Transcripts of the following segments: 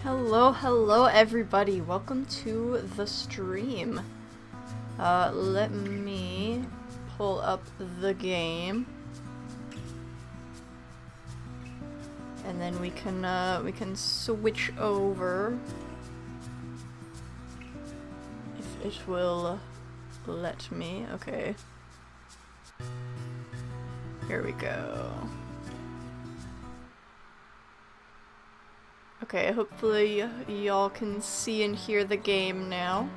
Hello everybody, welcome to the stream. Let me pull up the game. And then we can switch over. If it will let me, okay. Here we go. Okay, hopefully y'all can see and hear the game now.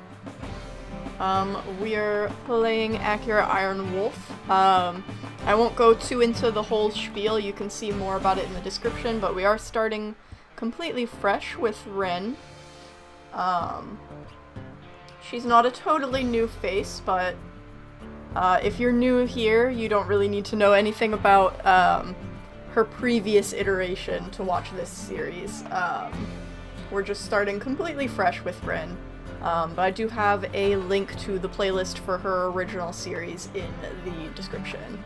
We are playing Ironwolf. I won't go too into the whole spiel, you can see more about it in the description, but we are starting completely fresh with Wren. She's not a totally new face, but if you're new here, you don't really need to know anything about her previous iteration to watch this series. We're just starting completely fresh with Wren, but I do have a link to the playlist for her original series in the description.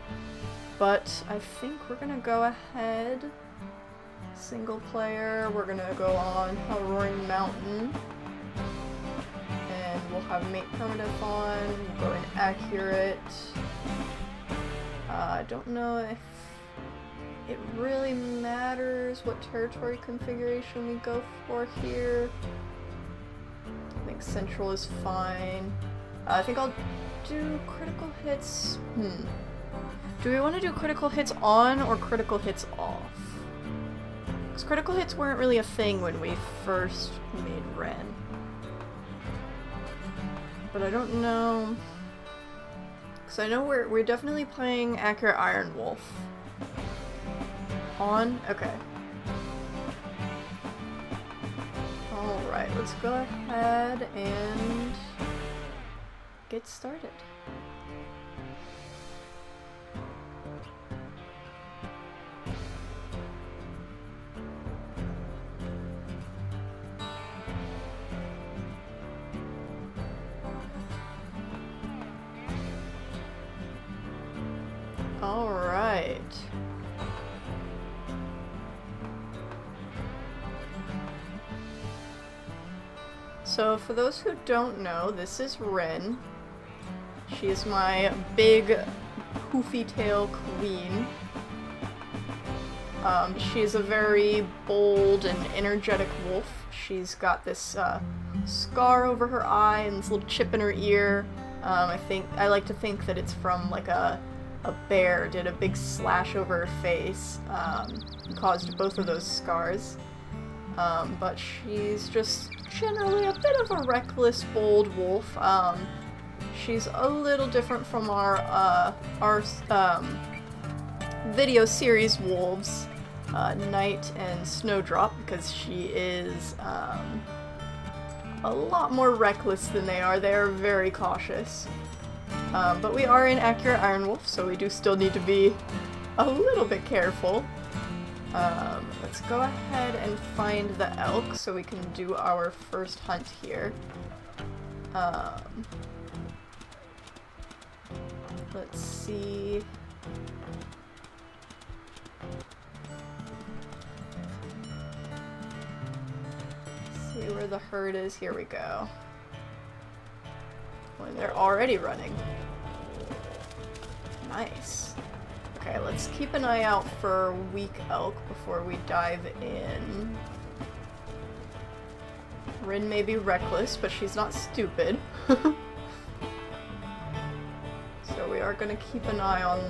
But I think we're gonna go ahead, single player, we're gonna go on Hellroaring Mountain, and we'll have mate permadeath on, we'll go in accurate. I don't know if it really matters what territory configuration we go for here. I think central is fine. I think I'll do critical hits. Do we want to do critical hits on or critical hits off? Because critical hits weren't really a thing when we first made Wren. But I don't know. Because I know we're definitely playing accurate Ironwolf. On? Okay. Alright, let's go ahead and get started. Alright. So for those who don't know, this is Wren. She is my big poofy tail queen. She is a very bold and energetic wolf. She's got this scar over her eye and this little chip in her ear. I like to think that it's from like a bear did a big slash over her face, and caused both of those scars. But she's just generally a bit of a reckless, bold wolf. She's a little different from our video series wolves, Night and Snowdrop, because she is a lot more reckless than they are. They are very cautious. But we are in accurate Ironwolf, so we do still need to be a little bit careful. Let's go ahead and find the elk so we can do our first hunt here. Let's see. See where the herd is. Here we go. When they're already running. Nice. Okay, let's keep an eye out for weak elk before we dive in. Wren may be reckless, but she's not stupid. So we are gonna keep an eye on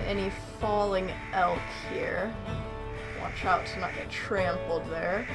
any falling elk here. Watch out to not get trampled there.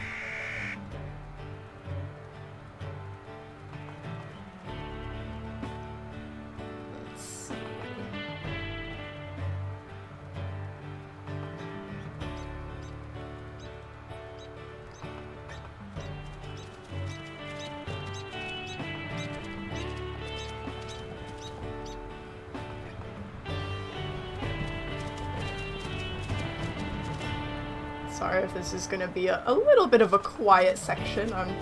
Sorry if this is going to be a little bit of a quiet section. I'm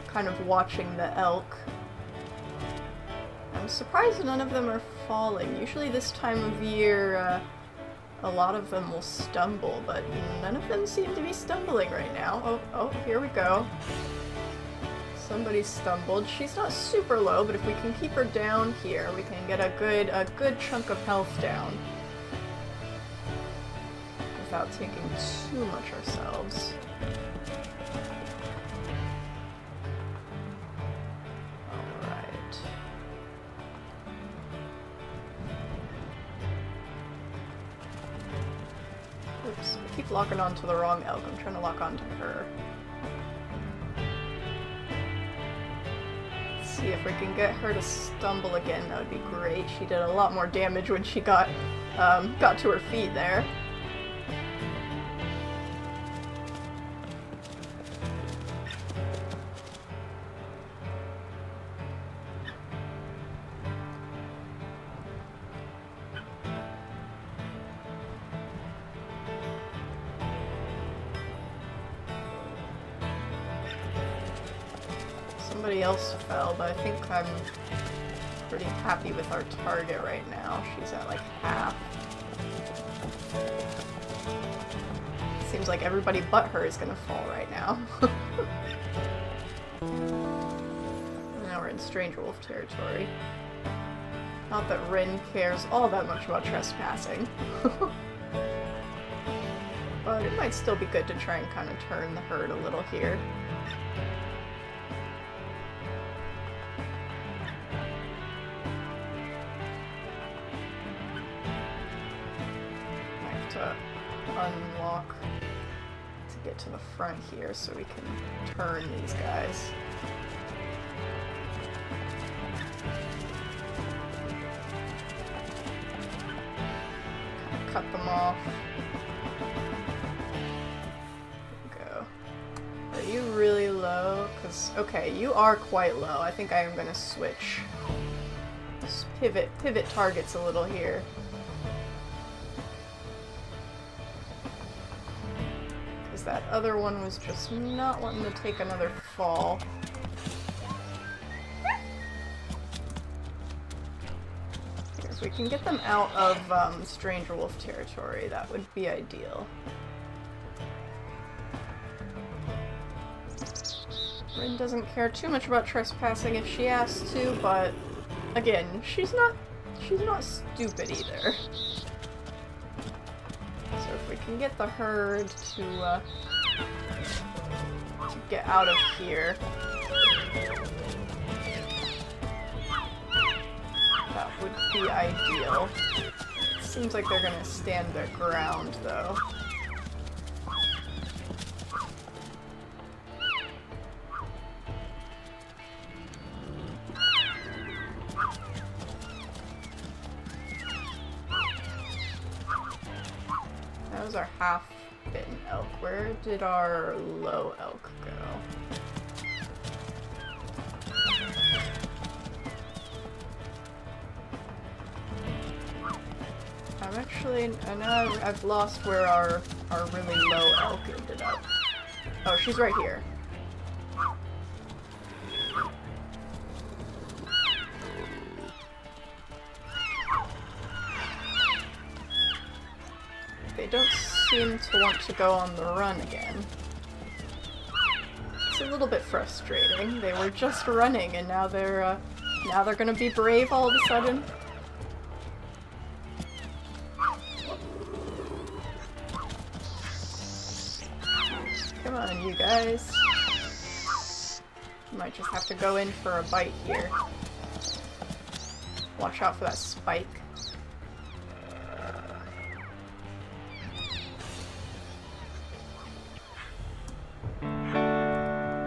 kind of watching the elk. I'm surprised none of them are falling. Usually this time of year, a lot of them will stumble, but none of them seem to be stumbling right now. Oh, here we go. Somebody stumbled. She's not super low, but if we can keep her down here, we can get a good chunk of health down. Without taking too much ourselves. Alright. Oops, I keep locking onto the wrong elk. I'm trying to lock onto her. Let's see if we can get her to stumble again. That would be great. She did a lot more damage when she got to her feet there. Somebody else fell, but I think I'm pretty happy with our target right now. She's at like half. Seems like everybody but her is gonna fall right now. Now we're in Stranger Wolf territory. Not that Wren cares all that much about trespassing. But it might still be good to try and kind of turn the herd a little here. Unlock to get to the front here so we can turn these guys. Kind of cut them off. There we go. Are you really low? Because, okay, you are quite low. I think I am going to switch. Just pivot targets a little here. That other one was just not wanting to take another fall. If we can get them out of Stranger Wolf territory, that would be ideal. Wren doesn't care too much about trespassing if she asks to, but again, she's not stupid either. So if we can get the herd to get out of here, that would be ideal. It seems like they're gonna stand their ground, though. That was our half-bitten elk. Where did our low elk go? I know I've lost where our really low elk ended up. Oh, she's right here. They don't seem to want to go on the run again. It's a little bit frustrating. They were just running and now they're gonna be brave all of a sudden. Come on, you guys. Might just have to go in for a bite here. Watch out for that spike.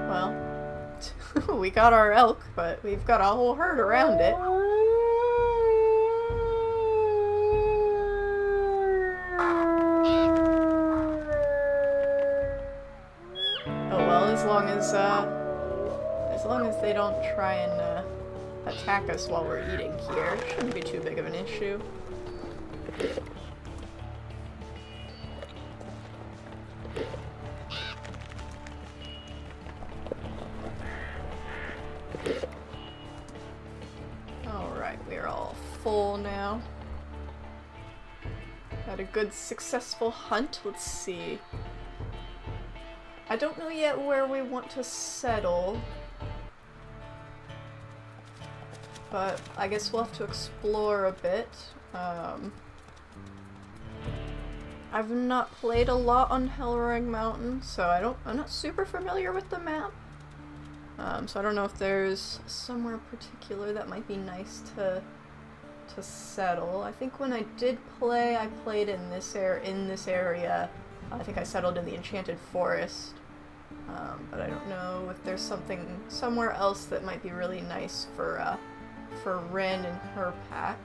Well, we got our elk, but we've got a whole herd around it. As long as they don't try and attack us while we're eating here, it shouldn't be too big of an issue. Alright, we're all full now. Had a good successful hunt. Let's see. I don't know yet where we want to settle. But I guess we'll have to explore a bit. I've not played a lot on Hellroaring Mountain, so I'm not super familiar with the map. So I don't know if there's somewhere particular that might be nice to settle. I think when I did play, I played in this area. I think I settled in the Enchanted Forest. But I don't know if there's somewhere else that might be really nice for Wren and her pack.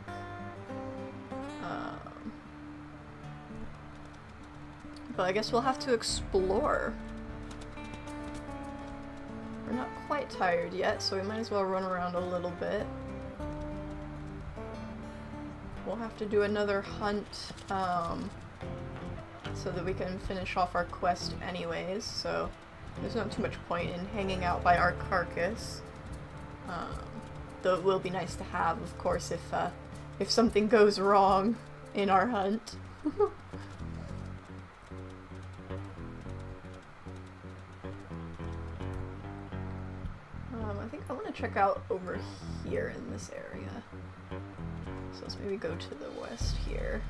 But I guess we'll have to explore. We're not quite tired yet, so we might as well run around a little bit. We'll have to do another hunt, so that we can finish off our quest anyways, so there's not too much point in hanging out by our carcass. Though it will be nice to have, of course, if something goes wrong in our hunt. I think I want to check out over here in this area. So let's maybe go to the west here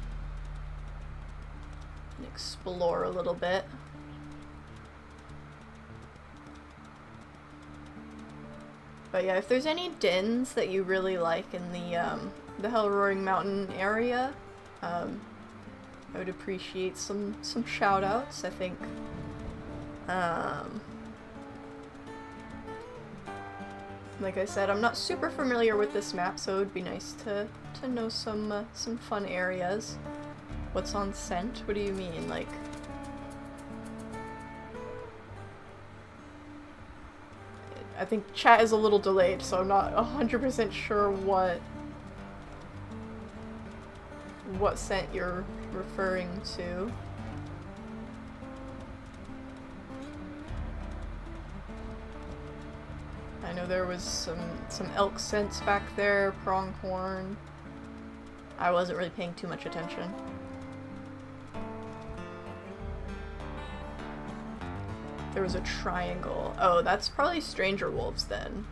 and explore a little bit. But yeah, if there's any dens that you really like in the Hellroaring Mountain area, I would appreciate some shout-outs. I think like I said, I'm not super familiar with this map, so it would be nice to know some fun areas. What's on scent? What do you mean? Like, I think chat is a little delayed, so I'm not 100% sure what scent you're referring to. I know there was some elk scents back there, pronghorn. I wasn't really paying too much attention. There was a triangle. Oh, that's probably stranger wolves then.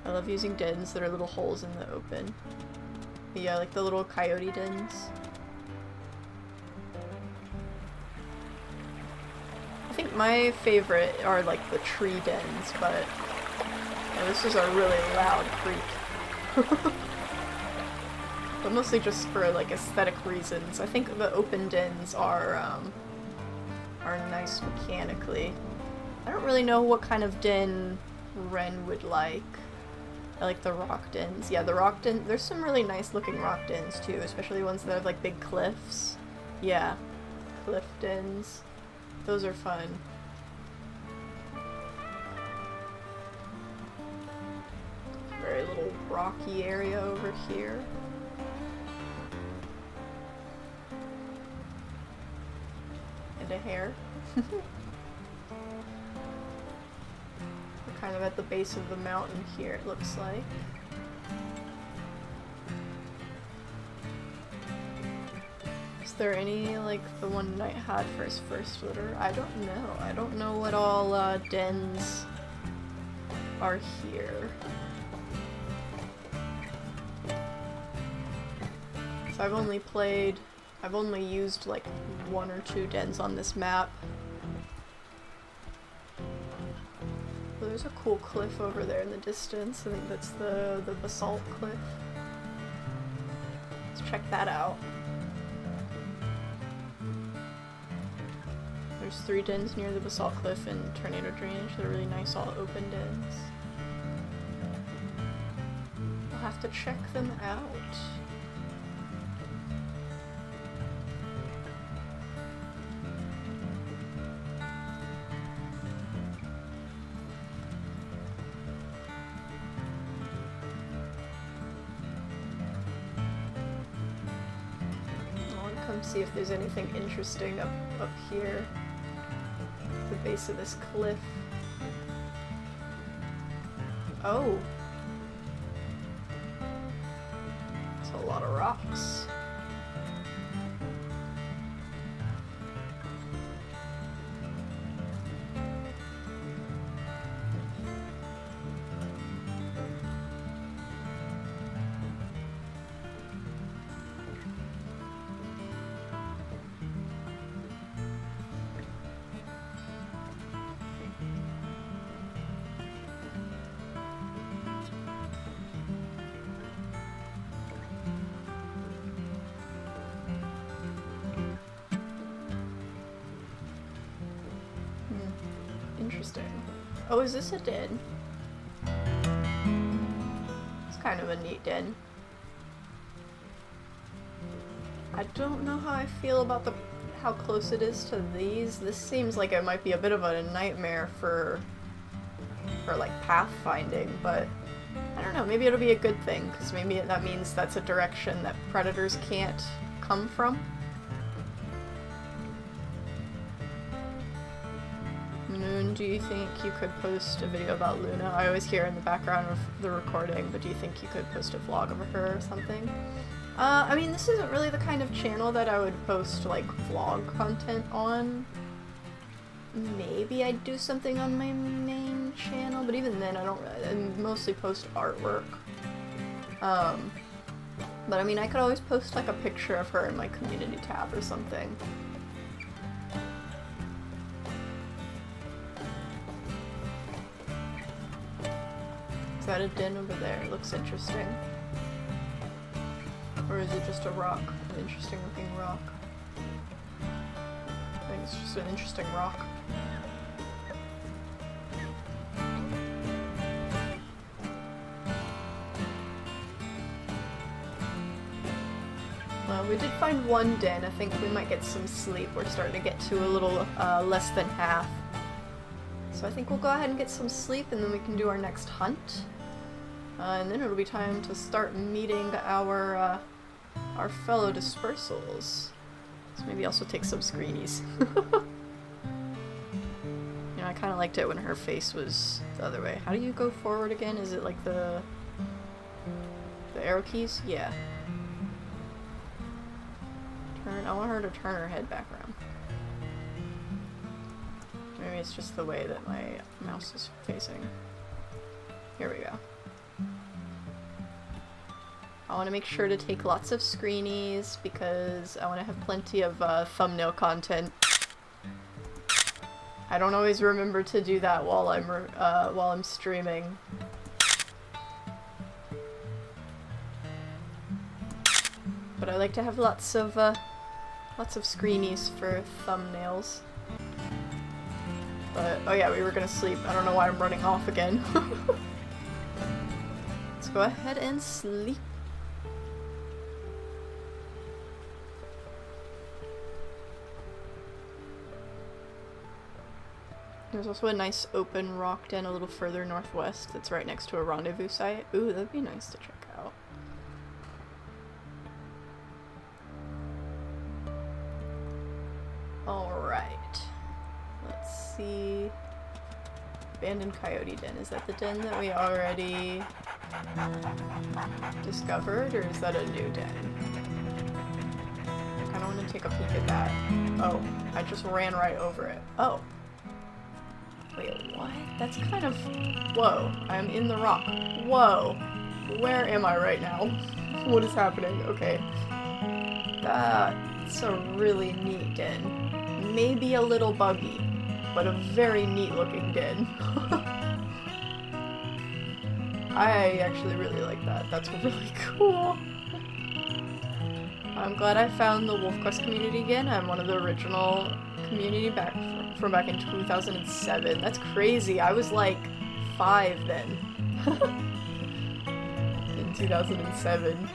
I love using dens that are little holes in the open. Yeah, like the little coyote dens. I think my favorite are like the tree dens, but this is a really loud creak. But mostly just for like aesthetic reasons. I think the open dens are nice mechanically. I don't really know what kind of den Wren would like. I like the rock dens. Yeah, the rock den. There's some really nice looking rock dens too, especially ones that have like big cliffs. Yeah, cliff dens. Those are fun. Very little rocky area over here. And a hare. We're kind of at the base of the mountain here, it looks like. Is there any, like, the one Knight had for his first litter? I don't know. I don't know what all dens are here. So I've only used like 1 or 2 dens on this map. Well, there's a cool cliff over there in the distance. I think that's the basalt cliff. Let's check that out. There's 3 dens near the basalt cliff and tornado drainage. They're really nice, all open dens. We'll have to check them out. See if there's anything interesting up here at the base of this cliff. Oh, it's a lot of rocks. interesting. Oh, is this a den? It's kind of a neat den. I don't know how I feel about how close it is to these. This seems like it might be a bit of a nightmare for like pathfinding, but I don't know, maybe it'll be a good thing, because maybe that means that's a direction that predators can't come from. Moon, do you think you could post a video about Luna? I always hear in the background of the recording, but do you think you could post a vlog of her or something? I mean, this isn't really the kind of channel that I would post, like, vlog content on. Maybe I'd do something on my main channel, but even then I mostly post artwork. But I mean, I could always post, like, a picture of her in my community tab or something. Is that a den over there? It looks interesting. Or is it just a rock? An interesting looking rock? I think it's just an interesting rock. We did find one den. I think we might get some sleep. We're starting to get to a little less than half. So I think we'll go ahead and get some sleep, and then we can do our next hunt. And then it'll be time to start meeting our fellow dispersals. So maybe also take some screenies. You know, I kind of liked it when her face was the other way. How do you go forward again? Is it like the arrow keys? Yeah. Turn. I want her to turn her head back around. Maybe it's just the way that my mouse is facing. Here we go. I want to make sure to take lots of screenies because I want to have plenty of thumbnail content. I don't always remember to do that while I'm streaming. But I like to have lots of screenies for thumbnails. But oh yeah, we were gonna sleep. I don't know why I'm running off again. Let's go ahead and sleep. There's also a nice open rock den a little further northwest that's right next to a rendezvous site. Ooh, that'd be nice to check out. Alright. Let's see. Abandoned coyote den. Is that the den that we already discovered, or is that a new den? I kinda wanna take a peek at that. Oh, I just ran right over it. Oh. Wait, what? That's kind of... Whoa, I'm in the rock. Whoa. Where am I right now? What is happening? Okay. That's a really neat den. Maybe a little buggy, but a very neat looking den. I actually really like that. That's really cool. I'm glad I found the Wolf Quest community again. I'm one of the original community from back in 2007. That's crazy. I was like 5 then. In 2007.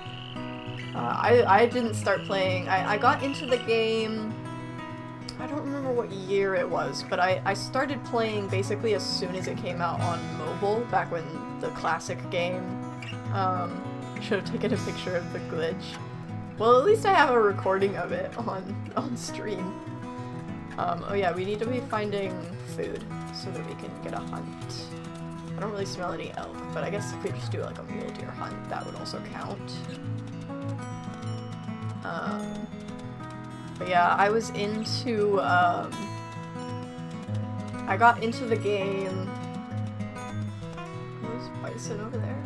I didn't start playing. I got into the game. I don't remember what year it was, but I started playing basically as soon as it came out on mobile, back when the classic game. Should have taken a picture of the glitch. Well, at least I have a recording of it on stream. Oh yeah, we need to be finding food so that we can get a hunt. I don't really smell any elk, but I guess if we just do like a mule deer hunt, that would also count. But yeah, I was into, I got into the game. There's bison over there.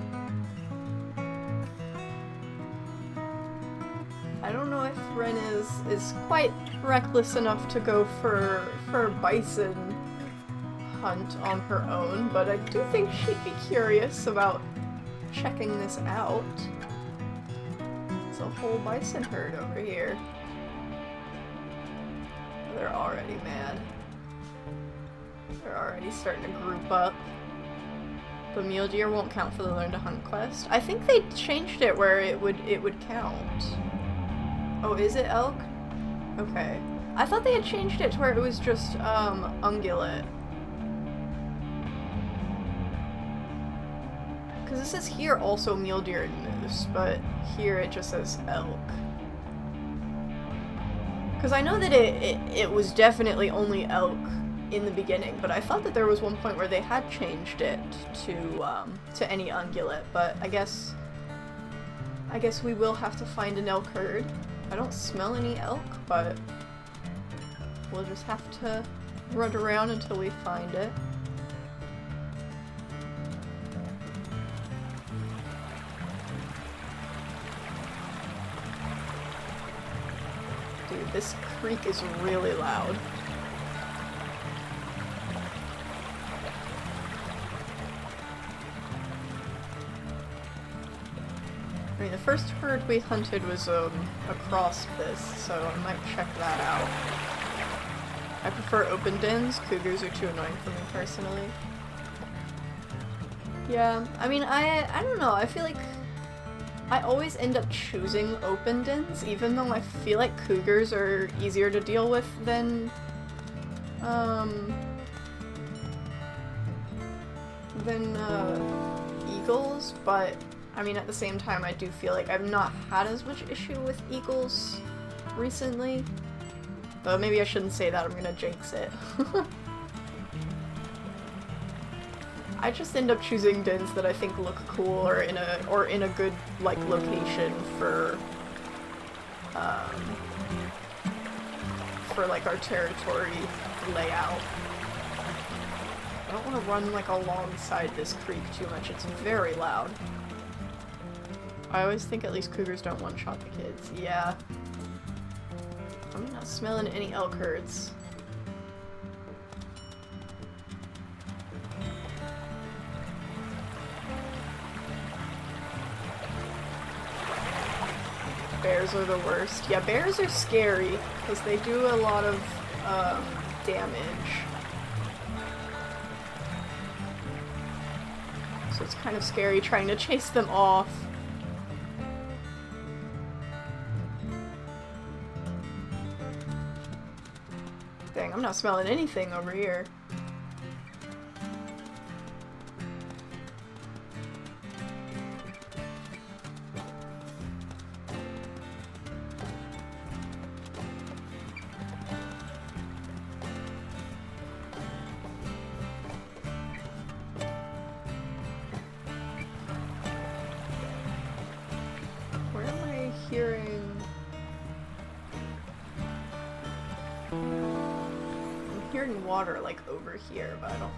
I don't know if Wren is quite reckless enough to go for a bison hunt on her own, but I do think she'd be curious about checking this out. There's a whole bison herd over here. They're already mad. They're already starting to group up. The mule deer won't count for the learn to hunt quest. I think they changed it where it would count. Oh, is it elk? Okay. I thought they had changed it to where it was just ungulate. Because it says here also mule deer and moose, but here it just says elk. Because I know that it was definitely only elk in the beginning, but I thought that there was one point where they had changed it to any ungulate, but I guess we will have to find an elk herd. I don't smell any elk, but we'll just have to run around until we find it. Dude, this creek is really loud. I mean, the first herd we hunted was across this, so I might check that out. I prefer open dens. Cougars are too annoying for me personally. Yeah, I mean, I don't know. I feel like I always end up choosing open dens, even though I feel like cougars are easier to deal with than eagles, but I mean, at the same time, I do feel like I've not had as much issue with eagles recently. But maybe I shouldn't say that, I'm gonna jinx it. I just end up choosing dens that I think look cool or in a good, like, location for like, our territory layout. I don't want to run, like, alongside this creek too much, it's very loud. I always think at least cougars don't one-shot the kids. Yeah. I'm not smelling any elk herds. Bears are the worst. Yeah, bears are scary, because they do a lot of damage. So it's kind of scary trying to chase them off. Dang, I'm not smelling anything over here. Where am I hearing... hearing water, like, over here, but I don't...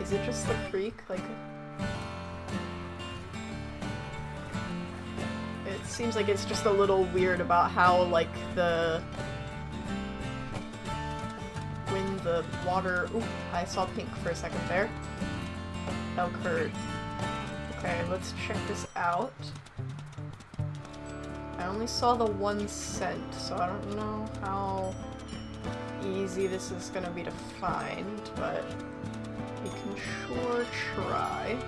Is it just the creek? Like... It seems like it's just a little weird about how, like, when the water... Ooh, I saw pink for a second there. Elk herd. Okay, let's check this out. I only saw the one scent, so I don't know how easy this is gonna be to find, but we can sure try.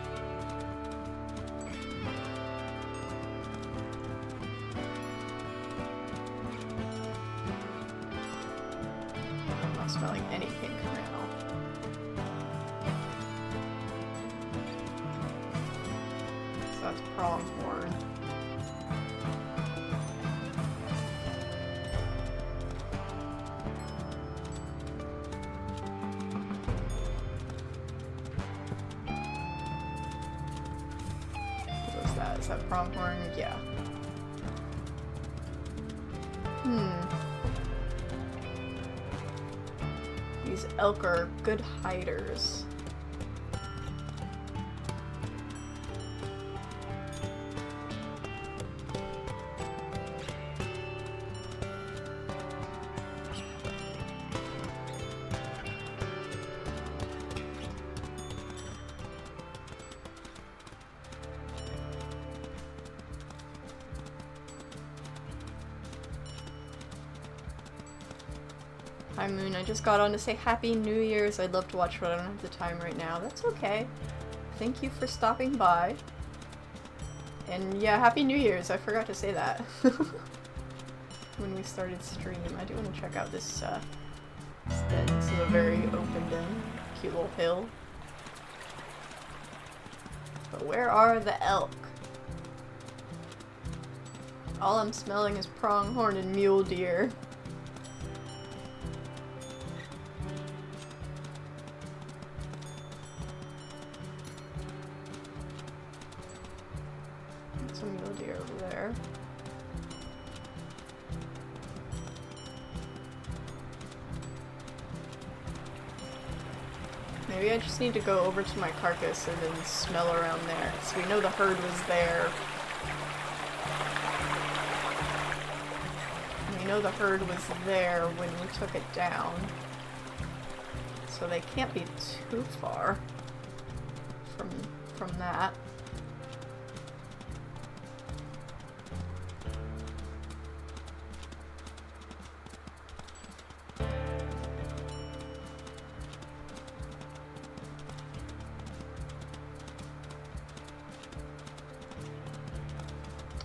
I'm not smelling any pink now. So that's pronghorn. Is that pronghorn? Yeah. These elk are good hiders. Hi Moon, I just got on to say Happy New Year's. I'd love to watch, but I don't have the time right now. That's okay. Thank you for stopping by. And yeah, Happy New Year's. I forgot to say that when we started stream. I do want to check out this den. This is a very open den. Cute little hill. But where are the elk? All I'm smelling is pronghorn and mule deer. Some mule deer over there. Maybe I just need to go over to my carcass and then smell around there. So we know the herd was there. We know the herd was there when we took it down. So they can't be too far from that.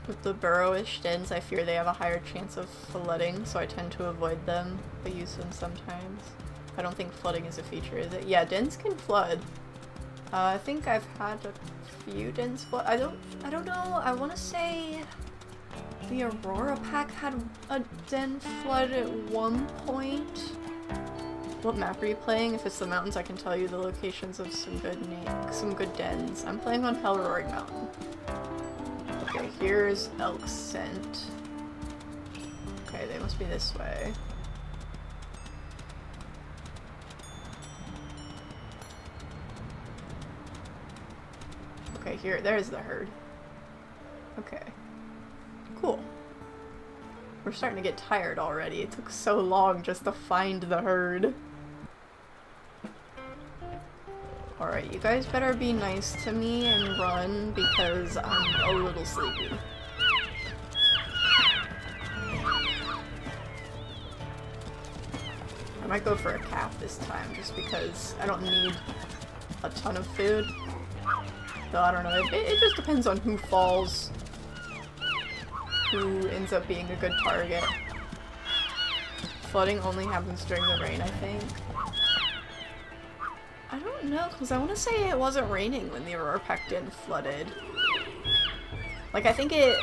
With the burrowish dens, I fear they have a higher chance of flooding, so I tend to avoid them, but use them sometimes. I don't think flooding is a feature, is it? Yeah, dens can flood. I think I've had a few dens flood. I don't know. I want to say the Aurora pack had a den flood at one point. What map are you playing? If it's the mountains, I can tell you the locations of some good dens. I'm playing on Hellroaring Mountain. Okay, here's elk scent. Okay, they must be this way. Okay, there's the herd. Okay. Cool. We're starting to get tired already. It took so long just to find the herd. Alright, you guys better be nice to me and run because I'm a little sleepy. I might go for a calf this time just because I don't need a ton of food. Though I don't know, it just depends on who falls, who ends up being a good target. Flooding only happens during the rain, I think. I don't know, because I want to say it wasn't raining when the Aurora pack didn't flooded. Like, I think it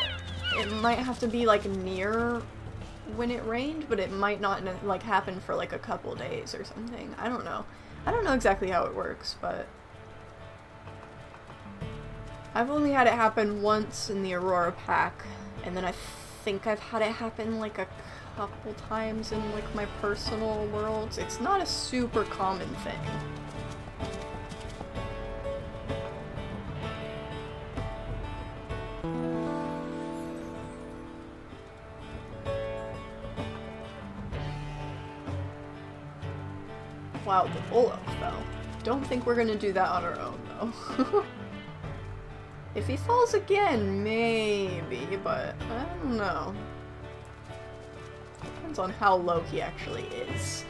might have to be, like, near when it rained, but it might not, like, happen for, like, a couple days or something. I don't know. I don't know exactly how it works, but I've only had it happen once in the Aurora pack, and then I think I've had it happen, like, a couple times in, like, my personal worlds. It's not a super common thing. Wow, the bull elk fell. Don't think we're gonna do that on our own, though. If he falls again, maybe, but I don't know. Depends on how low he actually is.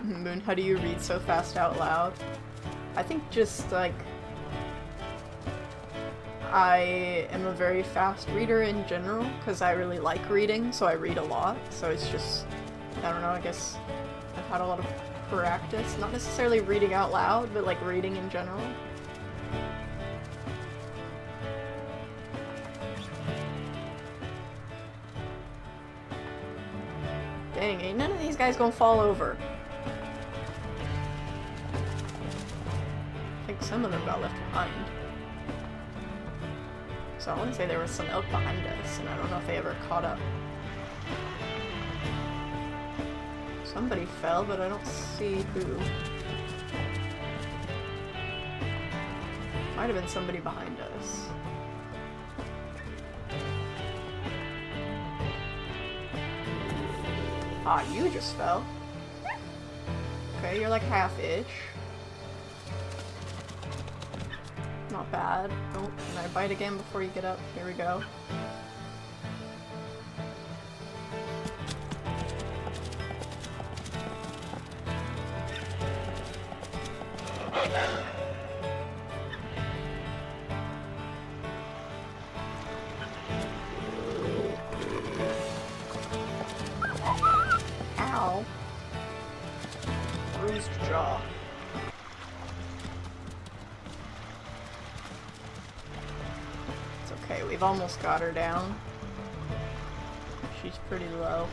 Moon, how do you read so fast out loud? I think just, like, I am a very fast reader in general, because I really like reading, so I read a lot, so it's just, I don't know, I guess I've had a lot of practice, not necessarily reading out loud, but, like, reading in general. Dang, ain't none of these guys gonna fall over. I think some of them got left behind. So I want to say there was some elk behind us, and I don't know if they ever caught up. Somebody fell, but I don't see who. Might have been somebody behind us. Ah, you just fell. Okay, you're like half-ish. not bad. Oh, can I bite again before you get up? Here we go. Ow. Bruised jaw. It's okay, we've almost got her down. She's pretty low.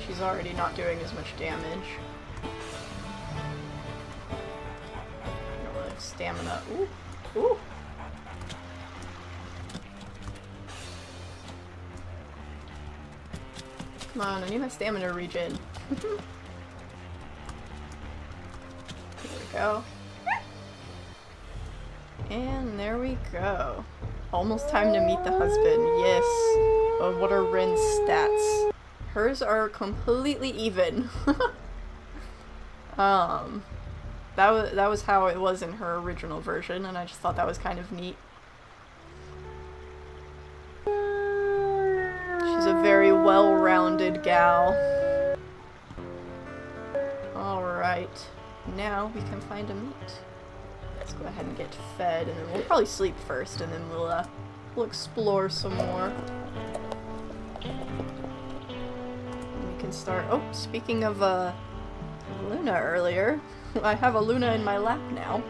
She's already not doing as much damage. I don't really have stamina. Ooh! Ooh! Come on, I need my stamina regen. Here we go. And there we go. Almost time to meet the husband. Yes. Oh, what are Wren's stats? Hers are completely even. That was how it was in her original version, and I just thought that was kind of neat. She's a very well-rounded gal. Alright, now we can find a meat. Let's go ahead and get fed, and then we'll probably sleep first, and then we'll explore some more. And we can start. Oh, speaking of Luna earlier, I have a Luna in my lap now.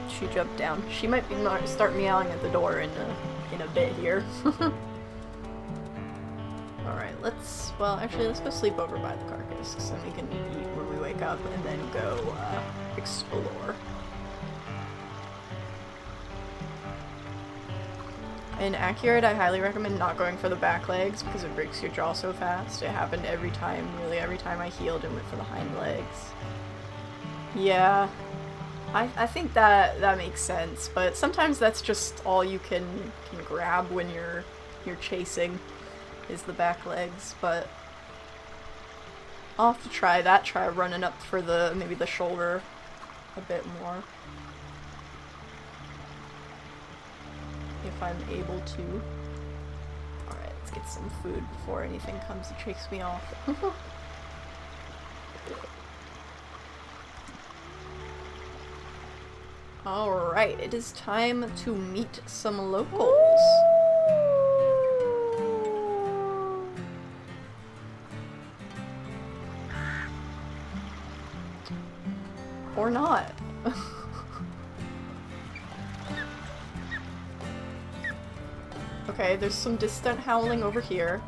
She jumped down. She might be start meowing at the door in a bit here. Alright, well, actually, let's go sleep over by the carcass, so then we can eat when we wake up, and then go, explore. In Accurate, I highly recommend not going for the back legs, because it breaks your jaw so fast. It happened every time, nearly every time I healed and went for the hind legs. Yeah. I think that makes sense, but sometimes that's just all you can grab when you're chasing, is the back legs, but I'll have to try running up for maybe the shoulder a bit more. If I'm able to. Alright, let's get some food before anything comes and shakes me off. Alright, it is time to meet some locals. Or not. Okay, there's some distant howling over here.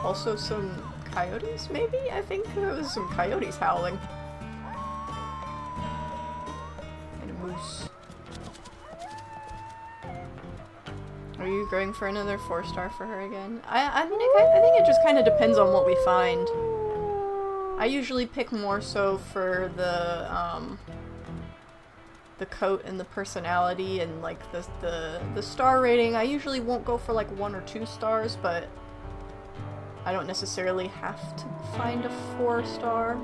Also some coyotes, maybe? I think there was some coyotes howling. And a moose. Are you going for another 4-star for her again? I mean, I think it just kind of depends on what we find. I usually pick more so for the coat and the personality and like the star rating. I usually won't go for like 1 or 2 stars, but I don't necessarily have to find a 4-star.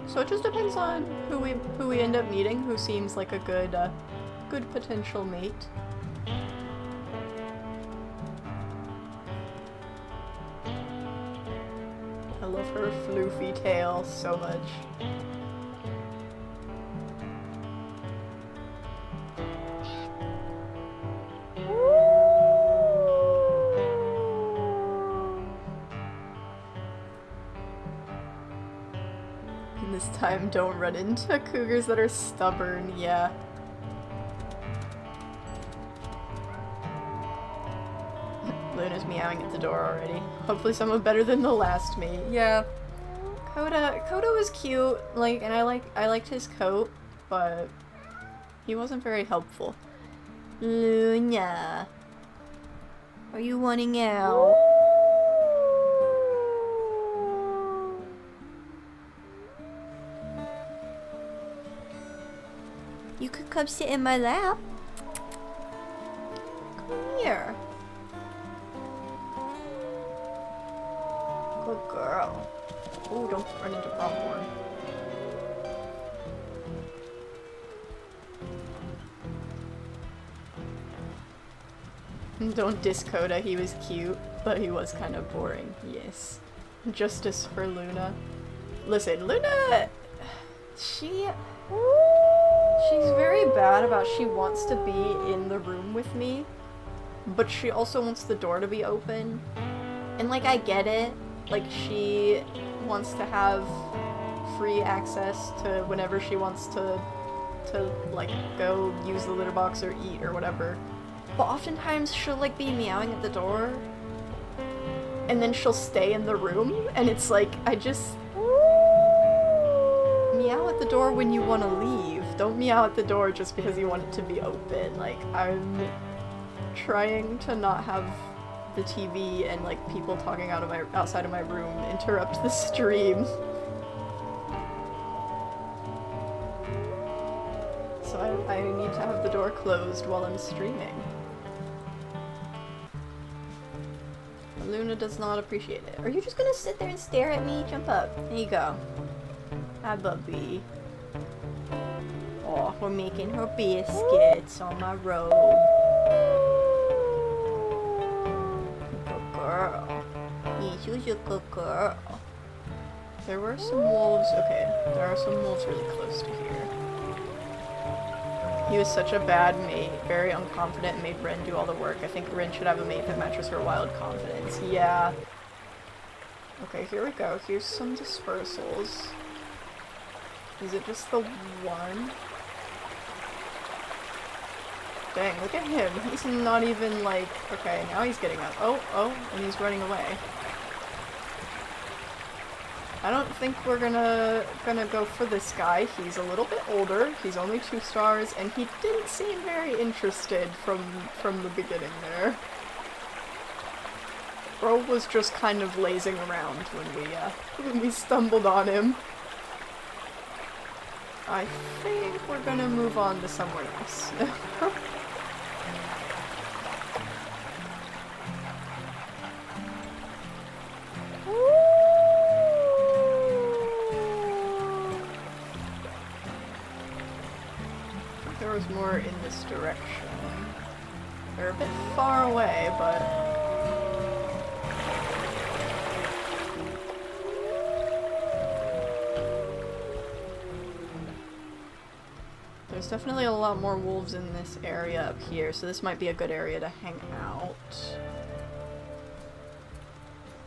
So it just depends on who we end up meeting, who seems like a good potential mate. I love her floofy tail so much. And this time, don't run into cougars that are stubborn, yeah. Luna's meowing at the door already. Hopefully someone better than the last mate. Yeah. Coda was cute, like, and I liked his coat, but he wasn't very helpful. Luna, are you wanting out? You could come sit in my lap. Come here. Good girl. Oh, don't run into Pronghorn. Don't diss Coda, he was cute, but he was kind of boring. Yes. Justice for Luna. Listen, Luna... She's very bad about she wants to be in the room with me, but she also wants the door to be open. And, like, I get it. Like, she wants to have free access to whenever she wants to like, go use the litter box or eat or whatever. But oftentimes she'll, like, be meowing at the door, and then she'll stay in the room, and it's like, I just... Meow at the door when you want to leave. Don't meow at the door just because you want it to be open. Like, I'm trying to not have the TV and, like, people talking outside of my room interrupt the stream. So I need to have the door closed while I'm streaming. Luna does not appreciate it. Are you just gonna sit there and stare at me? Jump up. There you go. Hi, Bubby. Oh, we're making her biscuits on my robe. Good girl. Yes, you're a good girl. There were some wolves. Okay, there are some wolves really close to here. He was such a bad mate, very unconfident, and made Wren do all the work. I think Wren should have a mate that matches her wild confidence. Yeah. Okay, here we go. Here's some dispersals. Is it just the one? Dang, look at him. He's not even like... Okay, now he's getting up. Oh, and he's running away. I don't think we're gonna go for this guy. He's a little bit older. He's only 2 stars, and he didn't seem very interested from the beginning there. Bro was just kind of lazing around when we stumbled on him. I think we're gonna move on to somewhere else. There was more in this direction. They're a bit far away, but... There's definitely a lot more wolves in this area up here, so this might be a good area to hang out.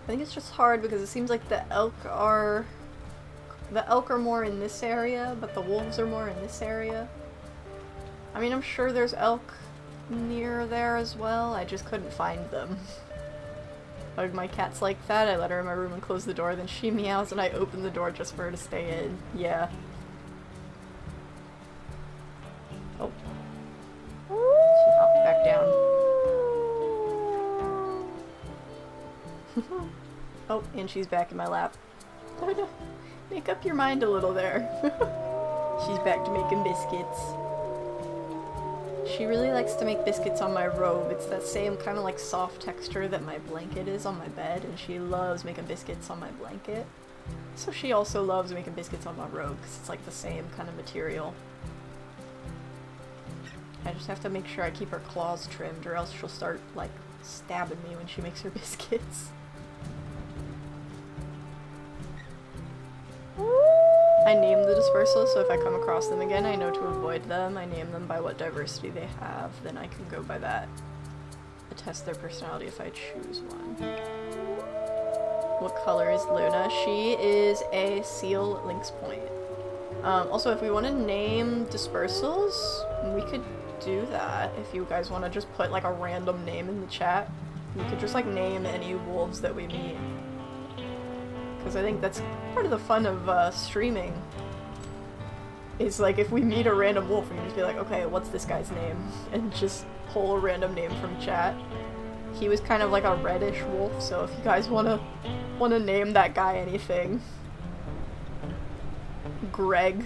I think it's just hard because it seems like the elk are more in this area, but the wolves are more in this area. I mean, I'm sure there's elk near there as well, I just couldn't find them. Like, my cat's like that, I let her in my room and close the door, then she meows and I open the door just for her to stay in. Yeah. Oh. She hopped back down. Oh, and she's back in my lap. Oh no. Make up your mind a little there. She's back to making biscuits. She really likes to make biscuits on my robe. It's that same kind of like soft texture that my blanket is on my bed, and she loves making biscuits on my blanket. So she also loves making biscuits on my robe, because it's like the same kind of material. I just have to make sure I keep her claws trimmed, or else she'll start, like, stabbing me when she makes her biscuits. I name the dispersals, so if I come across them again, I know to avoid them. I name them by what diversity they have, then I can go by that. Test their personality if I choose one. What color is Luna? She is a seal lynx point. Also, if we want to name dispersals, we could do that. If you guys want to just put like a random name in the chat, we could just like name any wolves that we meet. Because I think that's part of the fun of streaming. Is like if we meet a random wolf, we can just be like, okay, what's this guy's name? And just pull a random name from chat. He was kind of like a reddish wolf, so if you guys wanna name that guy anything. Greg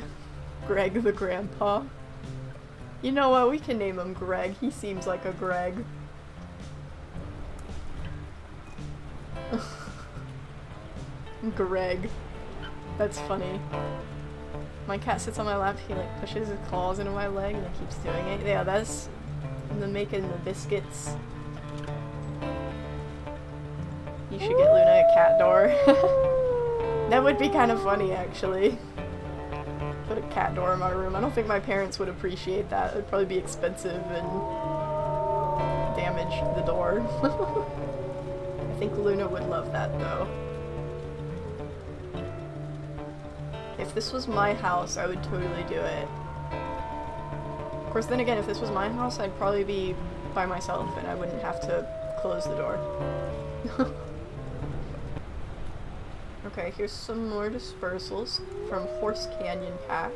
the grandpa. You know what? We can name him Greg. He seems like a Greg. Greg. That's funny. My cat sits on my lap, he like pushes his claws into my leg and he keeps doing it. Yeah, that's the making the biscuits. You should get Luna a cat door. That would be kind of funny, actually. Put a cat door in my room. I don't think my parents would appreciate that. It would probably be expensive and damage the door. I think Luna would love that, though. If this was my house, I would totally do it. Of course, then again, if this was my house, I'd probably be by myself and I wouldn't have to close the door. Okay, here's some more dispersals from Horse Canyon Pack.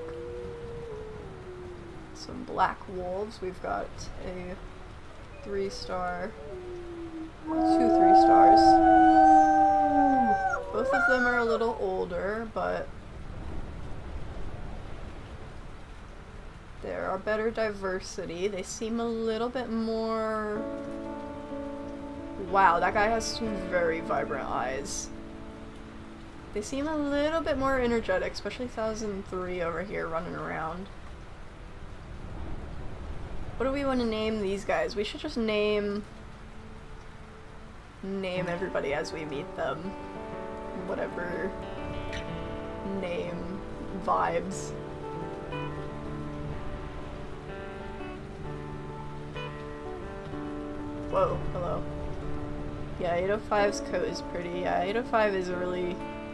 Some black wolves. We've got a 3-star, 2 3-stars. Both of them are a little older, but there are better diversity. They seem a little bit more... Wow, that guy has some very vibrant eyes. They seem a little bit more energetic, especially 1003 over here running around. What do we want to name these guys? We should just name everybody as we meet them. Whatever name vibes. Whoa, hello. Yeah, 805's coat is pretty. Yeah, 805 is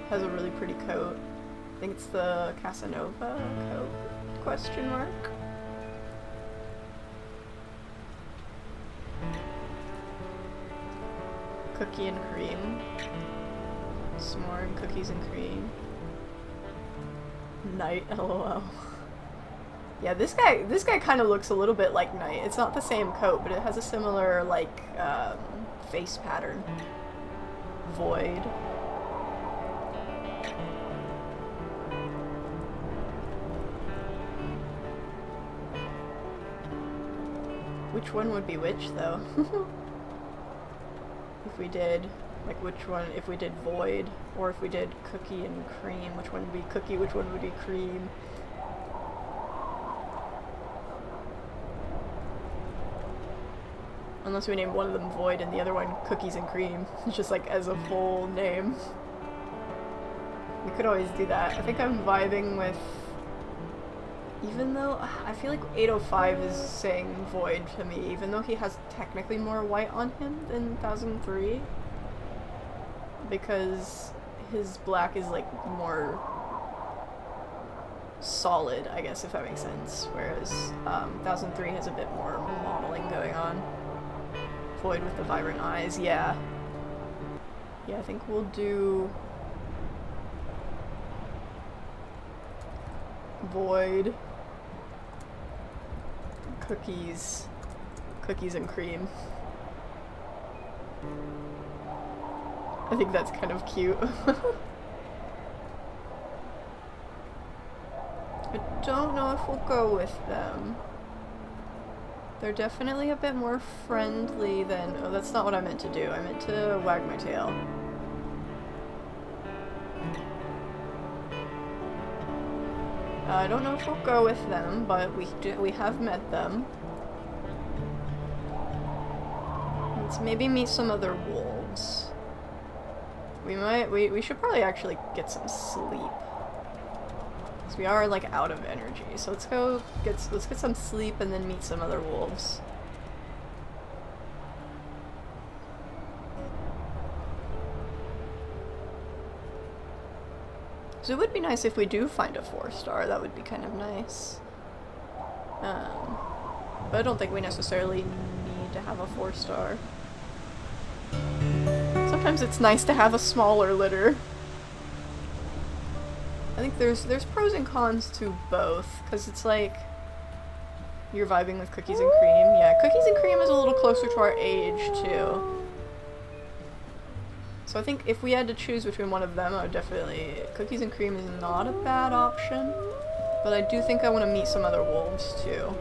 has a really pretty coat. I think it's the Casanova coat? Question mark? Cookie and cream. S'more and cookies and cream. Knight, lol. Yeah, this guy kind of looks a little bit like Knight. It's not the same coat, but it has a similar, like, face pattern. Void. Which one would be which, though? If we did, like, which one, if we did Void, or if we did Cookie and Cream, which one would be Cookie, which one would be Cream? Unless we named one of them Void and the other one Cookies and Cream, just like as a full name. We could always do that. I think I'm vibing with... Even though, I feel like 805 is saying Void to me, even though he has technically more white on him than 1003. Because his black is like more solid, I guess, if that makes sense. Whereas 1003 has a bit more modeling going on. Void with the vibrant eyes, yeah. Yeah, I think we'll do Void, Cookies and Cream. I think that's kind of cute. I don't know if we'll go with them. They're definitely a bit more friendly than... Oh, that's not what I meant to do. I meant to wag my tail. I don't know if we'll go with them, but we have met them. Let's maybe meet some other wolves. We should probably actually get some sleep. Because we are, like, out of energy. So let's get some sleep and then meet some other wolves. So it would be nice if we do find a 4-star. That would be kind of nice. But I don't think we necessarily need to have a 4-star. Sometimes it's nice to have a smaller litter. I think there's pros and cons to both, because it's like you're vibing with Cookies and Cream. Yeah, Cookies and Cream is a little closer to our age too. So I think if we had to choose between one of them, I would definitely... Cookies and Cream is not a bad option, but I do think I want to meet some other wolves too.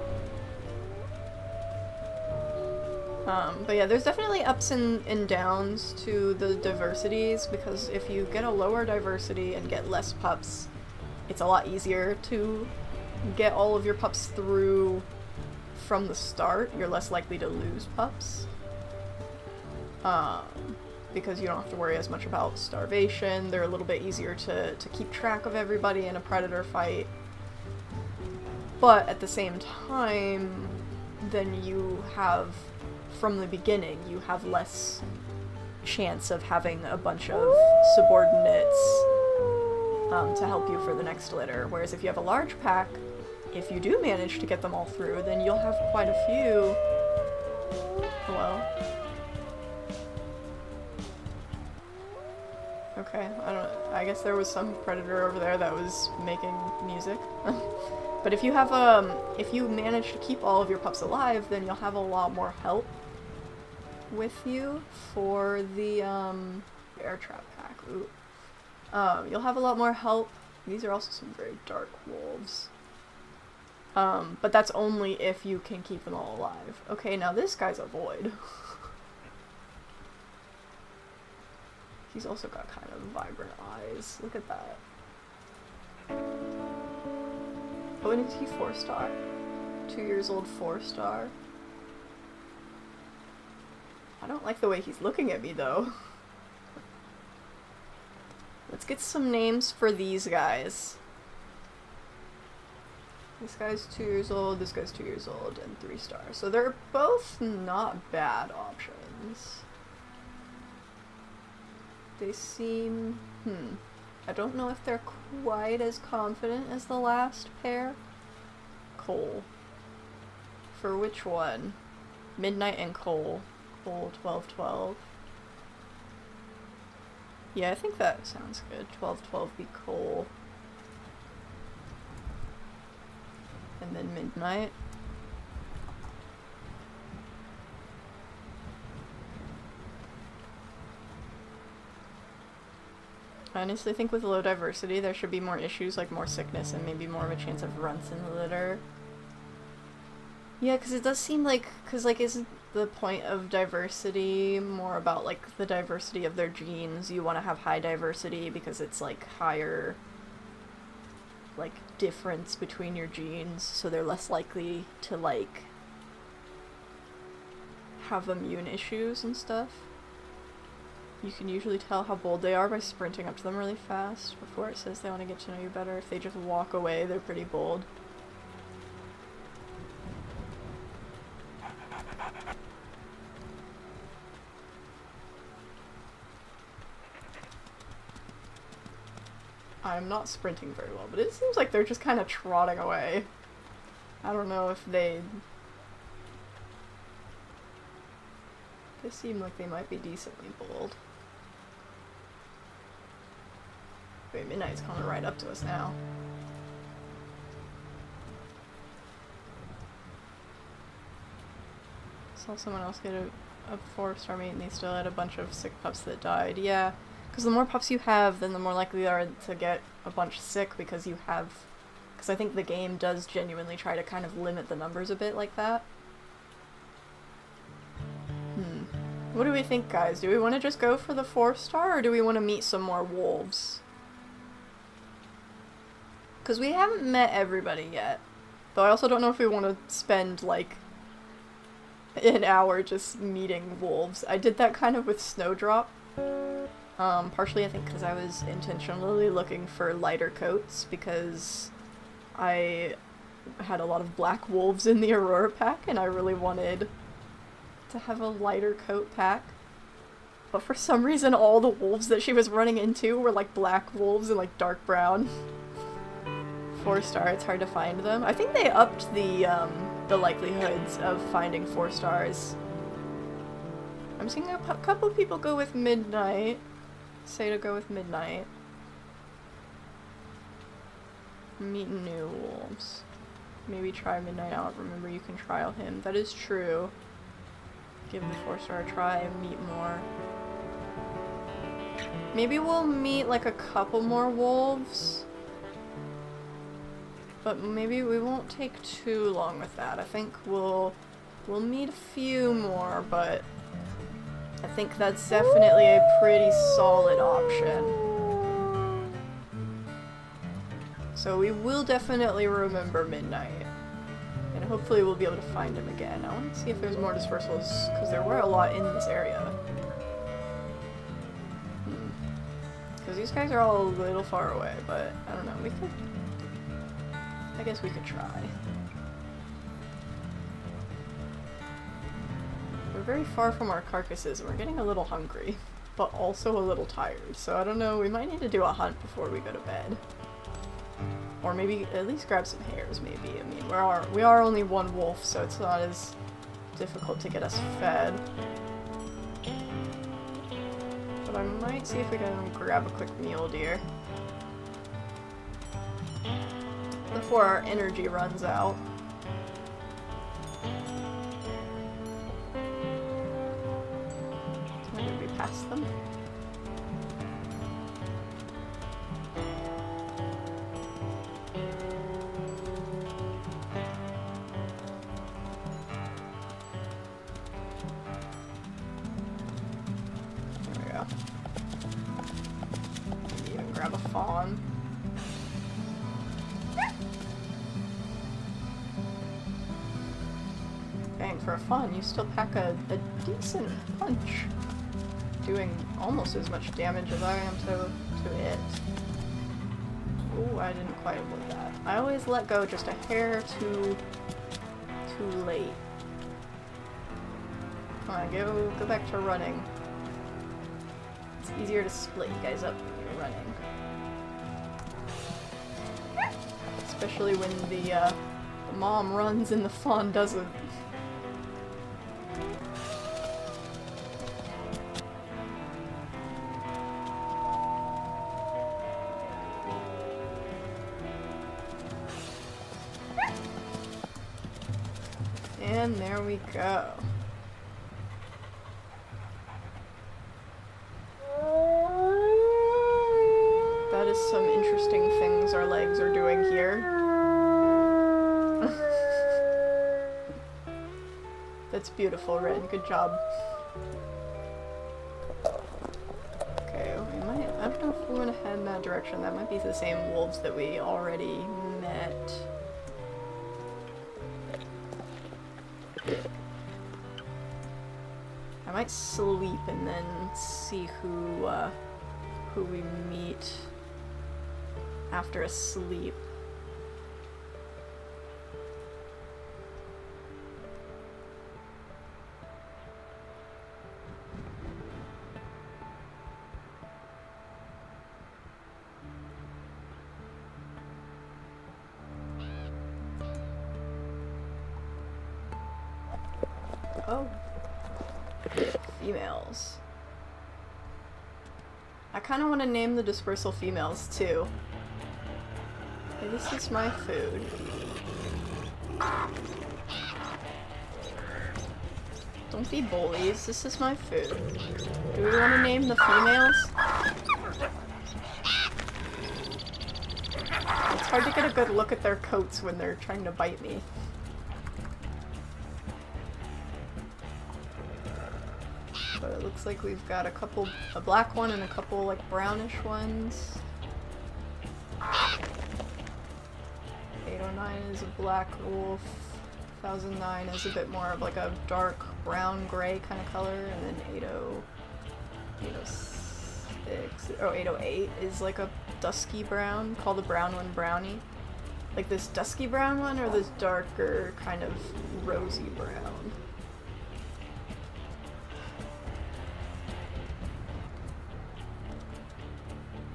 But yeah, there's definitely ups and downs to the diversities, because if you get a lower diversity and get less pups, it's a lot easier to get all of your pups through from the start. You're less likely to lose pups. Because you don't have to worry as much about starvation. They're a little bit easier to keep track of everybody in a predator fight. But at the same time, then you have, from the beginning, you have less chance of having a bunch of subordinates to help you for the next litter. Whereas if you have a large pack, if you do manage to get them all through, then you'll have quite a few. Hello? Okay, I guess there was some predator over there that was making music. But if you have, if you manage to keep all of your pups alive, then you'll have a lot more help with you for the, bear trap pack. Ooh. You'll have a lot more help. These are also some very dark wolves. But that's only if you can keep them all alive. Okay, now this guy's a void. He's also got kind of vibrant eyes. Look at that. Oh, and is he 4-star? 2 years old 4-star. I don't like the way he's looking at me, though. Let's get some names for these guys. This guy's 2 years old, this guy's 2 years old, and 3 stars. So they're both not bad options. They seem... I don't know if they're quite as confident as the last pair. Cole. For which one? Midnight and Cole. Cole 12-12. Yeah, I think that sounds good. 12-12 be Cole. And then Midnight. I honestly think with low diversity there should be more issues, like more sickness and maybe more of a chance of runts in the litter. Yeah, because it does seem like, isn't the point of diversity more about, like, the diversity of their genes? You want to have high diversity because it's, like, higher, like, difference between your genes, so they're less likely to, like, have immune issues and stuff. You can usually tell how bold they are by sprinting up to them really fast before it says they want to get to know you better. If they just walk away, they're pretty bold. I'm not sprinting very well, but it seems like they're just kind of trotting away. I don't know if they seem like they might be decently bold. Wait, Midnight's coming right up to us now. Saw someone else get a 4-star mate and they still had a bunch of sick pups that died. Yeah, because the more pups you have, then the more likely you are to get a bunch sick, because you have... Because I think the game does genuinely try to kind of limit the numbers a bit like that. What do we think, guys? Do we want to just go for the 4-star, or do we want to meet some more wolves? Because we haven't met everybody yet. Though I also don't know if we want to spend, like, an hour just meeting wolves. I did that kind of with Snowdrop. Partially I think because I was intentionally looking for lighter coats, because I had a lot of black wolves in the Aurora pack, and I really wanted to have a lighter coat pack. But for some reason all the wolves that she was running into were like black wolves and like dark brown. 4-star, it's hard to find them. I think they upped the likelihoods of finding 4-stars. I'm seeing a couple people go with Midnight. Say to go with Midnight. Meet new wolves. Maybe try Midnight out. Remember, you can trial him. That is true. Give the 4-star a try and meet more. Maybe we'll meet like a couple more wolves. But maybe we won't take too long with that. I think we'll We'll need a few more, but I think that's definitely a pretty solid option. So we will definitely remember Midnight. And hopefully we'll be able to find him again. I want to see if there's more dispersals, because there were a lot in this area. Because these guys are all a little far away, but I don't know, we could... I guess we could try. We're very far from our carcasses, and we're getting a little hungry, but also a little tired. So I don't know, we might need to do a hunt before we go to bed. Or maybe at least grab some hares, maybe. I mean, we are only one wolf, so it's not as difficult to get us fed. But I might see if we can grab a quick mule deer before our energy runs out. Did we pass them? Grab a fawn. Dang, for a fawn, you still pack a decent punch. Doing almost as much damage as I am to it. Ooh, I didn't quite avoid that. I always let go just a hair too late. Come on, go back to running. It's easier to split you guys up when you're running. Especially when the mom runs and the fawn doesn't. And there we go. That is some interesting things our legs are doing here. That's beautiful, Wren. Good job. Okay, we might... I don't know if we want to head in that direction. That might be the same wolves that we already met. I might sleep and then see who we meet after a sleep. Oh. Females. I kind of want to name the dispersal females too. Hey, this is my food. Don't be bullies, this is my food. Do we want to name the females? It's hard to get a good look at their coats when they're trying to bite me. But it looks like we've got a black one and a couple like brownish ones. 809 is a black wolf. 1009 is a bit more of like a dark brown gray kind of color, and then 808 is like a dusky brown. Call the brown one brownie. Like this dusky brown one or this darker kind of rosy brown.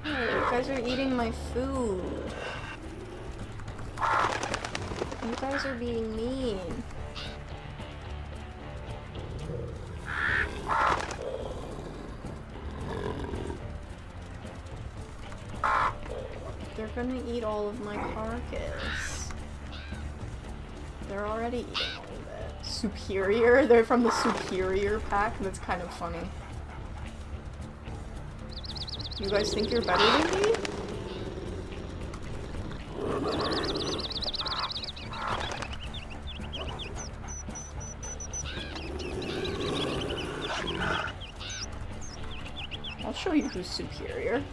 Hey, you guys are eating my food. You guys are being mean. They're gonna eat all of my carcass. They're already eating all of it. Superior? They're from the superior pack? That's kind of funny. You guys think you're better than me? show you who's superior.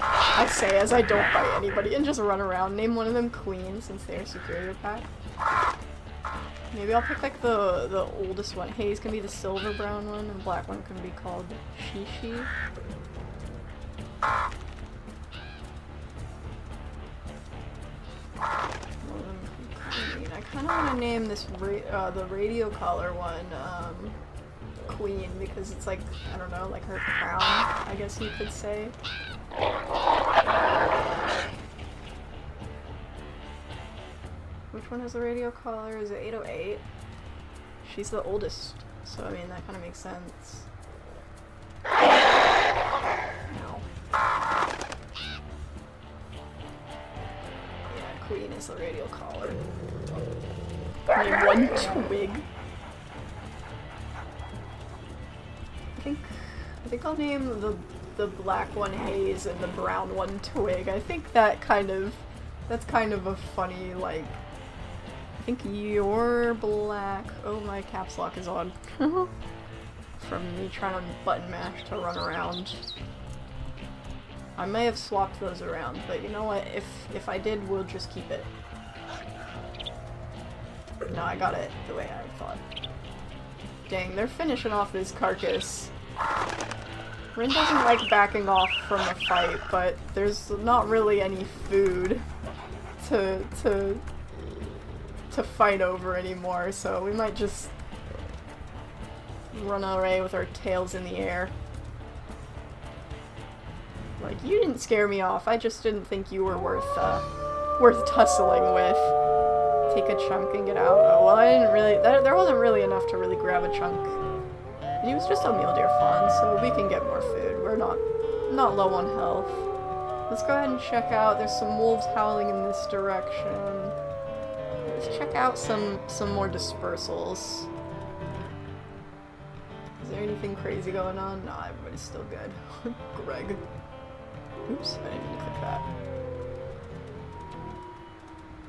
I say as I don't bite anybody and just run around. Name one of them queen since they're superior pack. Maybe I'll pick like the oldest one. Hayes can be the silver brown one, and the black one can be called Shishi. I kind of want to name this the radio collar one Queen because it's like, I don't know, like her crown, I guess you could say. Which one is the radio collar? Is it 808? She's the oldest, so I mean that kind of makes sense. No. Yeah, Queen is the radio collar. Name one twig. I think I'll name the black one Hayes and the brown one Twig. I think that's kind of a funny, like, I think you're black. Oh, my caps lock is on. From me trying to button mash to run around. I may have swapped those around, but you know what? If I did, we'll just keep it. No, I got it the way I thought. Dang, they're finishing off this carcass. Wren doesn't like backing off from a fight, but there's not really any food to fight over anymore, so we might just run away with our tails in the air. Like, you didn't scare me off, I just didn't think you were worth tussling with. Take a chunk and get out. Oh, well, I didn't really, there wasn't really enough to really grab a chunk. And he was just a mule deer fawn, so we can get more food. We're not low on health. Let's go ahead and check out. There's some wolves howling in this direction. Let's check out some more dispersals. Is there anything crazy going on? No, everybody's still good. Greg. Oops, I didn't mean to click that.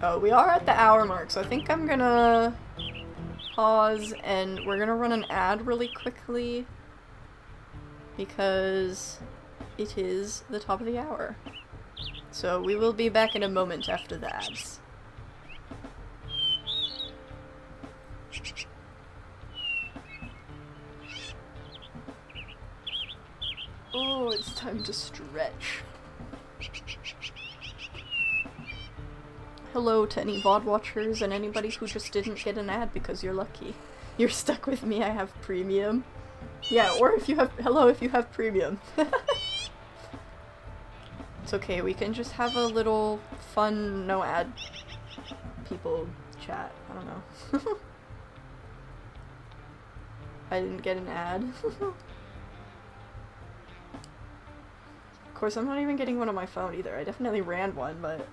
Oh, we are at the hour mark, so I think I'm gonna pause and we're gonna run an ad really quickly because it is the top of the hour. So we will be back in a moment after the ads. Oh, it's time to stretch. Hello to any VOD watchers and anybody who just didn't get an ad because you're lucky. You're stuck with me, I have premium. Yeah, or if you have- hello if you have premium. It's okay, we can just have a little fun, no ad people chat. I don't know. I didn't get an ad. Of course, I'm not even getting one on my phone either. I definitely ran one, but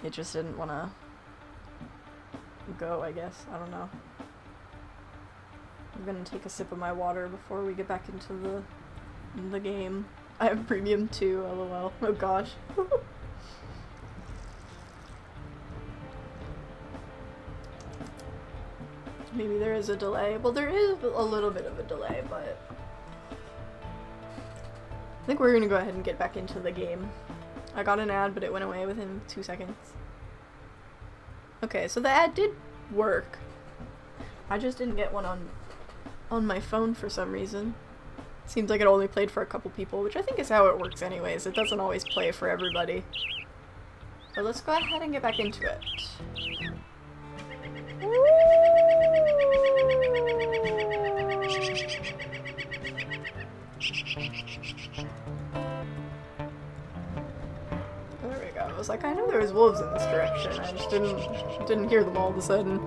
it just didn't want to go, I guess. I don't know. I'm gonna take a sip of my water before we get back into the game. I have premium too, lol. Oh gosh. Maybe there is a delay. Well, there is a little bit of a delay, but I think we're gonna go ahead and get back into the game. I got an ad, but it went away within 2 seconds. Okay, so the ad did work. I just didn't get one on my phone for some reason. Seems like it only played for a couple people, which I think is how it works anyways. It doesn't always play for everybody. But let's go ahead and get back into it. There we go. I was like, I know there was wolves in this direction. I just didn't hear them all of a sudden.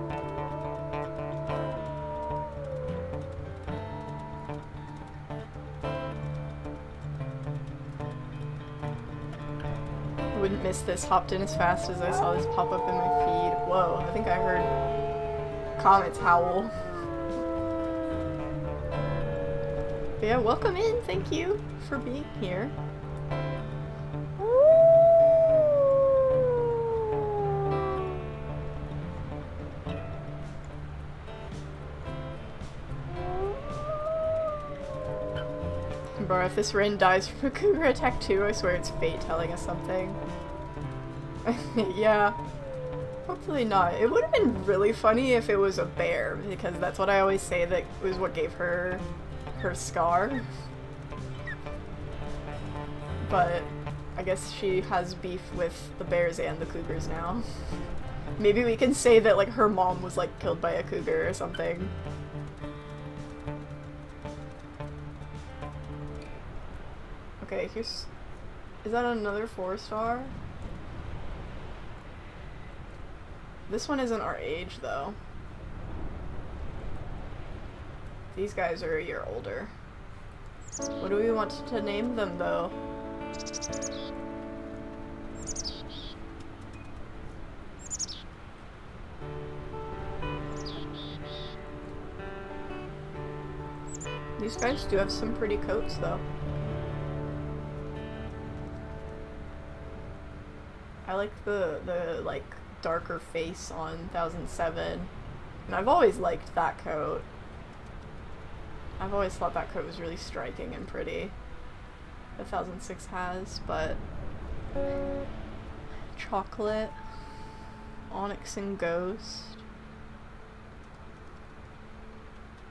Wouldn't miss this. Hopped in as fast as I saw this pop up in my feed. Whoa, I think I heard Comet's howl. But yeah, welcome in. Thank you for being here. Bro, if this Wren dies from a cougar attack too, I swear it's fate telling us something. Yeah. Hopefully not. It would have been really funny if it was a bear, because that's what I always say that was what gave her her scar. But I guess she has beef with the bears and the cougars now. Maybe we can say that like her mom was like killed by a cougar or something. Okay, here's... Is that another 4-star? This one isn't our age, though. These guys are a year older. What do we want to name them, though? These guys do have some pretty coats, though. I like the like darker face on 1007, and I've always liked that coat. I've always thought that coat was really striking and pretty. 1006 has, but chocolate, onyx and ghost.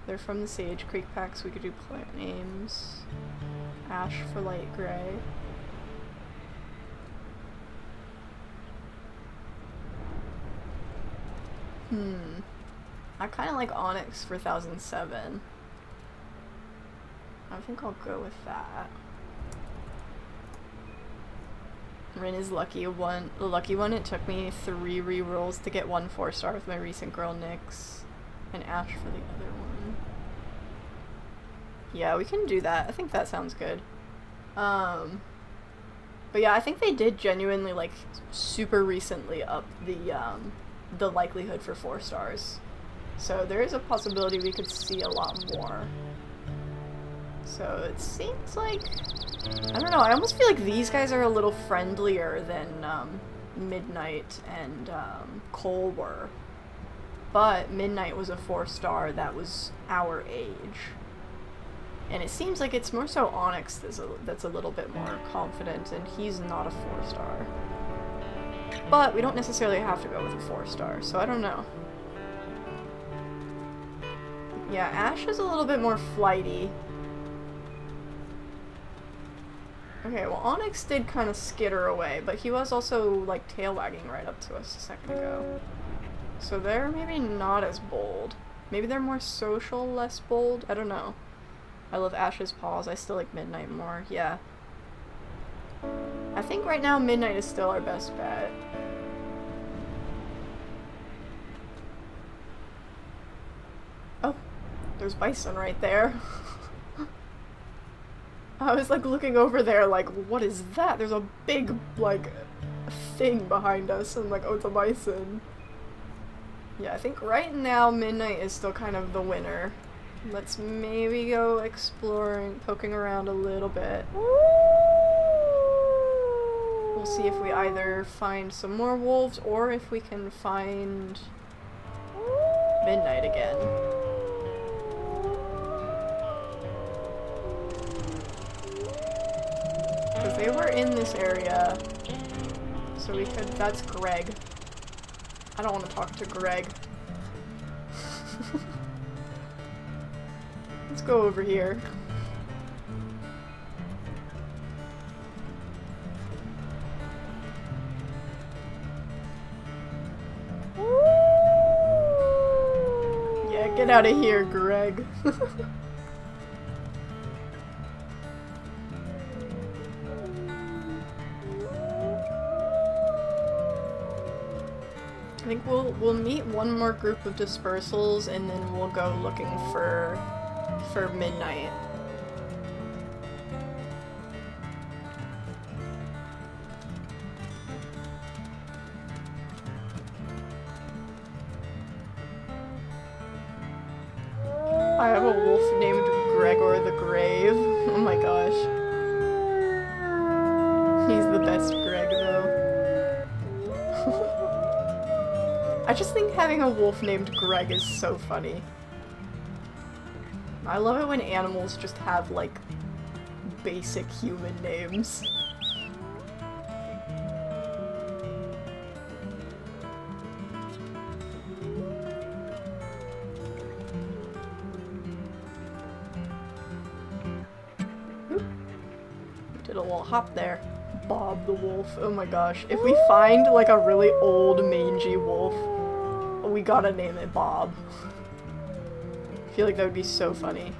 They're from the Sage Creek packs. We could do plant names. Ash for light gray. I kind of like Onyx for 1007. I think I'll go with that. Wren is lucky one. The lucky one. It took me 3 rerolls to get 1 4-star with my recent girl Nyx, and Ash for the other one. Yeah, we can do that. I think that sounds good. But yeah, I think they did genuinely like super recently up the likelihood for 4 stars. So there is a possibility we could see a lot more. So it seems like, I don't know, I almost feel like these guys are a little friendlier than Midnight and Cole were. But Midnight was a 4-star that was our age. And it seems like it's more so Onyx that's a little bit more confident, and he's not a 4-star. But we don't necessarily have to go with a 4-star, so I don't know. Yeah, Ash is a little bit more flighty. Okay, well Onyx did kind of skitter away, but he was also like tail wagging right up to us a second ago. So they're maybe not as bold. Maybe they're more social, less bold? I don't know. I love Ash's paws. I still like Midnight more. Yeah. I think right now Midnight is still our best bet. Oh, there's bison right there. I was like looking over there like, what is that? There's a big like thing behind us. I'm like, oh, it's a bison. Yeah, I think right now Midnight is still kind of the winner. Let's maybe go exploring, poking around a little bit. We'll see if we either find some more wolves or if we can find Midnight again. Because they were in this area, so we could, that's Greg. I don't want to talk to Greg. Let's go over here. Yeah, get out of here, Greg. I think we'll meet one more group of dispersals and then we'll go looking for Midnight. I have a wolf named Gregor the Grave. Oh my gosh. He's the best Greg though. I just think having a wolf named Greg is so funny. I love it when animals just have, like, basic human names. Oop. Did a little hop there. Bob the wolf. Oh my gosh. If we find like a really old mangy wolf, we gotta name it Bob. I feel like that would be so funny.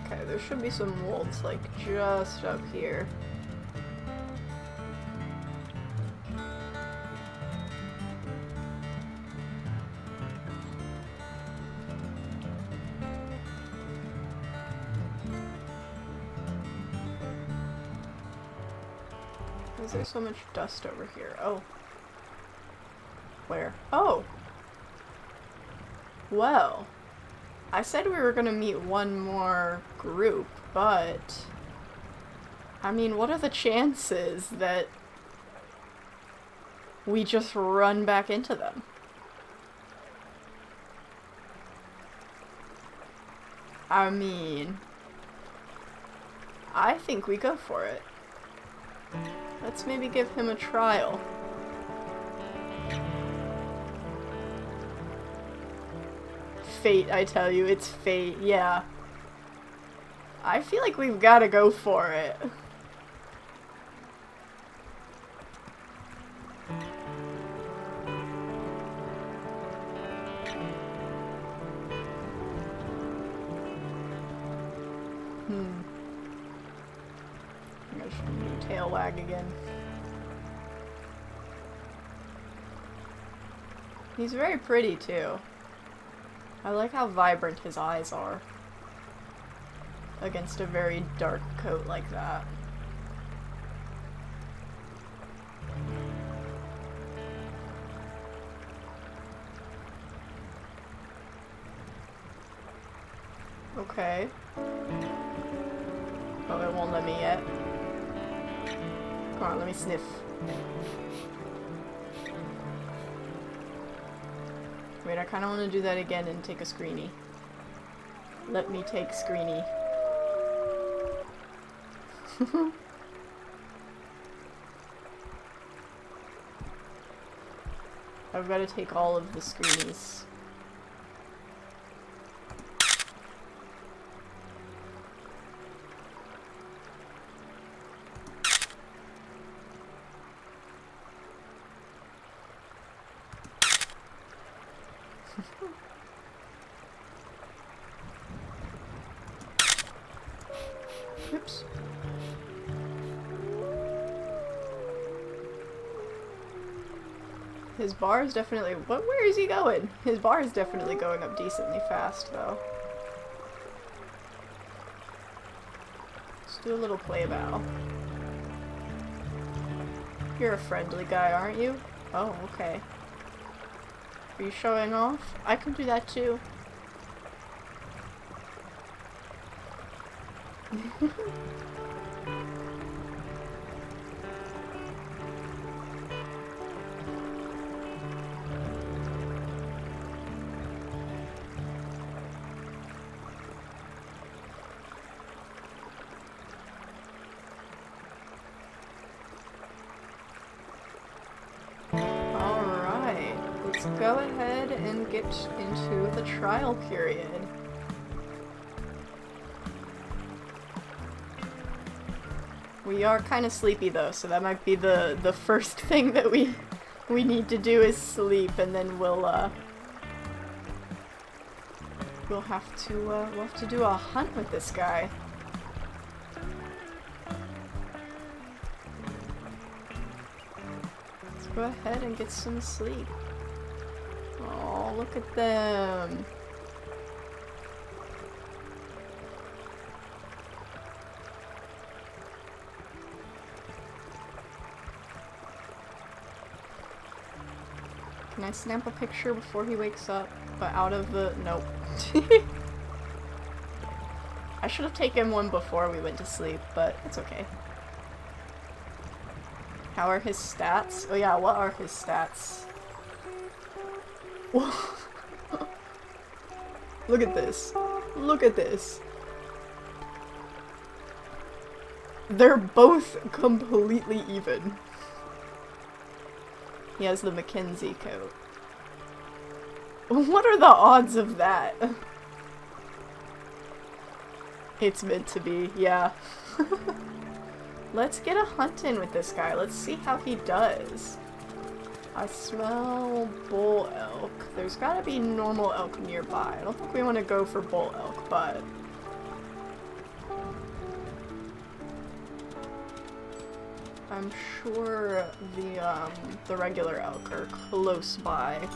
Okay, there should be some wolves like just up here. Why is there so much dust over here? Oh. Where? Oh! Well, I said we were gonna meet one more group, but I mean, what are the chances that we just run back into them? I mean, I think we go for it. Let's maybe give him a trial. Fate, I tell you, it's fate, yeah. I feel like we've gotta go for it. I should do tail wag again. He's very pretty too. I like how vibrant his eyes are against a very dark coat like that. Okay. Oh, it won't let me yet. Come on, let me sniff. Wait, I kind of want to do that again and take a screeny. Let me take screeny. I've got to take all of the screenies. Oops. His bar is definitely... where is he going? His bar is definitely going up decently fast, though. Let's do a little play bow. You're a friendly guy, aren't you? Oh, okay. Are you showing off? I can do that too. Alright, let's go ahead and get into the trial period. We are kind of sleepy though, so that might be the first thing that we need to do is sleep, and then we'll have to do a hunt with this guy. Let's go ahead and get some sleep. Oh, look at them. Can I snap a picture before he wakes up? But out of the... nope. I should have taken one before we went to sleep, but it's okay. How are his stats? Oh yeah, what are his stats? Look at this. Look at this. They're both completely even. He has the Mackenzie coat. What are the odds of that? It's meant to be, yeah. Let's get a hunt in with this guy. Let's see how he does. I smell bull elk. There's gotta be normal elk nearby. I don't think we want to go for bull elk, but... I'm sure the regular elk are close by.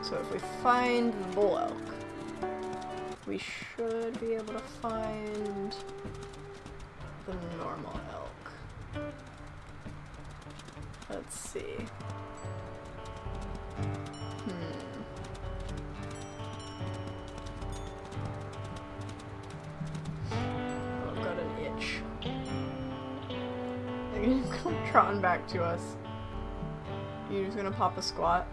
So if we find the bull elk, we should be able to find the normal elk. Let's see. Oh, I've got an itch. They're gonna come trotting back to us. You're just gonna pop a squat?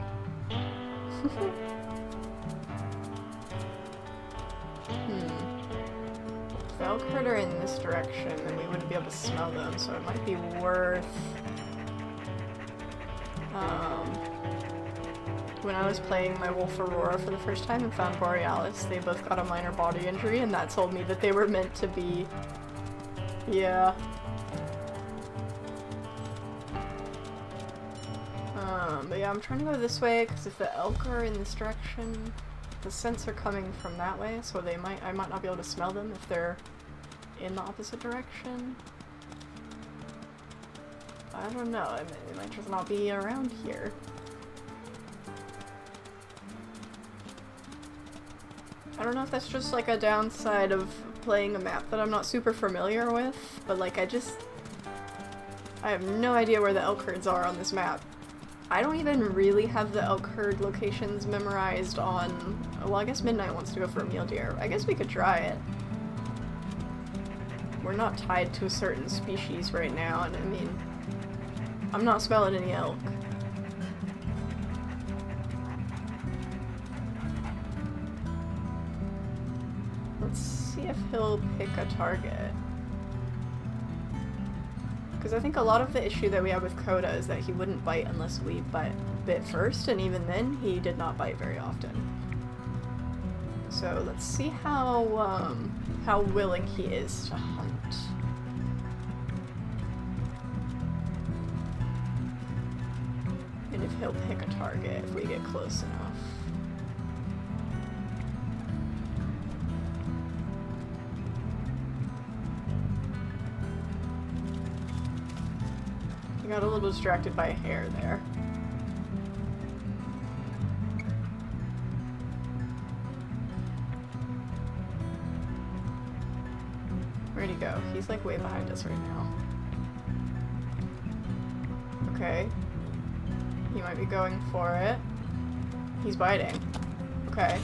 If elk herd are in this direction, then we wouldn't be able to smell them, so it might be worth... when I was playing my Wolf Aurora for the first time and found Borealis, they both got a minor body injury, and that told me that they were meant to be... Yeah. But yeah, I'm trying to go this way, because if the elk are in this direction, the scents are coming from that way, so I might not be able to smell them if they're in the opposite direction. I don't know, it might just not be around here. I don't know if that's just like a downside of playing a map that I'm not super familiar with, but like I have no idea where the elk herds are on this map. I don't even really have the elk herd locations memorized on... Well, I guess Midnight wants to go for a mule deer. I guess we could try it. We're not tied to a certain species right now, and I mean... I'm not smelling any elk. Let's see if he'll pick a target. Because I think a lot of the issue that we have with Coda is that he wouldn't bite unless we bit first, and even then, he did not bite very often. So let's see how willing he is to hunt. And if he'll pick a target if we get close enough. I got a little distracted by a hair there. Where'd he go? He's like way behind us right now. Okay. He might be going for it. He's biting. Okay.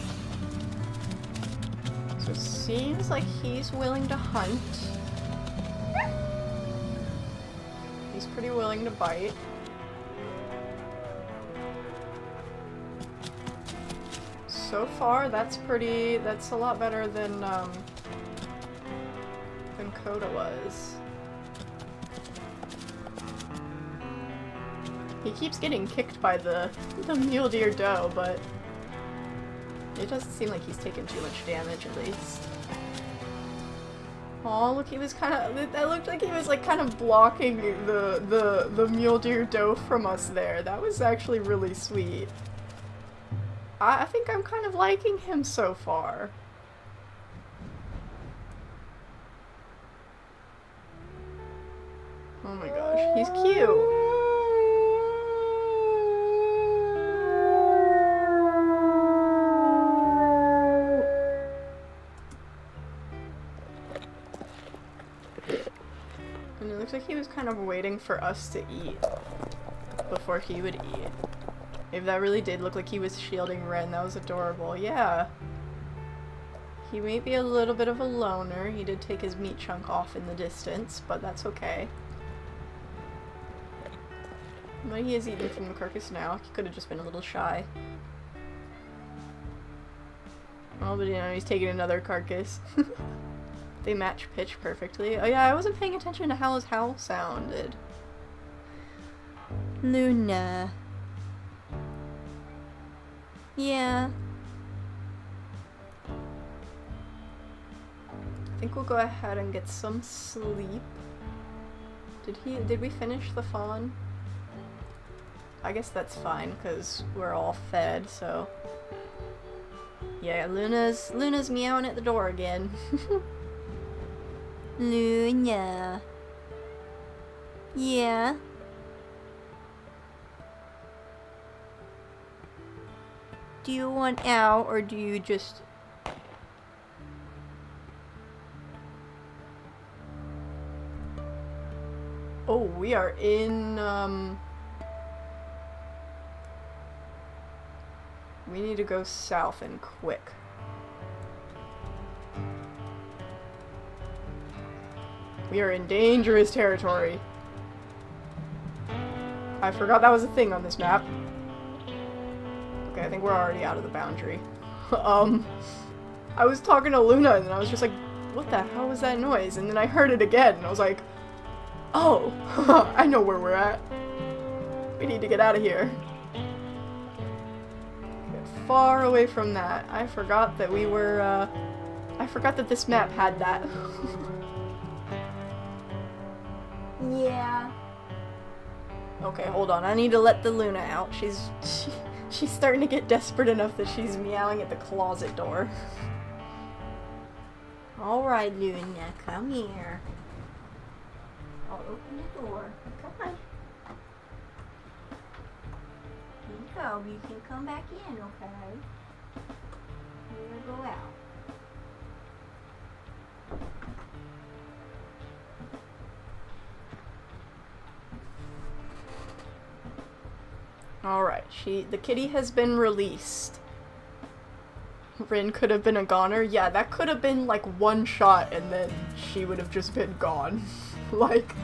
So it seems like he's willing to hunt. He's pretty willing to bite. So far, that's a lot better than Coda was. He keeps getting kicked by the mule deer doe, but it doesn't seem like he's taken too much damage, at least. Oh, look, he was that looked like he was like kind of blocking the mule deer doe from us there. That was actually really sweet. I think I'm kind of liking him so far. Oh my gosh, he's cute. And it looks like he was kind of waiting for us to eat before he would eat. If that really did look like he was shielding Wren, that was adorable. Yeah. He may be a little bit of a loner. He did take his meat chunk off in the distance, but that's okay. But he is eating from the carcass now. He could have just been a little shy. Oh, but you know, he's taking another carcass. They match pitch perfectly. Oh yeah, I wasn't paying attention to how his howl sounded. Luna. Yeah. I think we'll go ahead and get some sleep. Did we finish the fawn? I guess that's fine, because we're all fed, so... Yeah, Luna's meowing at the door again. Luna. Yeah. Do you want out, or do you just... Oh, we are in, we need to go south and quick. We are in dangerous territory. I forgot that was a thing on this map. Okay, I think we're already out of the boundary. I was talking to Luna and I was just like, what the hell was that noise? And then I heard it again and I was like, oh, I know where we're at. We need to get out of here. Get far away from that. I forgot that we were, I forgot that this map had that. Yeah. Okay, hold on. I need to let the Luna out. She's starting to get desperate enough that she's meowing at the closet door. Alright, Luna, come here. I'll open the door. Come on. Here you go. You can come back in, okay? Here, go out. Alright, the kitty has been released. Wren could have been a goner. Yeah, that could have been like one shot and then she would have just been gone. Like...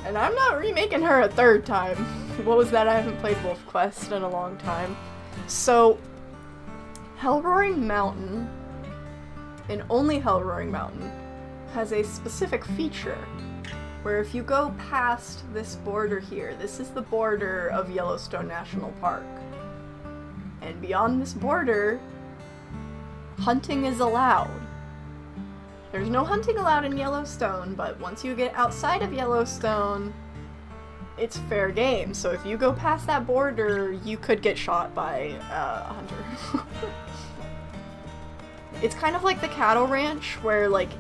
And I'm not remaking her a third time. What was that? I haven't played Wolf Quest in a long time. So, Hellroaring Mountain, and only Hellroaring Mountain, has a specific feature where if you go past this border here, this is the border of Yellowstone National Park. And beyond this border, hunting is allowed. There's no hunting allowed in Yellowstone, but once you get outside of Yellowstone, it's fair game. So if you go past that border, you could get shot by a hunter. It's kind of like the cattle ranch, where, like,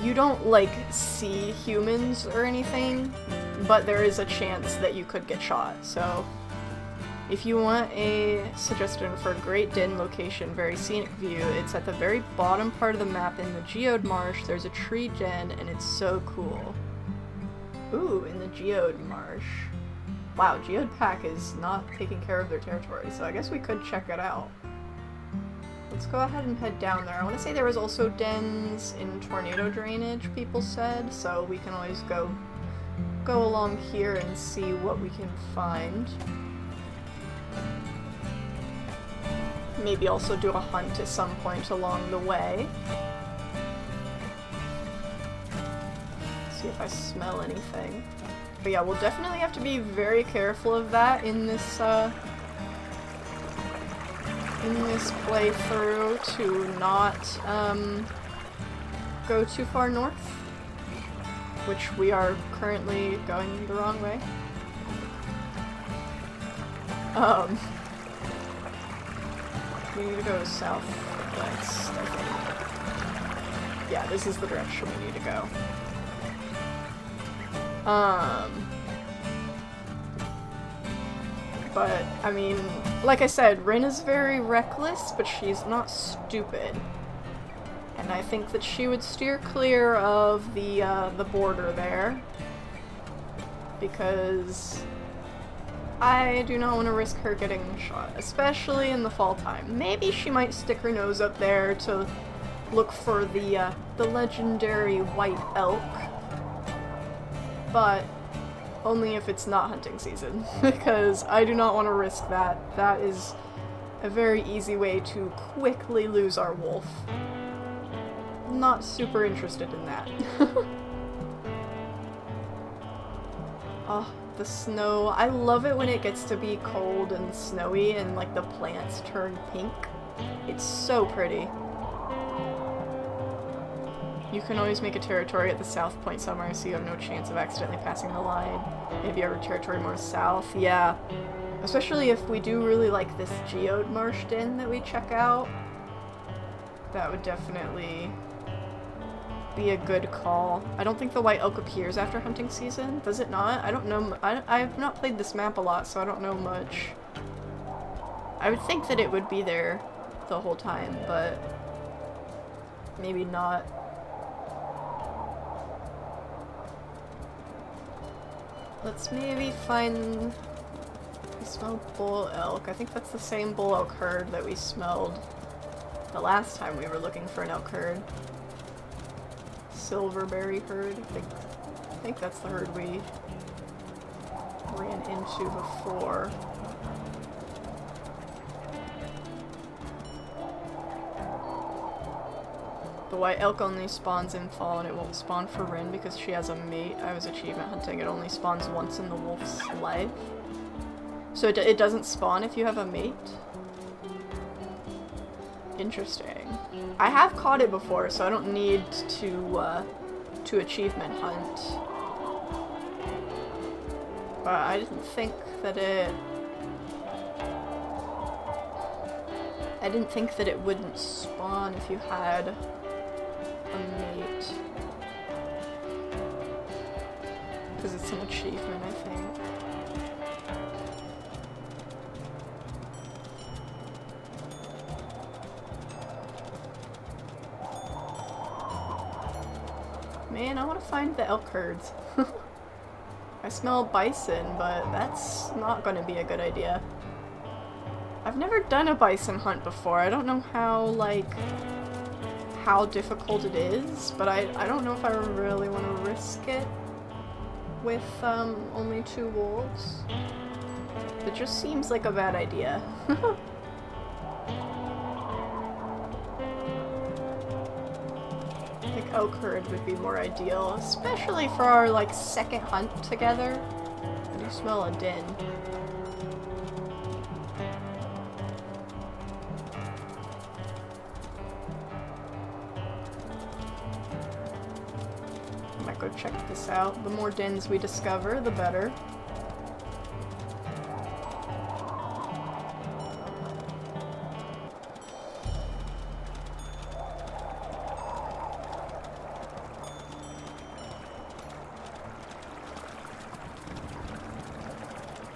you don't, like, see humans or anything, but there is a chance that you could get shot. So, if you want a suggestion for a great den location, very scenic view, it's at the very bottom part of the map in the Geode Marsh. There's a tree den, and it's so cool. Ooh, in the Geode Marsh. Wow, Geode Pack is not taking care of their territory, so I guess we could check it out. Let's go ahead and head down there. I want to say there was also dens in tornado drainage, people said, so we can always go along here and see what we can find. Maybe also do a hunt at some point along the way. See if I smell anything. But yeah, we'll definitely have to be very careful of that in this playthrough to not go too far north, which we are currently going the wrong way. We need to go southwest, I think. Yeah, this is the direction we need to go. But, I mean, like I said, Wren is very reckless, but she's not stupid. And I think that she would steer clear of the border there. Because I do not want to risk her getting shot, especially in the fall time. Maybe she might stick her nose up there to look for the legendary white elk, but only if it's not hunting season, because I do not want to risk that. That is a very easy way to quickly lose our wolf. Not super interested in that. Oh, the snow. I love it when it gets to be cold and snowy and like the plants turn pink. It's so pretty. You can always make a territory at the south point somewhere so you have no chance of accidentally passing the line. Maybe our territory more south. Yeah. Especially if we do really like this Geode Marsh den that we check out. That would definitely be a good call. I don't think the white elk appears after hunting season. Does it not? I don't know. I have not played this map a lot, so I don't know much. I would think that it would be there the whole time, but maybe not. Let's maybe find... We smelled bull elk. I think that's the same bull elk herd that we smelled the last time we were looking for an elk herd. Silverberry herd. I think that's the herd we ran into before. The white elk only spawns in fall and it won't spawn for Wren because she has a mate. I was achievement hunting. It only spawns once in the wolf's life. So it doesn't spawn if you have a mate? Interesting. I have caught it before, so I don't need to achievement hunt. But I didn't think that it... I didn't think that it wouldn't spawn if you had a mate. Because it's an achievement, I think. Man, I want to find the elk herds. I smell bison, but that's not going to be a good idea. I've never done a bison hunt before. I don't know how difficult it is, but I don't know if I really want to risk it with only 2 wolves. It just seems like a bad idea. I think elk herd would be more ideal, especially for our like second hunt together. I do smell a den. I might go check this out. The more dens we discover, the better.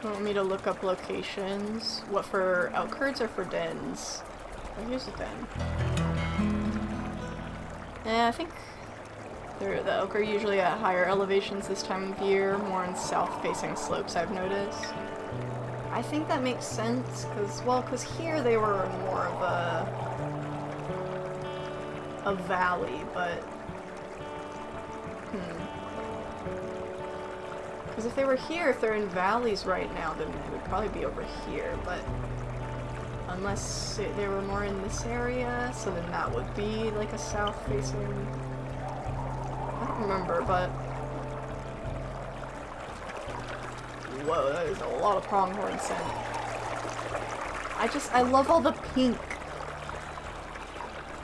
Want me to look up locations? What, for elk herds or for dens? Oh, here's a den. Yeah, I think the elk are usually at higher elevations this time of year, more on south-facing slopes, I've noticed. I think that makes sense, because here they were more of a valley, but... Because if they were here, if they're in valleys right now, then they would probably be over here, but unless they were more in this area, so then that would be like a south-facing... I don't remember, but... Whoa, that is a lot of pronghorn scent. I love all the pink.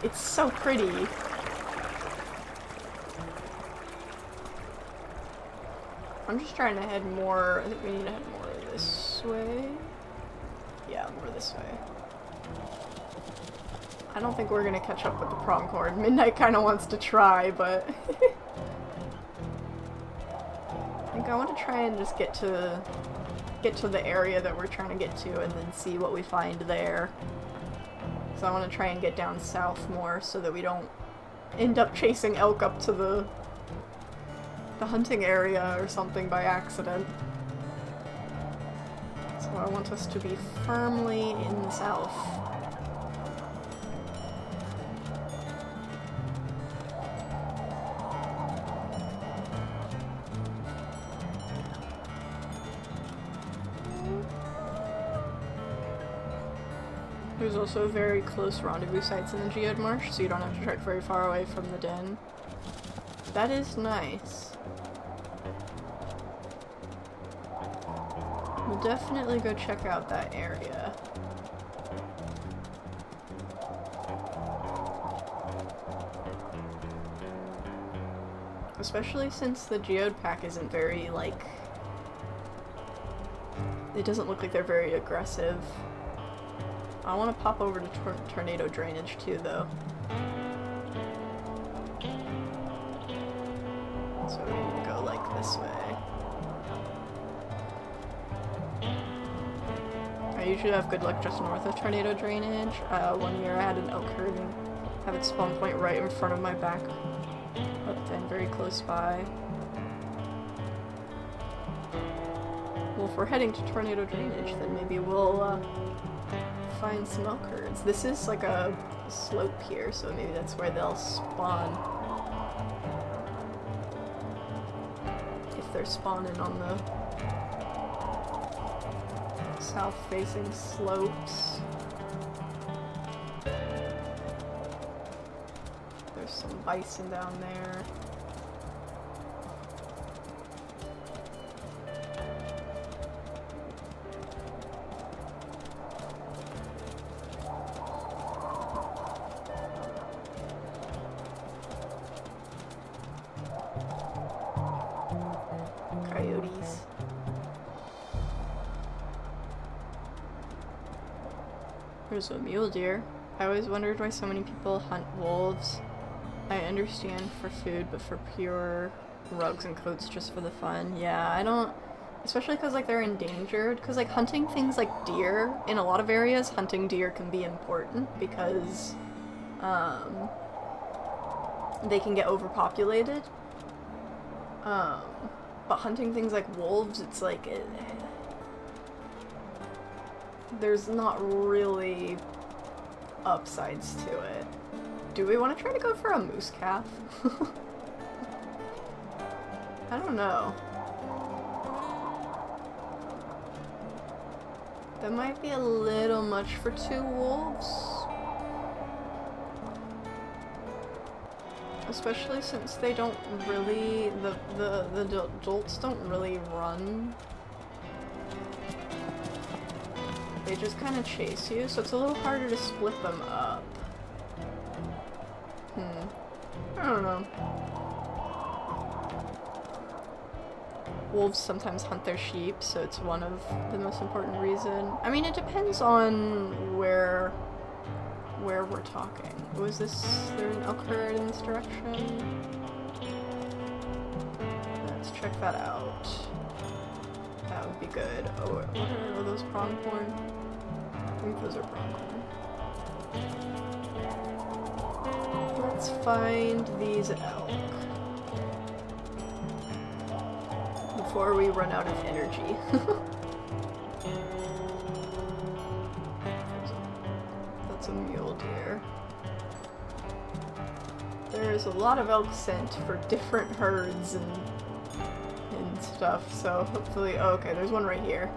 It's so pretty. I'm just trying to head more, I think we need to head more this way. Yeah, more this way. I don't think we're gonna catch up with the pronghorn. Midnight kinda wants to try, but... I think I want to try and just get to the area that we're trying to get to and then see what we find there. So I want to try and get down south more so that we don't end up chasing elk up to the hunting area or something by accident. So I want us to be firmly in the south. There's also very close rendezvous sites in the Geode Marsh, so you don't have to trek very far away from the den. That is nice. We'll definitely go check out that area. Especially since the Geode pack isn't very, like... It doesn't look like they're very aggressive. I want to pop over to tornado drainage too, though. So we need to go like this way. I usually have good luck just north of tornado drainage. One year I had an elk herd and have its spawn point right in front of my back, but then very close by. Well, if we're heading to tornado drainage, then maybe we'll find some elk herds. This is like a slope here, so maybe that's where they'll spawn. If they're spawning on the south-facing slopes. There's some bison down there. Coyotes. There's a mule deer. I always wondered why so many people hunt wolves. I understand for food, but for pure rugs and coats just for the fun. Yeah, I don't... Especially because, like, they're endangered. Because, like, hunting things like deer, in a lot of areas, hunting deer can be important because, they can get overpopulated. But hunting things like wolves, it's like... there's not really upsides to it. Do we want to try to go for a moose calf? I don't know. That might be a little much for 2 wolves. Especially since they don't really, the adults don't really run. They just kind of chase you, so it's a little harder to split them up. I don't know. Wolves sometimes hunt their sheep, so it's one of the most important reasons. I mean, it depends on where we're talking. Was there an elk herd in this direction? Let's check that out. That would be good. Oh, what are those pronghorn? I think those are pronghorn. Let's find these elk before we run out of energy. That's a mule deer. There's a lot of elk scent for different herds and stuff, so hopefully... Oh, okay, there's one right here.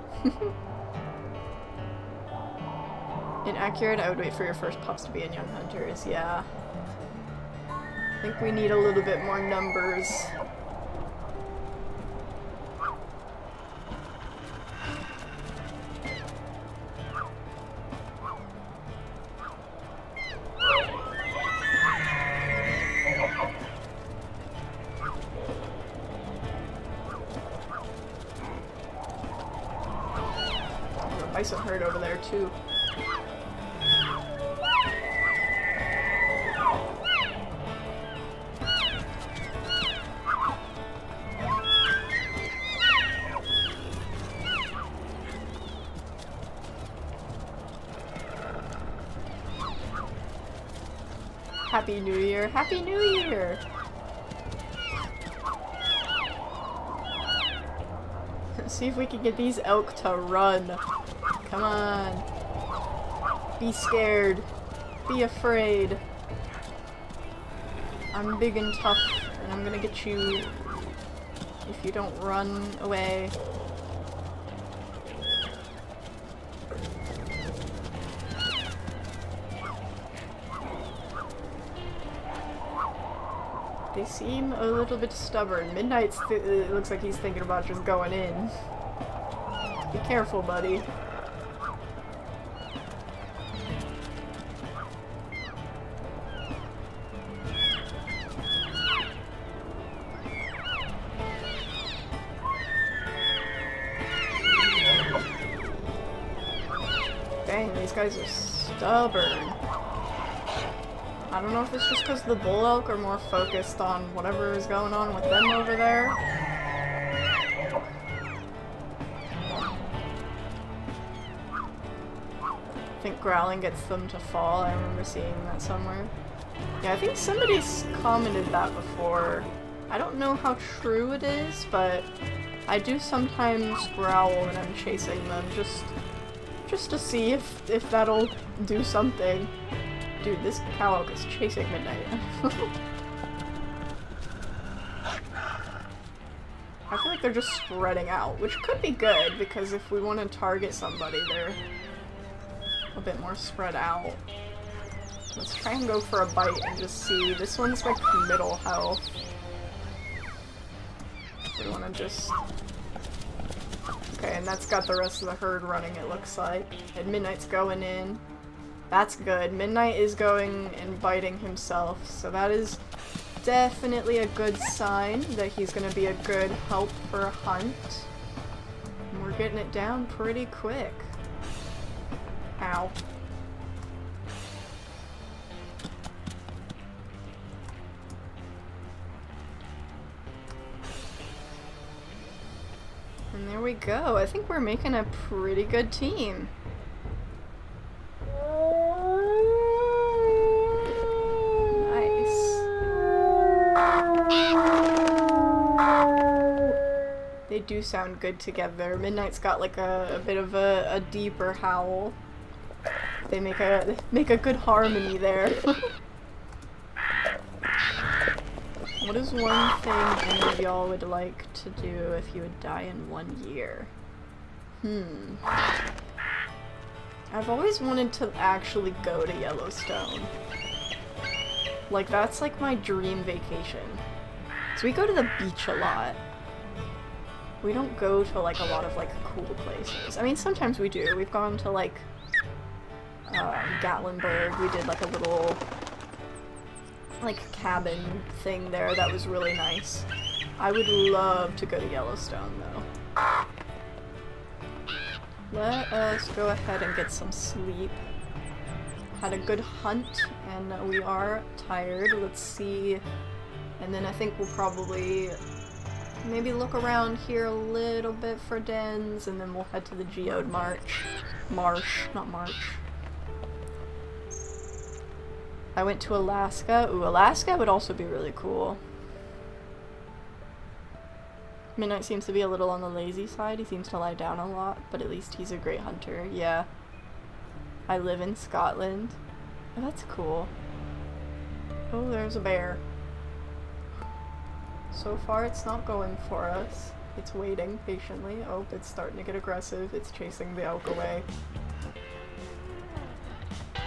Inaccurate, I would wait for your first pups to be in young hunters, yeah. I think we need a little bit more numbers. Bison herd over there too. Happy New Year! Happy New Year! see if we can get these elk to run. Come on. Be scared. Be afraid. I'm big and tough, and I'm gonna get you if you don't run away. They seem a little bit stubborn. Midnight's it looks like he's thinking about just going in. Be careful, buddy. Dang, these guys are stubborn. I don't know if it's just because the bull elk are more focused on whatever is going on with them over there. I think growling gets them to fall. I remember seeing that somewhere. Yeah, I think somebody's commented that before. I don't know how true it is, but I do sometimes growl when I'm chasing them, just to see if that'll do something. Dude, this cow elk is chasing Midnight. I feel like they're just spreading out, which could be good, because if we want to target somebody, they're a bit more spread out. Let's try and go for a bite and just see. This one's like middle health. We want to just... Okay, and that's got the rest of the herd running, it looks like. And Midnight's going in. That's good. Midnight is going and biting himself, so that is definitely a good sign that he's going to be a good help for a hunt. And we're getting it down pretty quick. Ow. And there we go. I think we're making a pretty good team. They do sound good together. Midnight's got like a bit of a deeper howl. They make a good harmony there. What is one thing any of y'all would like to do if you would die in 1 year? I've always wanted to actually go to Yellowstone. Like, that's like my dream vacation. So we go to the beach a lot. We don't go to like a lot of like cool places. I mean, sometimes we do. We've gone to like Gatlinburg. We did like a little like cabin thing there that was really nice. I would love to go to Yellowstone though. Let us go ahead and get some sleep. Had a good hunt and we are tired. Let's see. And then I think we'll probably maybe look around here a little bit for dens, and then we'll head to the Geode Marsh, not March. I went to Alaska. Ooh, Alaska would also be really cool. Midnight seems to be a little on the lazy side. He seems to lie down a lot, but at least he's a great hunter. Yeah. I live in Scotland. Oh, that's cool. Oh, there's a bear. So far, it's not going for us. It's waiting patiently. Oh, it's starting to get aggressive. It's chasing the elk away.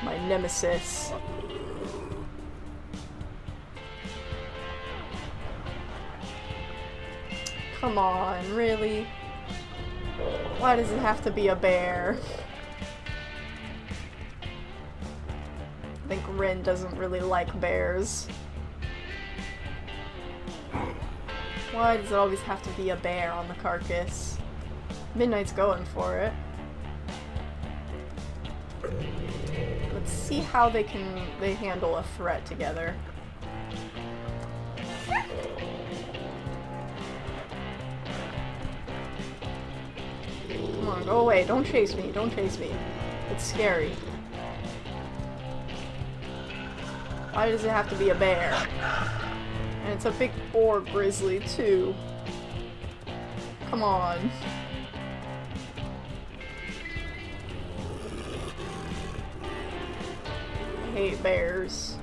My nemesis. Come on, really? Why does it have to be a bear? I think Wren doesn't really like bears. Why does it always have to be a bear on the carcass? Midnight's going for it. Let's see how they handle a threat together. Come on, go away. Don't chase me. Don't chase me. It's scary. Why does it have to be a bear? And it's a big boar grizzly, too. Come on. hate bears.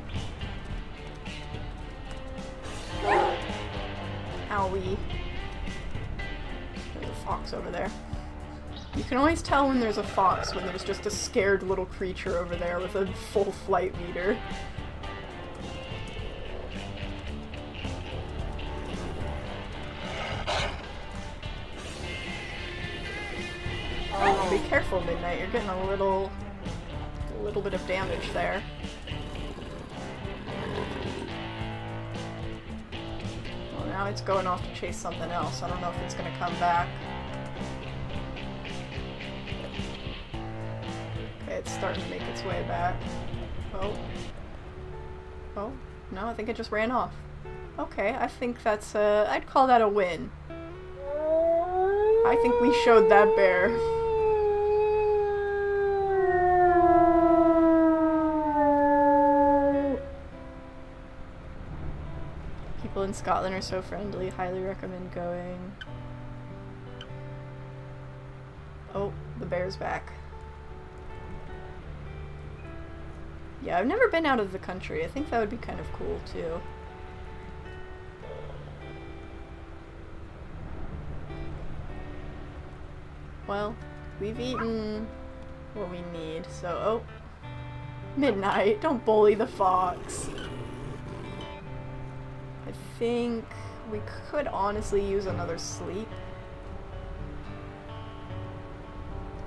Owie. There's a fox over there. You can always tell when there's a fox when there's just a scared little creature over there with a full flight meter. Oh, be careful, Midnight. You're getting a little bit of damage there. Well, now it's going off to chase something else. I don't know if it's gonna come back. Okay, it's starting to make its way back. Oh. Oh, no, I think it just ran off. Okay, I think that's I'd call that a win. I think we showed that bear. People in Scotland are so friendly. Highly recommend going. Oh, the bear's back. Yeah, I've never been out of the country. I think that would be kind of cool, too. Well, we've eaten what we need, so... Oh. Midnight, don't bully the fox. I think we could honestly use another sleep.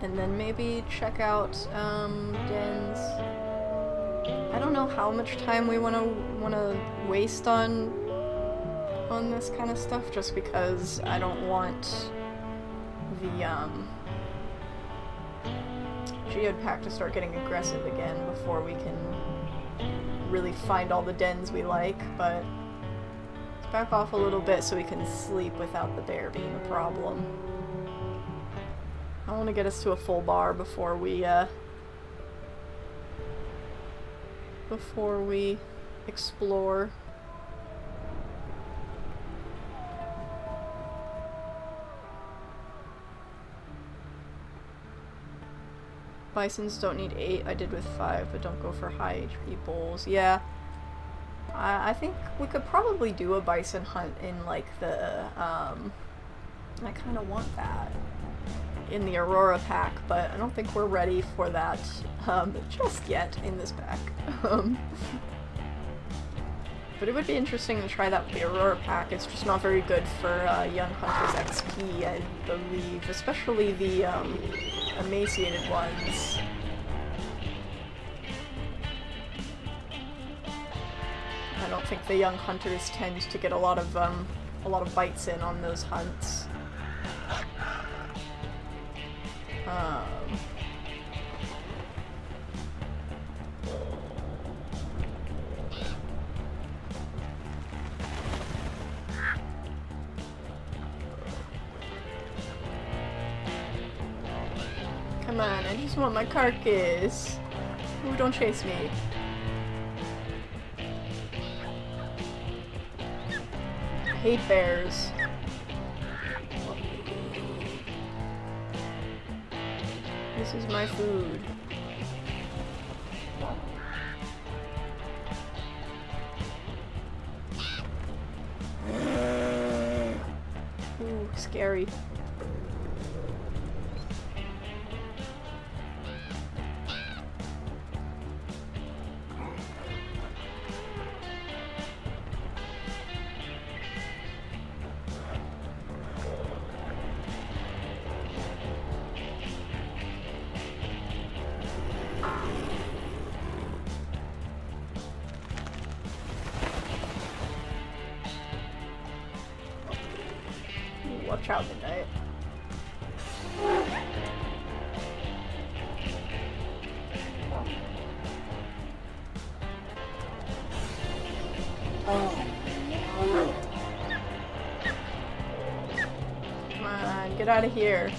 And then maybe check out, dens. I don't know how much time we wanna waste on this kind of stuff, just because I don't want the, Geode pack to start getting aggressive again before we can really find all the dens we like, but let's back off a little bit so we can sleep without the bear being a problem. I want to get us to a full bar before we explore. Bisons don't need 8, I did with 5, but don't go for high HP bulls. Yeah. I think we could probably do a bison hunt in, like, the, I kind of want that in the Aurora pack, but I don't think we're ready for that, just yet in this pack. But it would be interesting to try that with the Aurora pack. It's just not very good for, Young Hunters XP, I believe, especially the, emaciated ones. I don't think the young hunters tend to get a lot of bites in on those hunts. Come on, I just want my carcass. Ooh, don't chase me. I hate bears. This is my food. Ooh, scary. Watch out, Midnight. Come on, get out of here.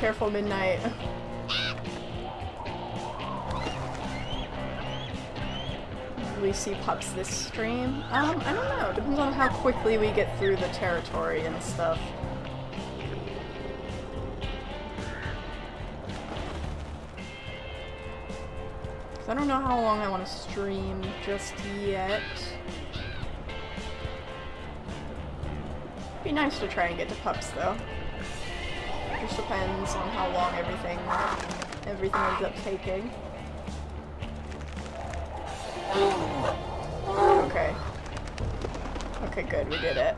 Careful, Midnight. We see pups this stream? I don't know. Depends on how quickly we get through the territory and stuff. I don't know how long I want to stream just yet. Be nice to try and get to pups though. Just depends on how long everything ends up taking. Okay. Okay, good, we did it.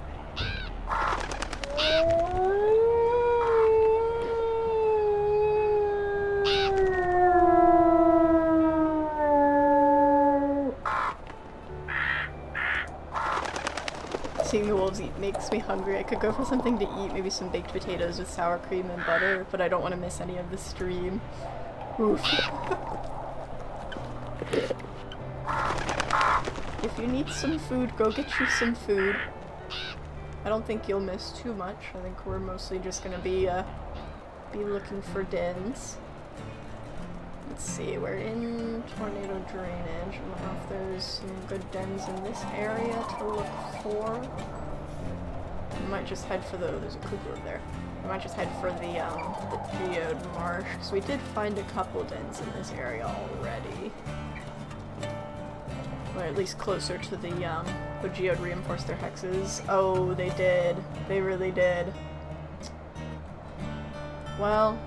Seeing the wolves eat makes me hungry. I could go for something to eat, maybe some baked potatoes with sour cream and butter, but I don't want to miss any of the stream. Oof. If you need some food, go get you some food. I don't think you'll miss too much. I think we're mostly just gonna be looking for dens. Let's see, we're in tornado drainage. I don't know if there's some good dens in this area to look for. We might just head for there's a cuckoo over there. We might just head for the Geode Marsh, because we did find a couple dens in this area already. Or at least closer to the Geode reinforced their hexes. Oh, they did. They really did. Well,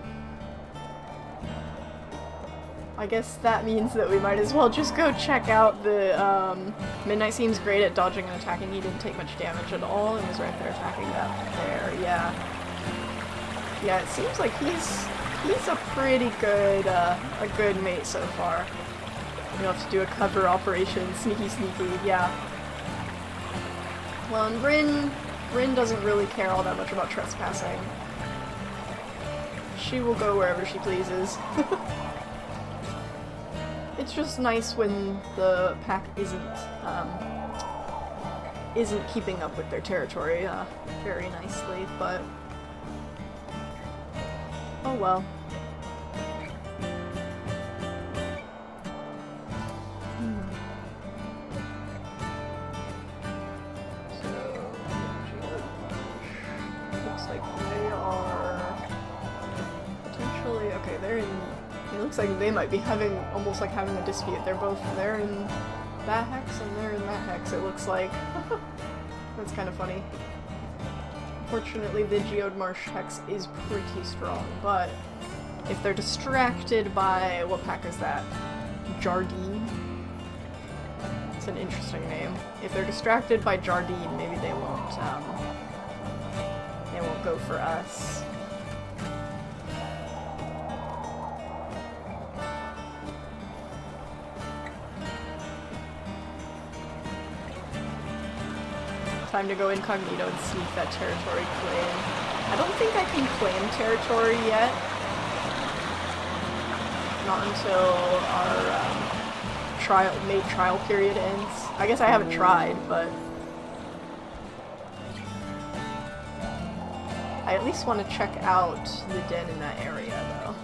I guess that means that we might as well just go check out the, Midnight seems great at dodging and attacking. He didn't take much damage at all and was right there attacking that there, yeah. Yeah, it seems like he's a pretty good, a good mate so far. You'll have to do a cover operation, sneaky, yeah. Well, and Wren doesn't really care all that much about trespassing. She will go wherever she pleases. It's just nice when the pack isn't keeping up with their territory very nicely, but oh well. Looks like they might be almost like having a dispute. They're in that hex and they're in that hex, it looks like. That's kind of funny. Unfortunately, the Geode Marsh hex is pretty strong, but if they're distracted by, what pack is that? Jardine? It's an interesting name. If they're distracted by Jardine, maybe they won't go for us. Time to go incognito and sneak that territory claim. I don't think I can claim territory yet. Not until our trial period ends. I guess I haven't tried, but I at least want to check out the den in that area, though.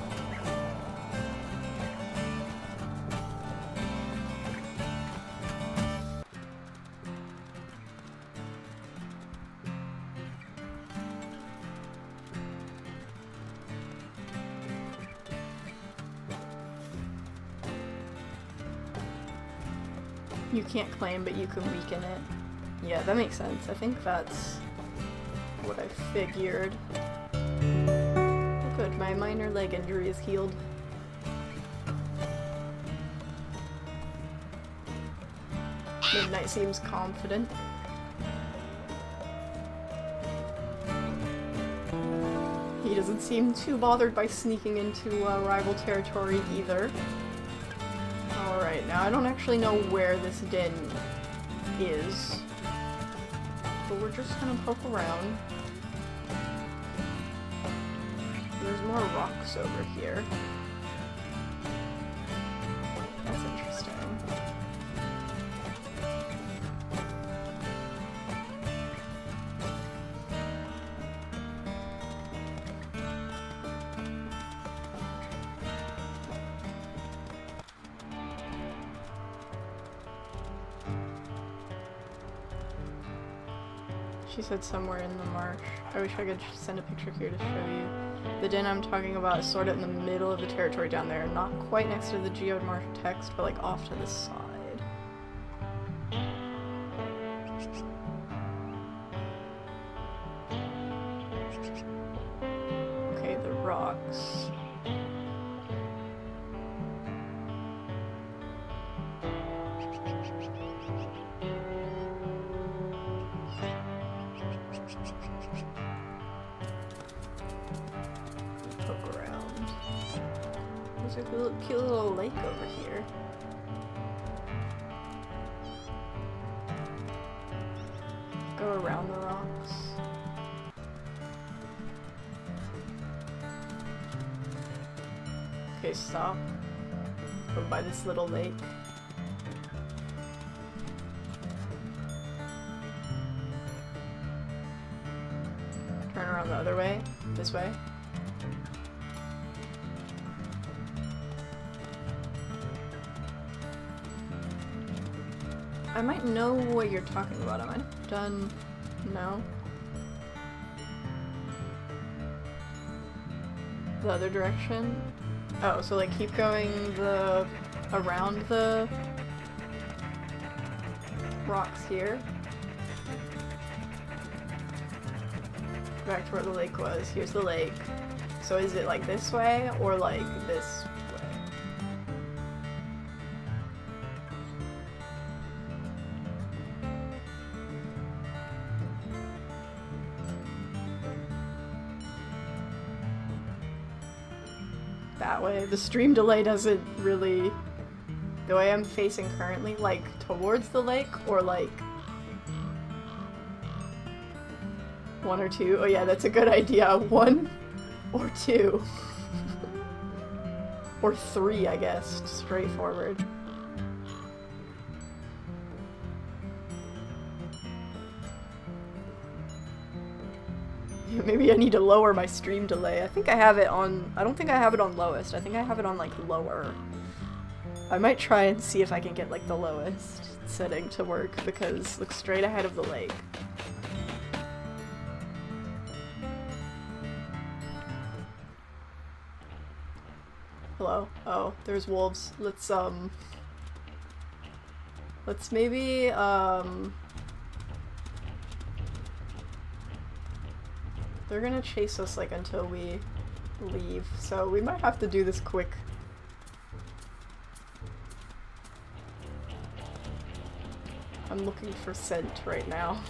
You can't claim, but you can weaken it. Yeah, that makes sense. I think that's what I figured. Oh, good, my minor leg injury is healed. Midnight seems confident. He doesn't seem too bothered by sneaking into rival territory either. Alright, now I don't actually know where this den is, but we're just gonna poke around. There's more rocks over here. That's interesting. She said somewhere in the marsh. I wish I could send a picture here to show you. The den I'm talking about is sort of in the middle of the territory down there, not quite next to the Geode Marsh text, but like off to the side. Okay, the rocks. There's a cute little lake over here. Go around the rocks. Okay, stop. Go by this little lake. Turn around the other way. This way. I might know what you're talking about. I might have done... no? The other direction? Oh, so like keep going around the rocks here. Back to where the lake was. Here's the lake. So is it like this way or like this way? That way. The stream delay doesn't really... the way I'm facing currently, like towards the lake or like... one or two? Oh yeah, that's a good idea. One or two. Or three, I guess. Straightforward. Maybe I need to lower my stream delay. I think I have it on... I don't think I have it on lowest. I think I have it on, like, lower. I might try and see if I can get, like, the lowest setting to work, because look straight ahead of the lake. Hello? Oh, there's wolves. Let's maybe, they're gonna chase us, like, until we leave, so we might have to do this quick. I'm looking for scent right now.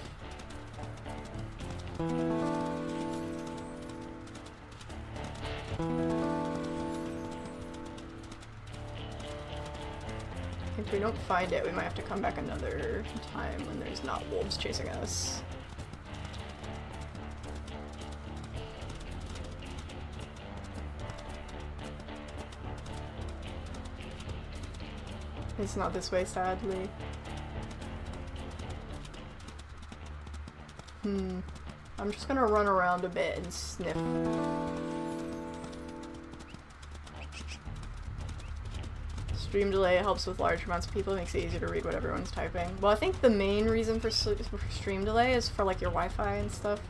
If we don't find it, we might have to come back another time when there's not wolves chasing us. It's not this way, sadly. I'm just gonna run around a bit and sniff. Stream delay helps with large amounts of people, makes it easier to read what everyone's typing. Well, I think the main reason for stream delay is for, like, your Wi-Fi and stuff.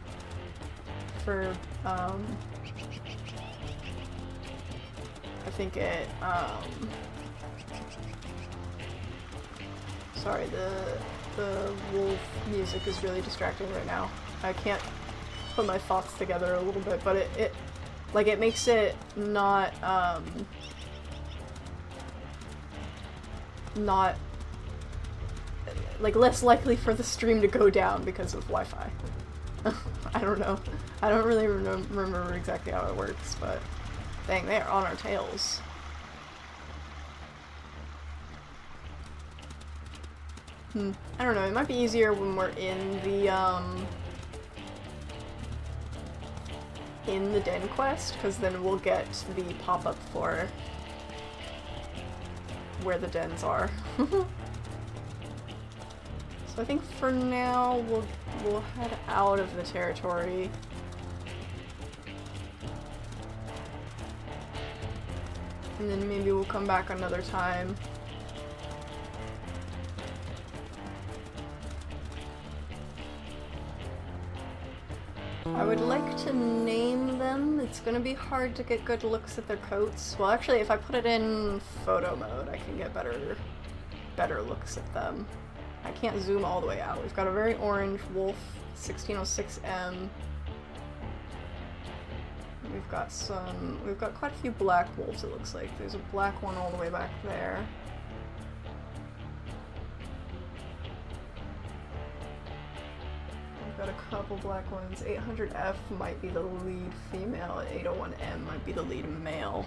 For, I think it, sorry, the wolf music is really distracting right now. I can't put my thoughts together a little bit, but it makes it not, like, less likely for the stream to go down because of Wi-Fi. I don't know. I don't really remember exactly how it works, but dang, they are on our tails. I don't know, it might be easier when we're in the den quest, because then we'll get the pop-up for where the dens are. So I think for now we'll head out of the territory. And then maybe we'll come back another time. I would like to name them. It's gonna be hard to get good looks at their coats. Well, actually, if I put it in photo mode, I can get better looks at them. I can't zoom all the way out. We've got a very orange wolf, 1606M. We've got quite a few black wolves, it looks like. There's a black one all the way back there. We've got a couple black ones. 800F might be the lead female, 801M might be the lead male.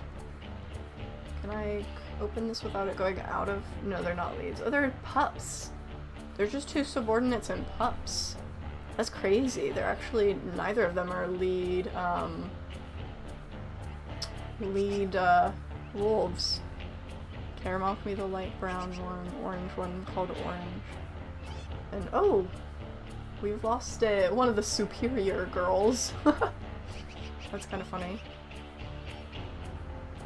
Can I open this without it going out of? No, they're not leads. Oh, they're pups. They're just two subordinates and pups. That's crazy. They're actually, neither of them are lead wolves. Caramel can be the light brown one, orange one called orange. And oh, we've lost one of the superior girls. That's kind of funny.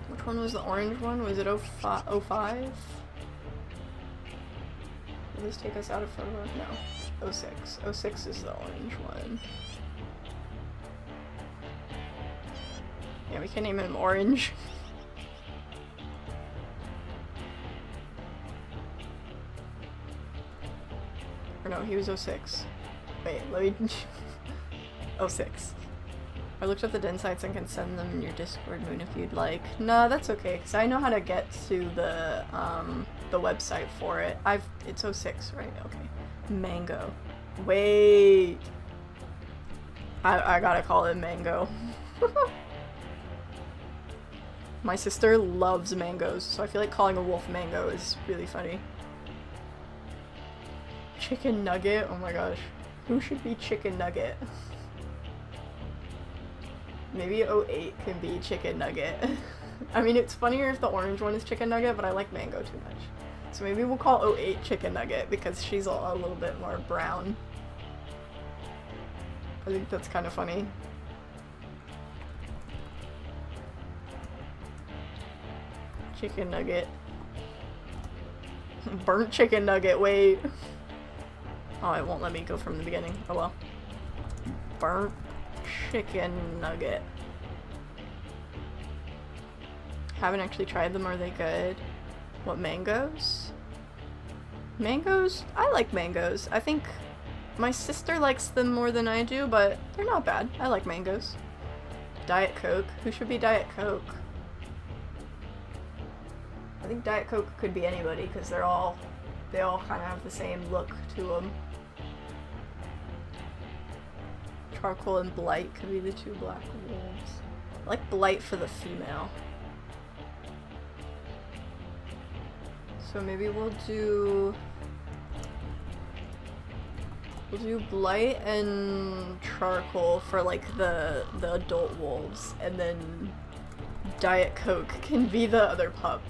Which one was the orange one? Was it 05? Will this take us out of photo mode? No. 06. 06 is the orange one. Yeah, we can name him Orange. Or no, he was 06. Wait, let me... 06. I looked up the den sites and can send them in your Discord, Moon, if you'd like. No, that's okay, because I know how to get to the website for it. It's 06, right? Okay. Mango. Wait. I gotta call it Mango. My sister loves mangoes, so I feel like calling a wolf Mango is really funny. Chicken Nugget? Oh my gosh. Who should be Chicken Nugget? Maybe 08 can be Chicken Nugget. I mean, it's funnier if the orange one is Chicken Nugget, but I like Mango too much. So maybe we'll call 08 Chicken Nugget because she's a little bit more brown. I think that's kind of funny. Chicken Nugget. Burnt Chicken Nugget, wait. Oh, it won't let me go from the beginning. Oh well. Burnt Chicken Nugget. Haven't actually tried them. Are they good? What, mangoes? Mangoes? I like mangoes. I think my sister likes them more than I do, but they're not bad. I like mangoes. Diet Coke. Who should be Diet Coke? I think Diet Coke could be anybody because they all kind of have the same look to them. Charcoal and Blight could be the two black wolves. I like Blight for the female. So maybe we'll do Blight and Charcoal for like the adult wolves, and then Diet Coke can be the other pup.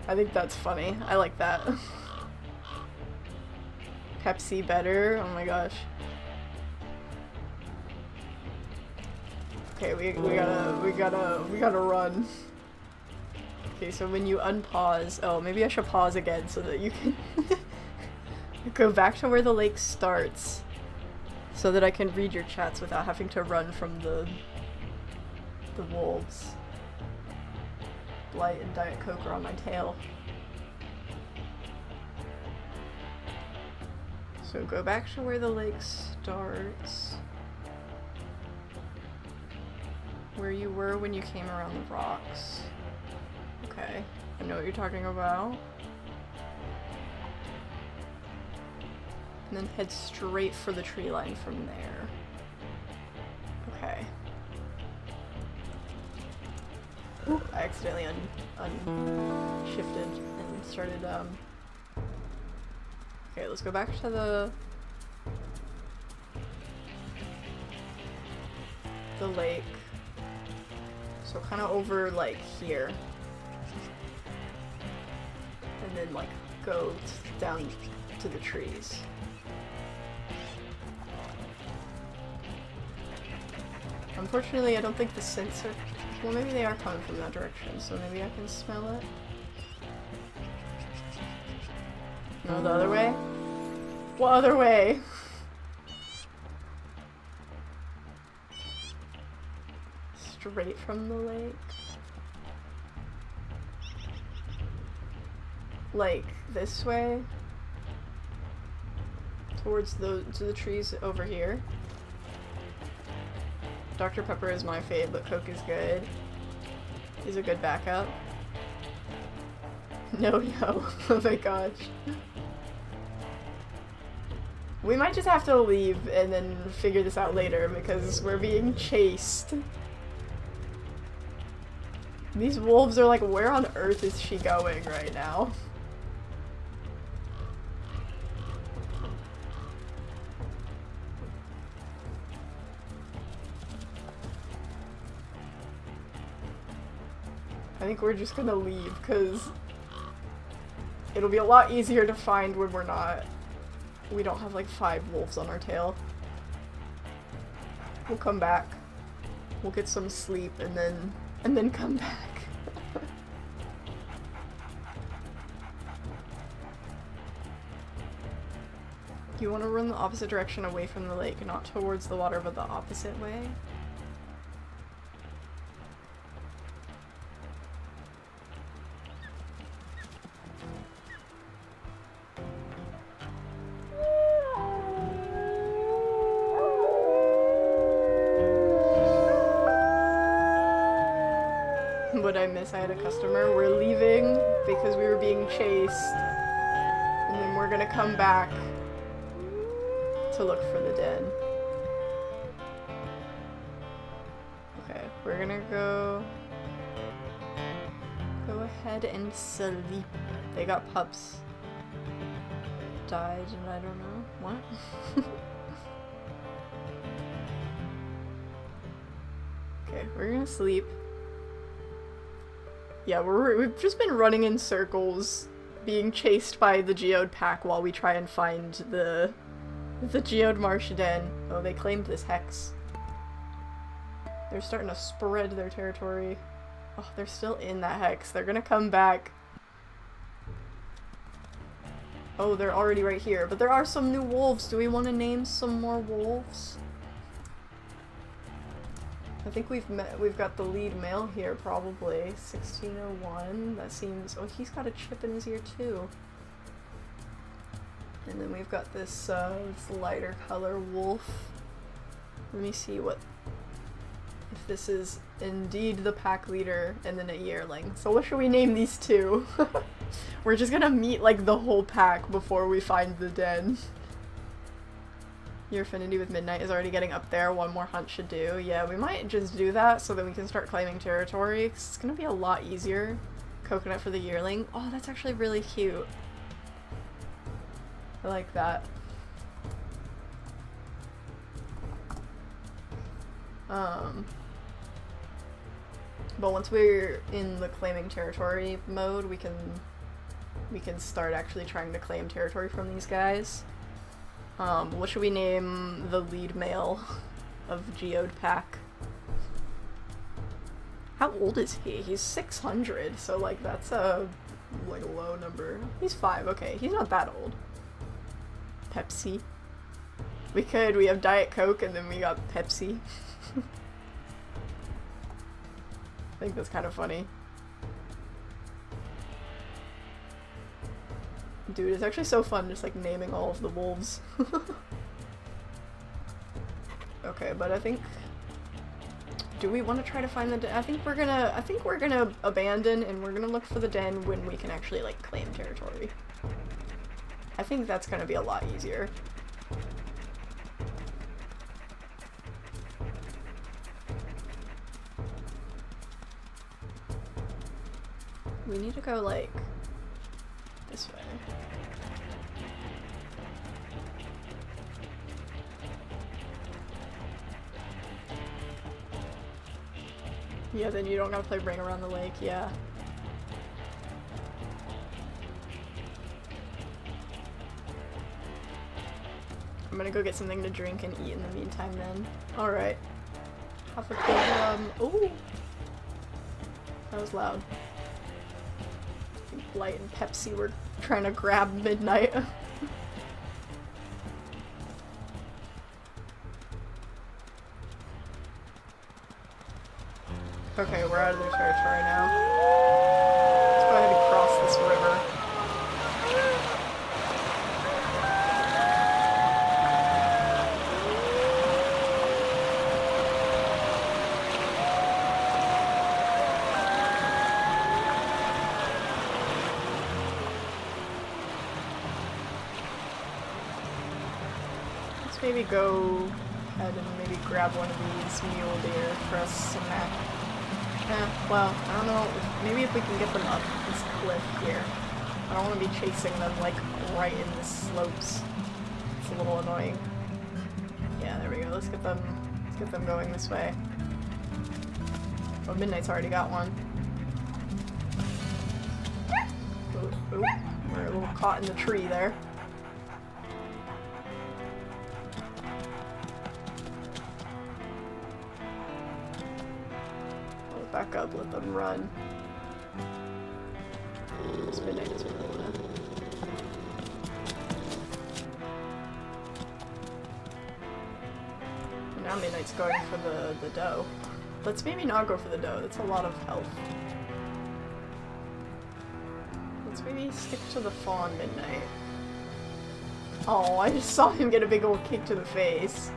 I think that's funny. I like that. Pepsi better? Oh my gosh. Okay, we gotta run. Okay, so when you unpause, oh, maybe I should pause again so that you can go back to where the lake starts, so that I can read your chats without having to run from the wolves. Blight and Diet Coke are on my tail. So go back to where the lake starts. Where you were when you came around the rocks. Okay, I know what you're talking about. And then head straight for the tree line from there. Okay. Oop, I accidentally unshifted and started, Okay, let's go back to the lake. So kind of over, like, here. And then, like, go down to the trees. Unfortunately, I don't think the scents are... Well, maybe they are coming from that direction, so maybe I can smell it. No, the other way? What other way? straight from the lake. Like, this way? Towards the trees over here. Dr. Pepper is my fave, but Coke is good. He's a good backup. No. Oh my gosh. We might just have to leave and then figure this out later because we're being chased. These wolves are like, where on earth is she going right now? I think we're just gonna leave because it'll be a lot easier to find when we don't have like 5 wolves on our tail. We'll come back. We'll get some sleep and then come back. You want to run the opposite direction away from the lake, not towards the water, but the opposite way. What I miss? I had a customer. We're leaving because we were being chased, and then we're gonna come back to look for the den. Okay, we're gonna go ahead and sleep. They got pups. Died, and I don't know what. Okay, we're gonna sleep. Yeah, we've just been running in circles, being chased by the Geode pack while we try and find the Geode Marsh den. Oh, they claimed this hex. They're starting to spread their territory. Oh, they're still in that hex. They're gonna come back. Oh, they're already right here. But there are some new wolves. Do we want to name some more wolves? I think we've got the lead male here, probably. 1601. That seems... Oh, he's got a chip in his ear, too. And then we've got this lighter color wolf. Let me see if this is indeed the pack leader and then a yearling. So what should we name these two? We're just gonna meet, like, the whole pack before we find the den. Your affinity with Midnight is already getting up there. One more hunt should do. Yeah, we might just do that so that we can start claiming territory. 'Cause it's gonna be a lot easier. Coconut for the yearling. Oh, that's actually really cute. I like that. But once we're in the claiming territory mode, we can start actually trying to claim territory from these guys. What should we name the lead male of Geode pack? How old is he? He's 600, so like that's a low number. He's 5, okay, he's not that old. Pepsi. We have Diet Coke and then we got Pepsi. I think that's kind of funny. Dude, it's actually so fun just like naming all of the wolves. Okay, but I think... Do we want to try to find the den? I think we're gonna abandon and we're gonna look for the den when we can actually like claim territory. I think that's gonna be a lot easier. We need to go like this way. Yeah, then you don't gotta play Ring Around the Lake, yeah. I'm gonna go get something to drink and eat in the meantime then. Alright. Have a good, ooh! That was loud. I think Light and Pepsi were trying to grab Midnight. Okay, we're out of their territory now. Let's go ahead and cross this river. Let's maybe go ahead and maybe grab one of these mule deer for a snack. Well, I don't know, maybe if we can get them up this cliff here. I don't want to be chasing them, like, right in the slopes. It's a little annoying. Yeah, there we go, let's get them going this way. Oh, Midnight's already got one. Ooh, ooh, we're a little caught in the tree there. Back up, let them run. This Midnight doesn't really wanna. And now Midnight's going for the doe. Let's maybe not go for the doe, that's a lot of health. Let's maybe stick to the fawn, Midnight. Oh, I just saw him get a big old kick to the face.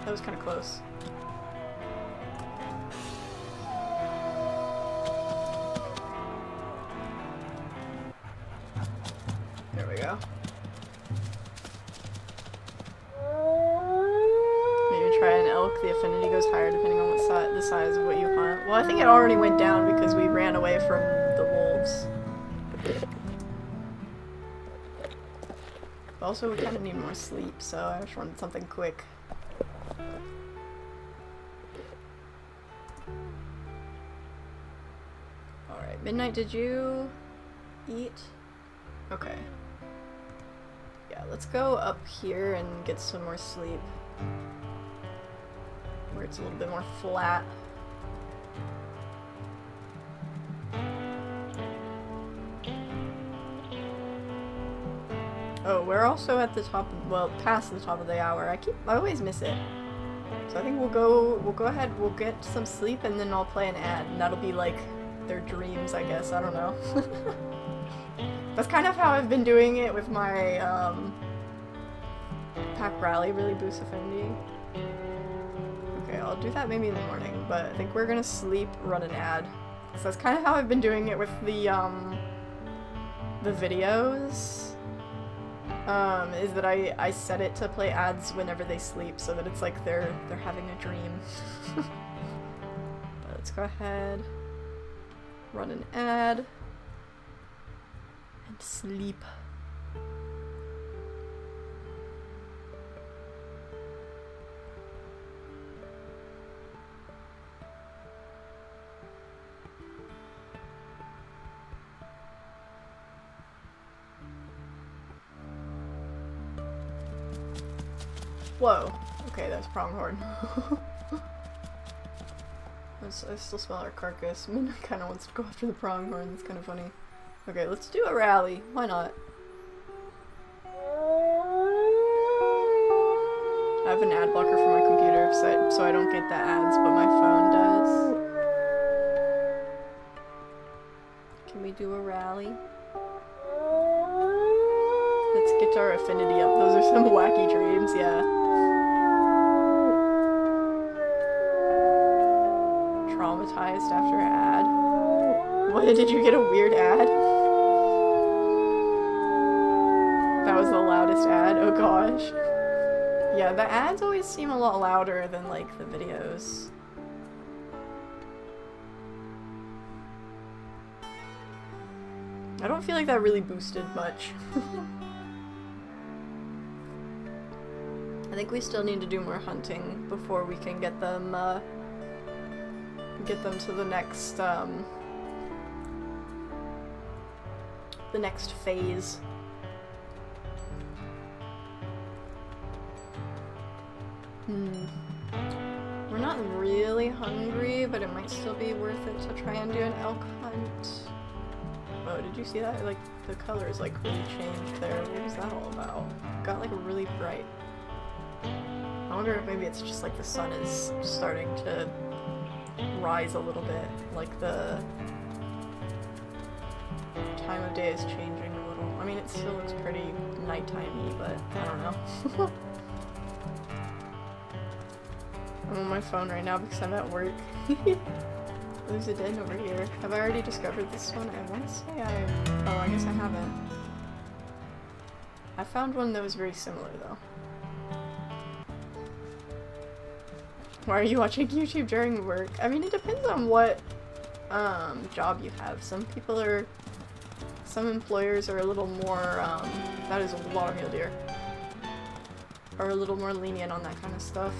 That was kind of close. There we go. Maybe try an elk. The affinity goes higher depending on what the size of what you hunt. Well, I think it already went down because we ran away from the wolves. Also, we kind of need more sleep, so I just wanted something quick. Alright, Midnight, did you eat? Okay. Yeah, let's go up here and get some more sleep. Where it's a little bit more flat. Oh, we're also at the top, well, past the top of the hour. I always miss it. So I think we'll go ahead, we'll get some sleep, and then I'll play an ad, and that'll be like their dreams, I guess, I don't know. That's kind of how I've been doing it with my, pack rally, really boosts affinity. Okay, I'll do that maybe in the morning, but I think we're gonna sleep, run an ad. So that's kind of how I've been doing it with the videos. Is that I set it to play ads whenever they sleep, so that it's like they're having a dream. But let's go ahead, run an ad, and sleep. Whoa. Okay, that's pronghorn. I still smell our carcass. Midnight kind of wants to go after the pronghorn. That's kind of funny. Okay, let's do a rally. Why not? I have an ad blocker for my computer so I don't get the ads, but my phone does. Can we do a rally? Let's get our affinity up. Those are some wacky dreams, yeah. Traumatized after an ad. What, did you get a weird ad? That was the loudest ad? Oh gosh. Yeah, the ads always seem a lot louder than, like, the videos. I don't feel like that really boosted much. I think we still need to do more hunting before we can get them to the next phase. We're not really really hungry, but it might still be worth it to try and do an elk hunt. Oh, did you see that? Like, the colors like really changed there. What was that all about? It got like really bright. I wonder if maybe it's just like the sun is starting to rise a little bit, like the time of day is changing a little. I mean, it still looks pretty nighttime-y, but I don't know. I'm on my phone right now because I'm at work. There's a den over here. Have I already discovered this one? I want to say oh, I guess I haven't. I found one that was very similar, though. Why are you watching YouTube during work? I mean, it depends on what job you have. Some employers are a little more, that is a lot of mule deer, are a little more lenient on that kind of stuff.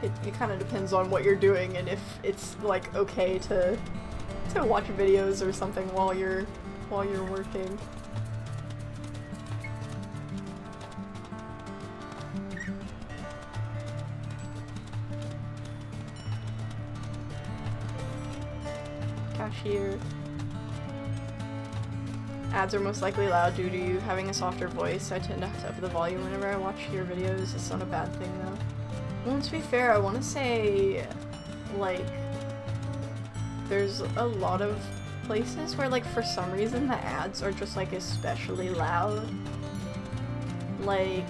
It kind of depends on what you're doing and if it's like okay to watch videos or something while you're working. Cashier. Ads are most likely loud due to you having a softer voice. I tend to have to up the volume whenever I watch your videos. It's not a bad thing though. Well, to be fair, I want to say, like, there's a lot of places where, like, for some reason the ads are just, like, especially loud. Like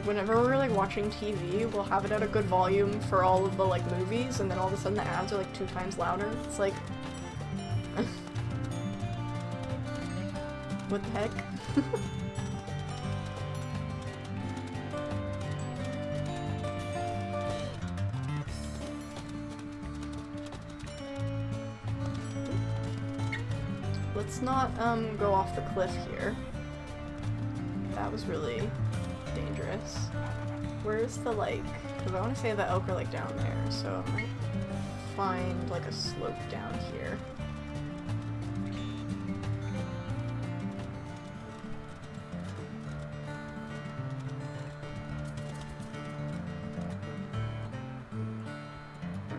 whenever we're, like, watching TV, we'll have it at a good volume for all of the, like, movies, and then all of a sudden the ads are, like, 2 times louder. It's like... what the heck? Let's not, go off the cliff here. That was really dangerous. Where's the, like, because I want to say the elk are, like, down there, so I might find, like, a slope down here.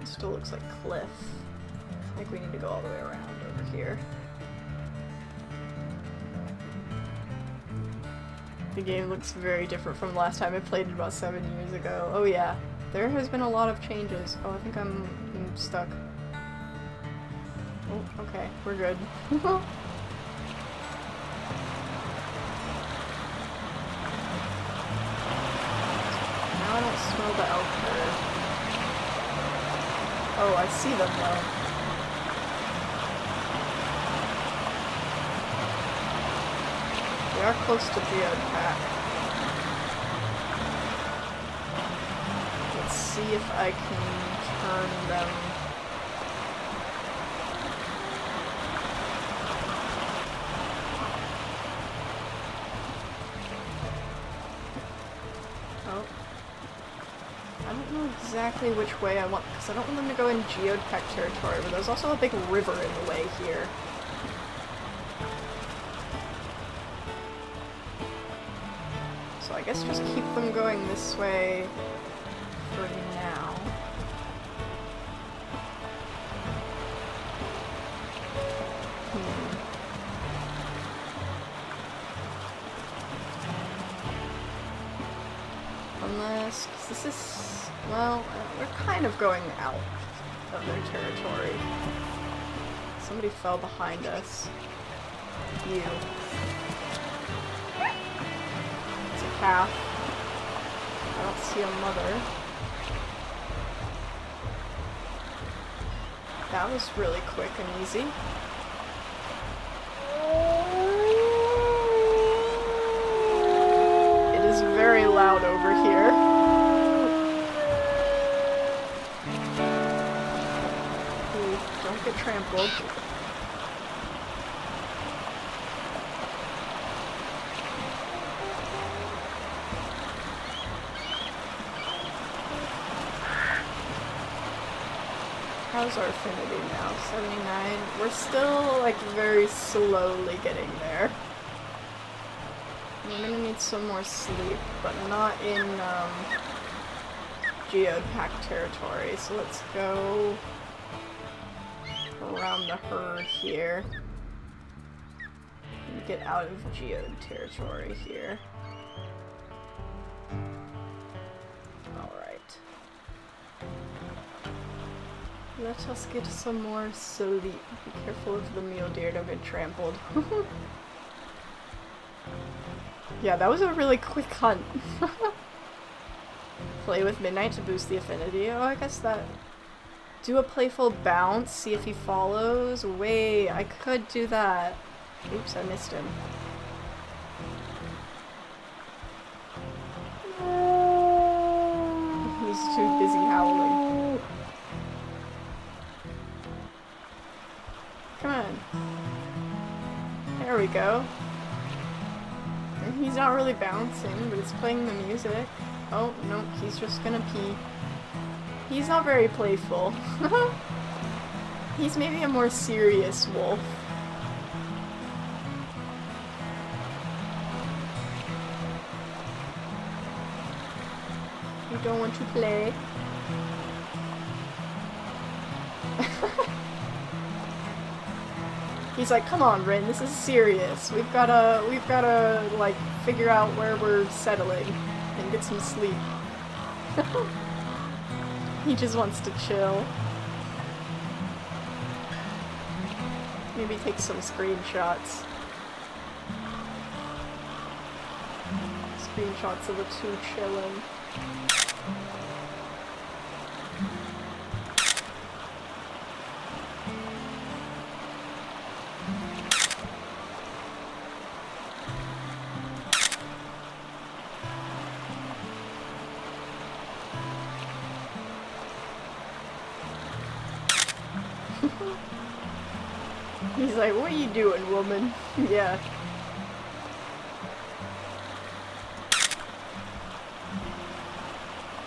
It still looks like cliff. I think we need to go all the way around over here. The game looks very different from the last time I played it about 7 years ago. Oh yeah, there has been a lot of changes. Oh, I think I'm stuck. Oh, okay, we're good. Now I don't smell the elk herd. Oh, I see them though. We are close to Geode pack. Let's see if I can turn them. Oh. I don't know exactly which way I want, because I don't want them to go in Geode pack territory, but there's also a big river in the way here. I guess just keep them going this way for now. Unless, because this is, well, we're kind of going out of their territory. Somebody fell behind us. You. Calf. I don't see a mother. That was really quick and easy. It is very loud over here. Ooh, don't get trampled. How's our affinity now? 79. We're still, like, very slowly getting there. we're gonna need some more sleep, but not in, Geode pack territory, so let's go around the herd here. And get out of Geode territory here. Alright. Let us get some more sleep. Be careful of the mule deer, don't get trampled. Yeah, that was a really quick hunt. Play with Midnight to boost the affinity. Oh, I guess that... Do a playful bounce, see if he follows. Wait, I could do that. Oops, I missed him. He's too busy howling. Come on. There we go. He's not really bouncing, but it's playing the music. Oh, no, he's just gonna pee. He's not very playful. He's maybe a more serious wolf. You don't want to play? He's like, come on, Wren, this is serious. We've gotta, like, figure out where we're settling and get some sleep. He just wants to chill. Maybe take some screenshots. Screenshots of the two chilling. He's like, what are you doing, woman? Yeah.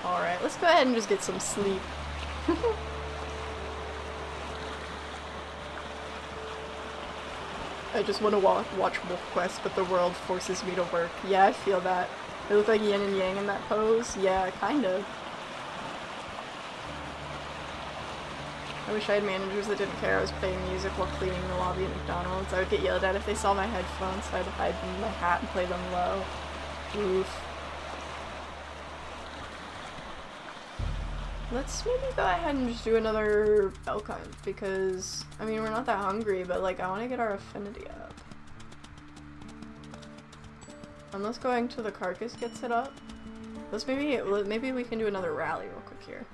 Alright, let's go ahead and just get some sleep. I just want to watch Wolf Quest, but the world forces me to work. Yeah, I feel that. They look like yin and yang in that pose. Yeah, kind of. I wish I had managers that didn't care I was playing music while cleaning the lobby at McDonald's. I would get yelled at if they saw my headphones, so I'd hide in my hat and play them low. Oof. Let's maybe go ahead and just do another elk hunt, because, I mean, we're not that hungry, but, like, I want to get our affinity up. Unless going to the carcass gets it up. Let's maybe we can do another rally real quick here.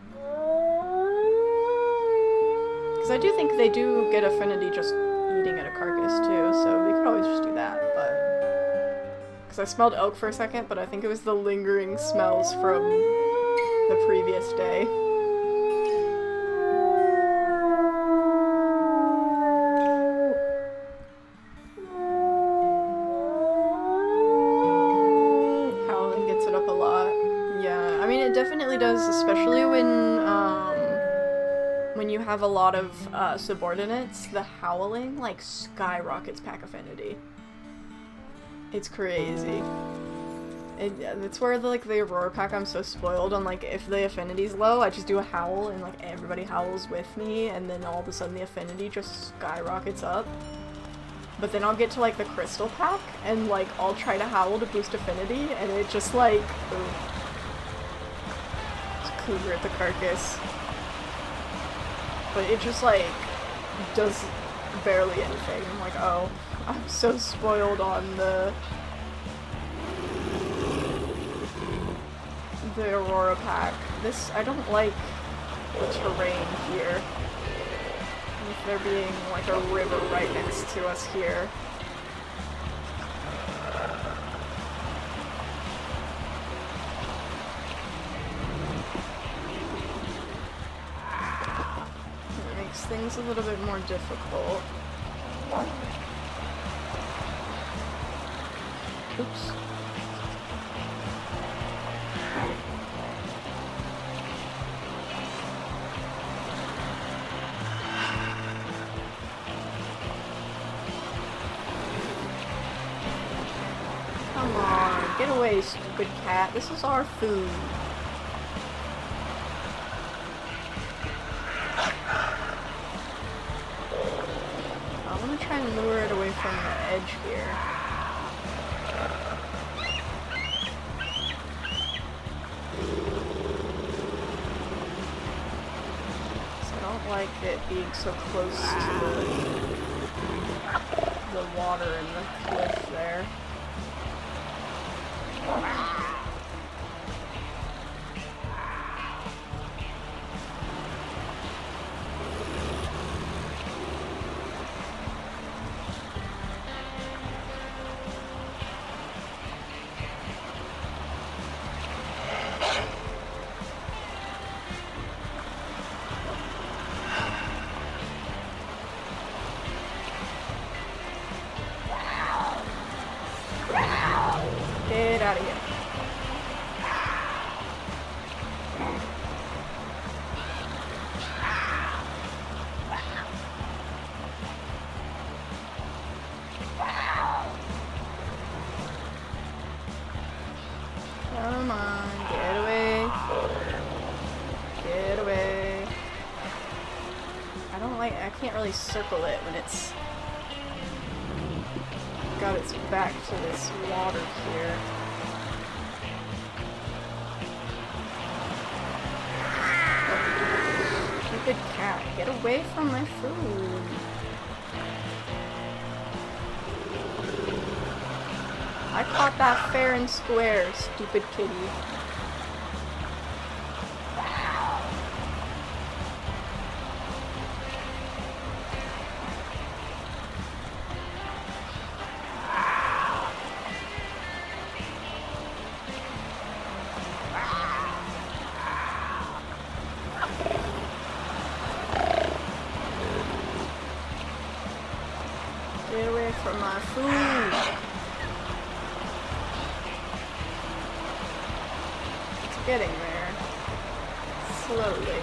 Because I do think they do get affinity just eating at a carcass too, so we could always just do that, but... Because I smelled elk for a second, but I think it was the lingering smells from the previous day. Howling gets it up a lot. Yeah, I mean it definitely does, especially when you have a lot of subordinates, the howling, like, skyrockets pack affinity. It's crazy. It's where, the Aurora pack, I'm so spoiled on, like, if the affinity's low, I just do a howl, and, like, everybody howls with me, and then all of a sudden the affinity just skyrockets up. But then I'll get to, like, the crystal pack, and, like, I'll try to howl to boost affinity, and it just, like, it's cougar at the carcass. But it just, like, does barely anything. I'm like, oh, I'm so spoiled on the Aurora pack. I don't like the terrain here. With there being, like, a river right next to us here. Things a little bit more difficult. Oops. Come on. away, stupid cat. This is our food. I'm gonna try and lure it away from the edge here. So I don't like it being so close to the water and the cliff there. Get out of here. Come on, get away. Get away. I can't really circle it when it's got its back to this water here. Stupid cat, get away from my food. I caught that fair and square, stupid kitty. Get away from my food. It's getting there. Slowly.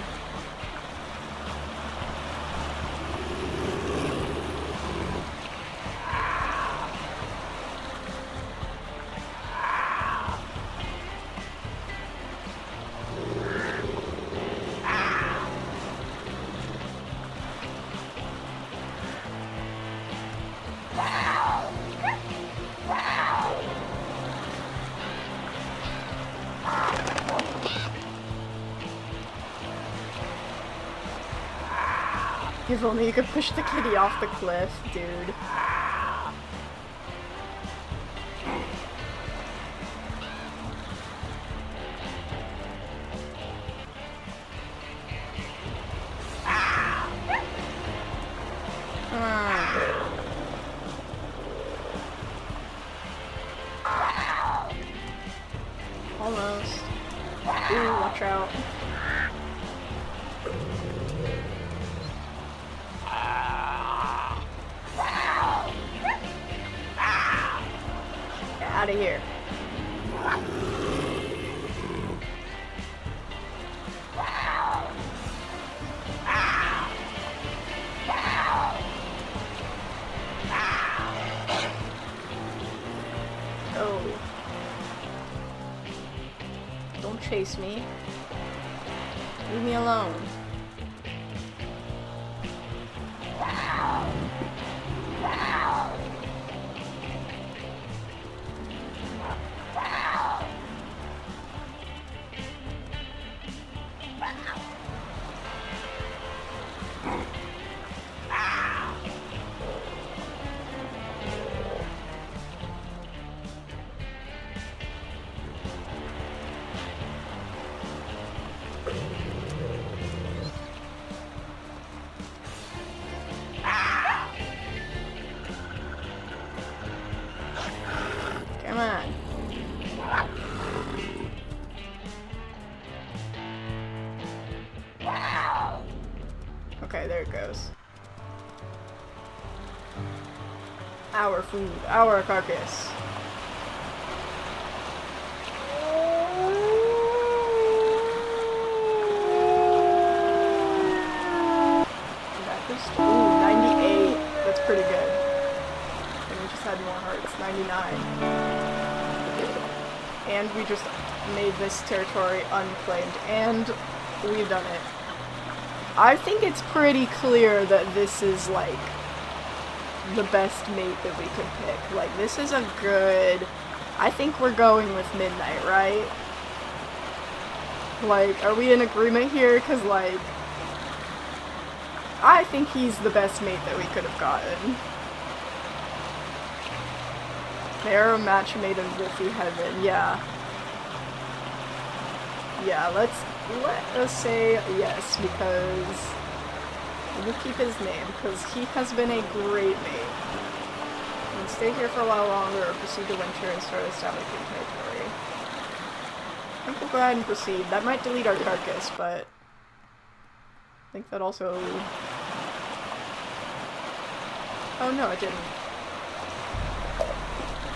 If only you could push the kitty off the cliff, dude. Come on. Almost. Ooh, watch out. Out of here. Oh. Don't chase me. Leave me alone. Come on. Okay, there it goes. Our food, our carcass. Ooh, 98. That's pretty good. And we just had more hearts. 99. and we just made this territory unclaimed, and we've done it. I think it's pretty clear that this is, like, the best mate that we could pick. Like, this is a good... I think we're going with Midnight, right? Like, are we in agreement here? Because, like, I think he's the best mate that we could have gotten. They're a match made in Wolfie Heaven, yeah. Yeah, let us say yes, because we'll keep his name, because he has been a great mate. And stay here for a while longer, or proceed to winter and start establishing territory. I think we'll go ahead and proceed. That might delete our carcass, but I think that also... Oh no, it didn't.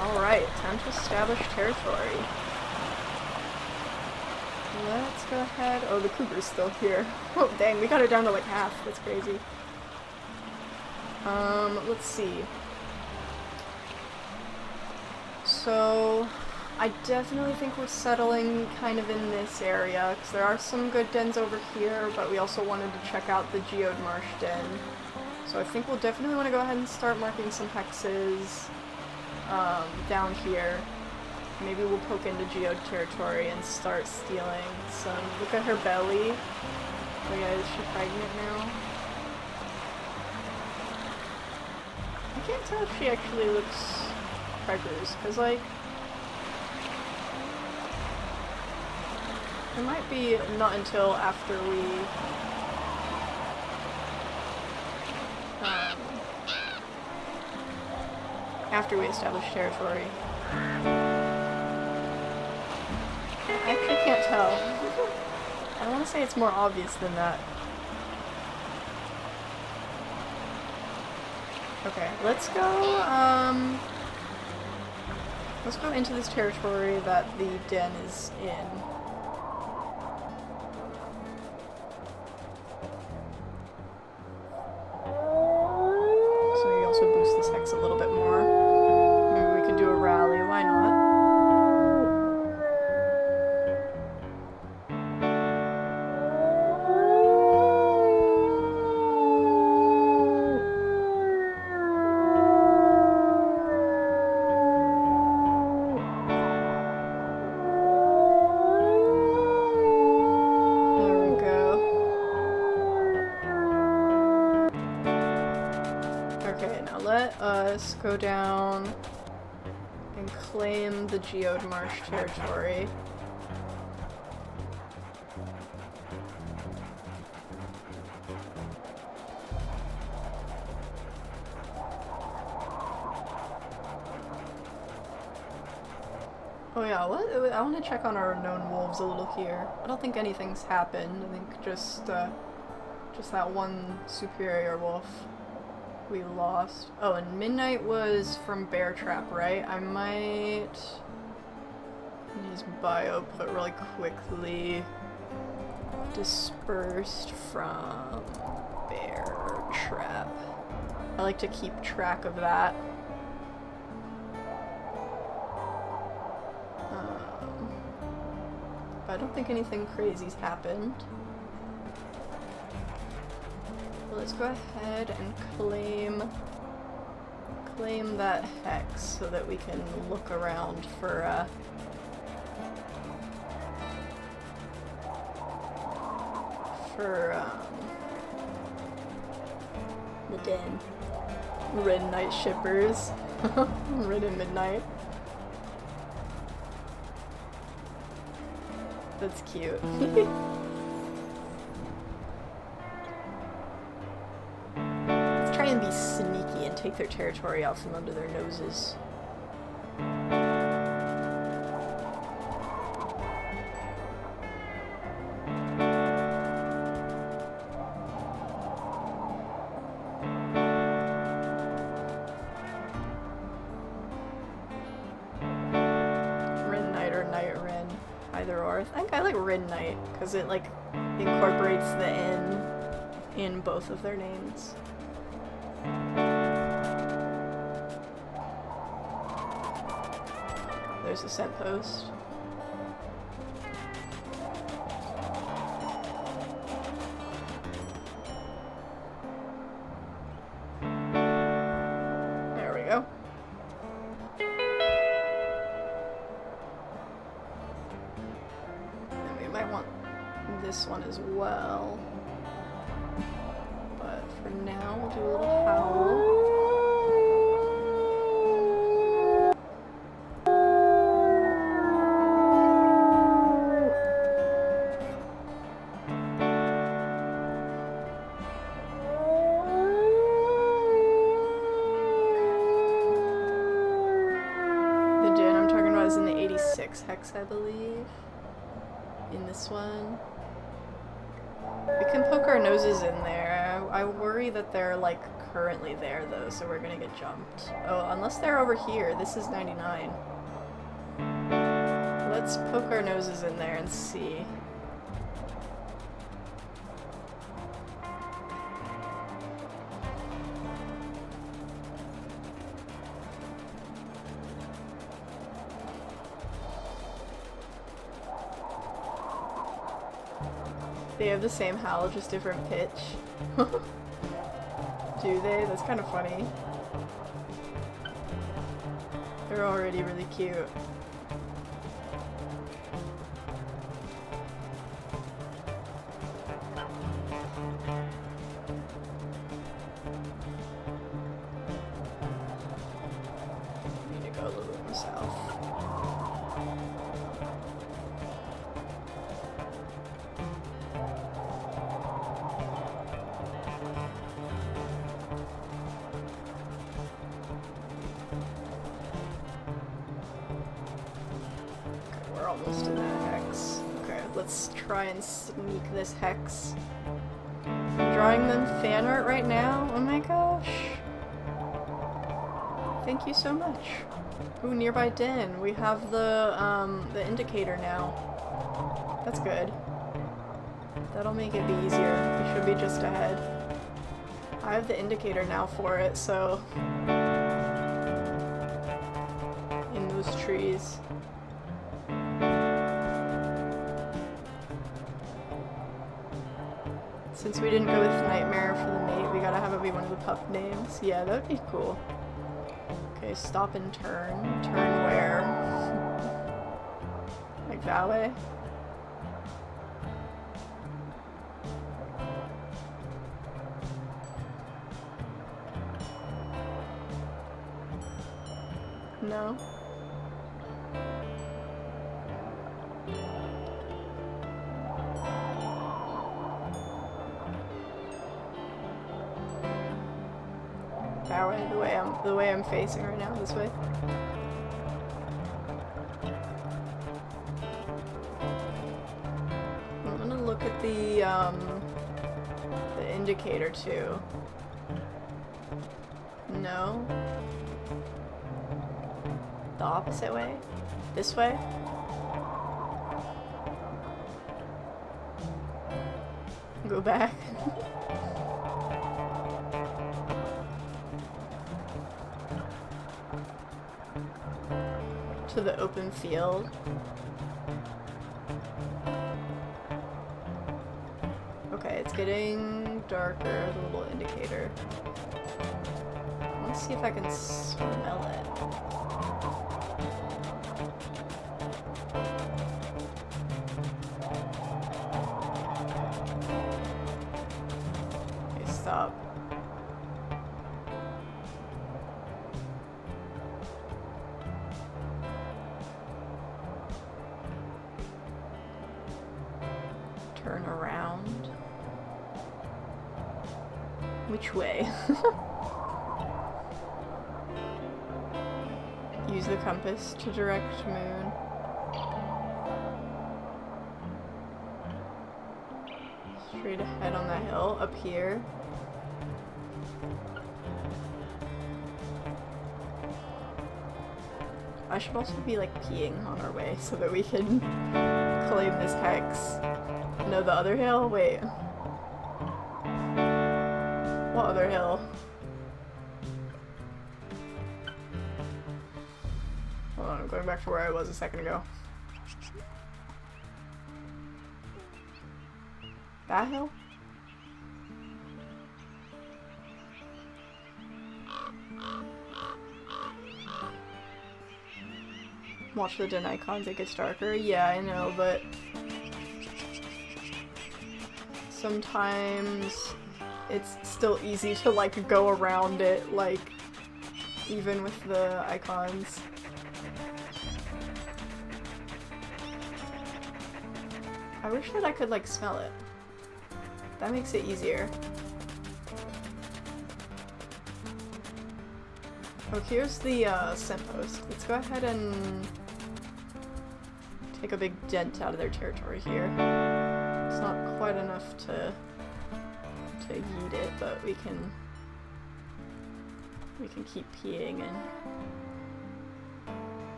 Alright, time to establish territory. Let's go ahead. Oh, the cougar's still here. Oh, dang, we got it down to like half. That's crazy. Let's see. So, I definitely think we're settling kind of in this area, because there are some good dens over here, but we also wanted to check out the Geode Marsh den. So I think we'll definitely want to go ahead and start marking some hexes down here. Maybe we'll poke into Geode territory and start stealing some. Look at her belly. Oh yeah, is she pregnant now? I can't tell if she actually looks preggers, because like... It might be not until after we... after we establish territory. I actually can't tell. I want to say it's more obvious than that. Okay, let's go into this territory that the den is in. So you also boost this hex a little bit more. Maybe we can do a rally, why not? Let's go down and claim the Geode Marsh territory. Oh yeah, what? I want to check on our known wolves a little here. I don't think anything's happened. I think just that one superior wolf we lost. Oh, and Midnight was from Bear Trap, right? I might use bio put really quickly. Dispersed from Bear Trap. I like to keep track of that. But I don't think anything crazy's happened. Let's go ahead and claim that hex so that we can look around for the den. Red Night shippers. Red and Midnight. That's cute. And be sneaky and take their territory out from under their noses. Ren Knight or Knight Ren, either or. I think I like Ren Knight because it like incorporates the N in both of their names. There's a scent post. might want this one as well. But for now, we'll do a little howl. Hex, I believe, in this one. We can poke our noses in there. I worry that they're like currently there though, so we're gonna get jumped. Oh, unless they're over here. This is 99. Let's poke our noses in there and see. They have the same howl, just different pitch. Do they? That's kind of funny. They're already really cute. Need to go a little bit more south. Almost to that hex. Okay, let's try and sneak this hex. I'm drawing them fan art right now? Oh my gosh. Thank you so much. Ooh, nearby den. We have the indicator now. That's good. That'll make it be easier. We should be just ahead. I have the indicator now for it, so... in those trees. Since we didn't go with Nightmare for the mate, we gotta have it be one of the pup names. Yeah, that'd be cool. Okay, stop and turn. Turn where? Like that way? No? That way, the way I'm facing right now, this way. I'm gonna look at the indicator too. No. The opposite way? This way? Go back. To the open field. Okay, it's getting darker, the little indicator. Let's see if I can smell it. Okay, stop. Turn around. Which way? Use the compass to direct moon. Straight ahead on the hill, up here. I should also be like peeing on our way so that we can claim this hex. No, the other hill? Wait. What other hill? Hold on, I'm going back to where I was a second ago. That hill? Watch the den icons, it gets darker. Yeah, I know, but sometimes it's still easy to like go around it, like even with the icons. I wish that I could like smell it. That makes it easier. Oh, here's the scent post. Let's go ahead and take a big dent out of their territory here. It's not quite enough to yeet it, but we can keep peeing in.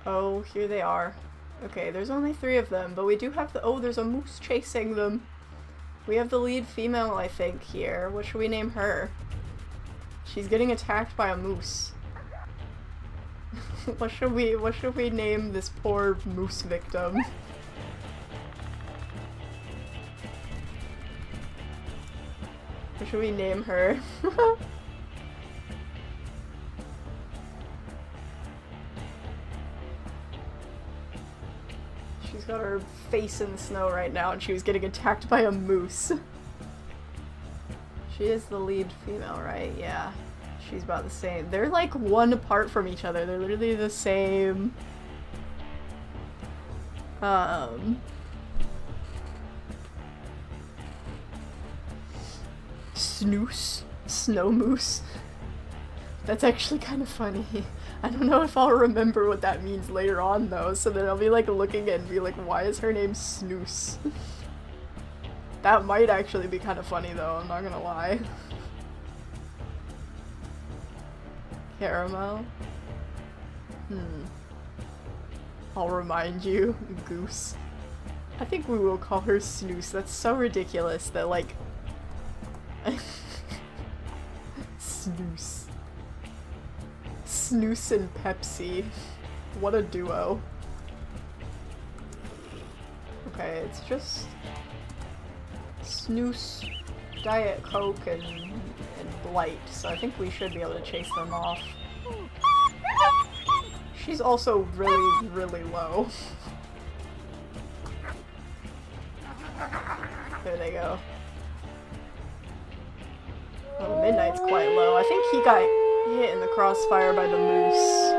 Oh, here they are. Okay, there's only 3 of them, but we do have the— oh, there's a moose chasing them. We have the lead female, I think, here. What should we name her? She's getting attacked by a moose. What should we name this poor moose victim? What should we name her? She's got her face in the snow right now and she was getting attacked by a moose. She is the lead female, right? Yeah. She's about the same. They're like 1 apart from each other. They're literally the same. Snooze? Snow moose? That's actually kind of funny. I don't know if I'll remember what that means later on though, so then I'll be like looking and be like, why is her name Snooze? That might actually be kind of funny though, I'm not gonna lie. Caramel? I'll remind you. Goose. I think we will call her Snooze. That's so ridiculous that like... Snooze. Snooze and Pepsi. What a duo. Okay, it's just Snooze, Diet Coke, and Blight, so I think we should be able to chase them off. She's also really, really low. There they go. Oh, Midnight's quite low. I think he got hit in the crossfire by the moose.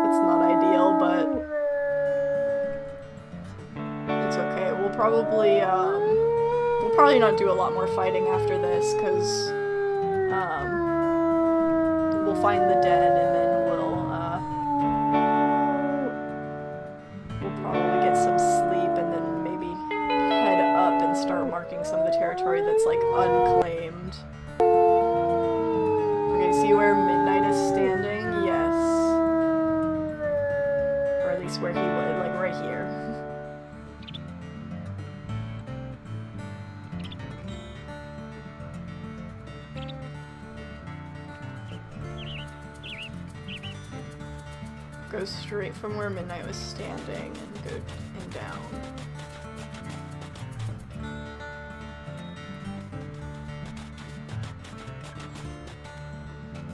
It's not ideal, but it's okay. We'll probably not do a lot more fighting after this, because we'll find the dead and then we'll probably get some sleep and then maybe head up and start marking some of the territory that's like unclaimed. Okay, see where Midnight is standing? Yes. Or at least where he would, like right here. Go straight from where Midnight was standing and go and down.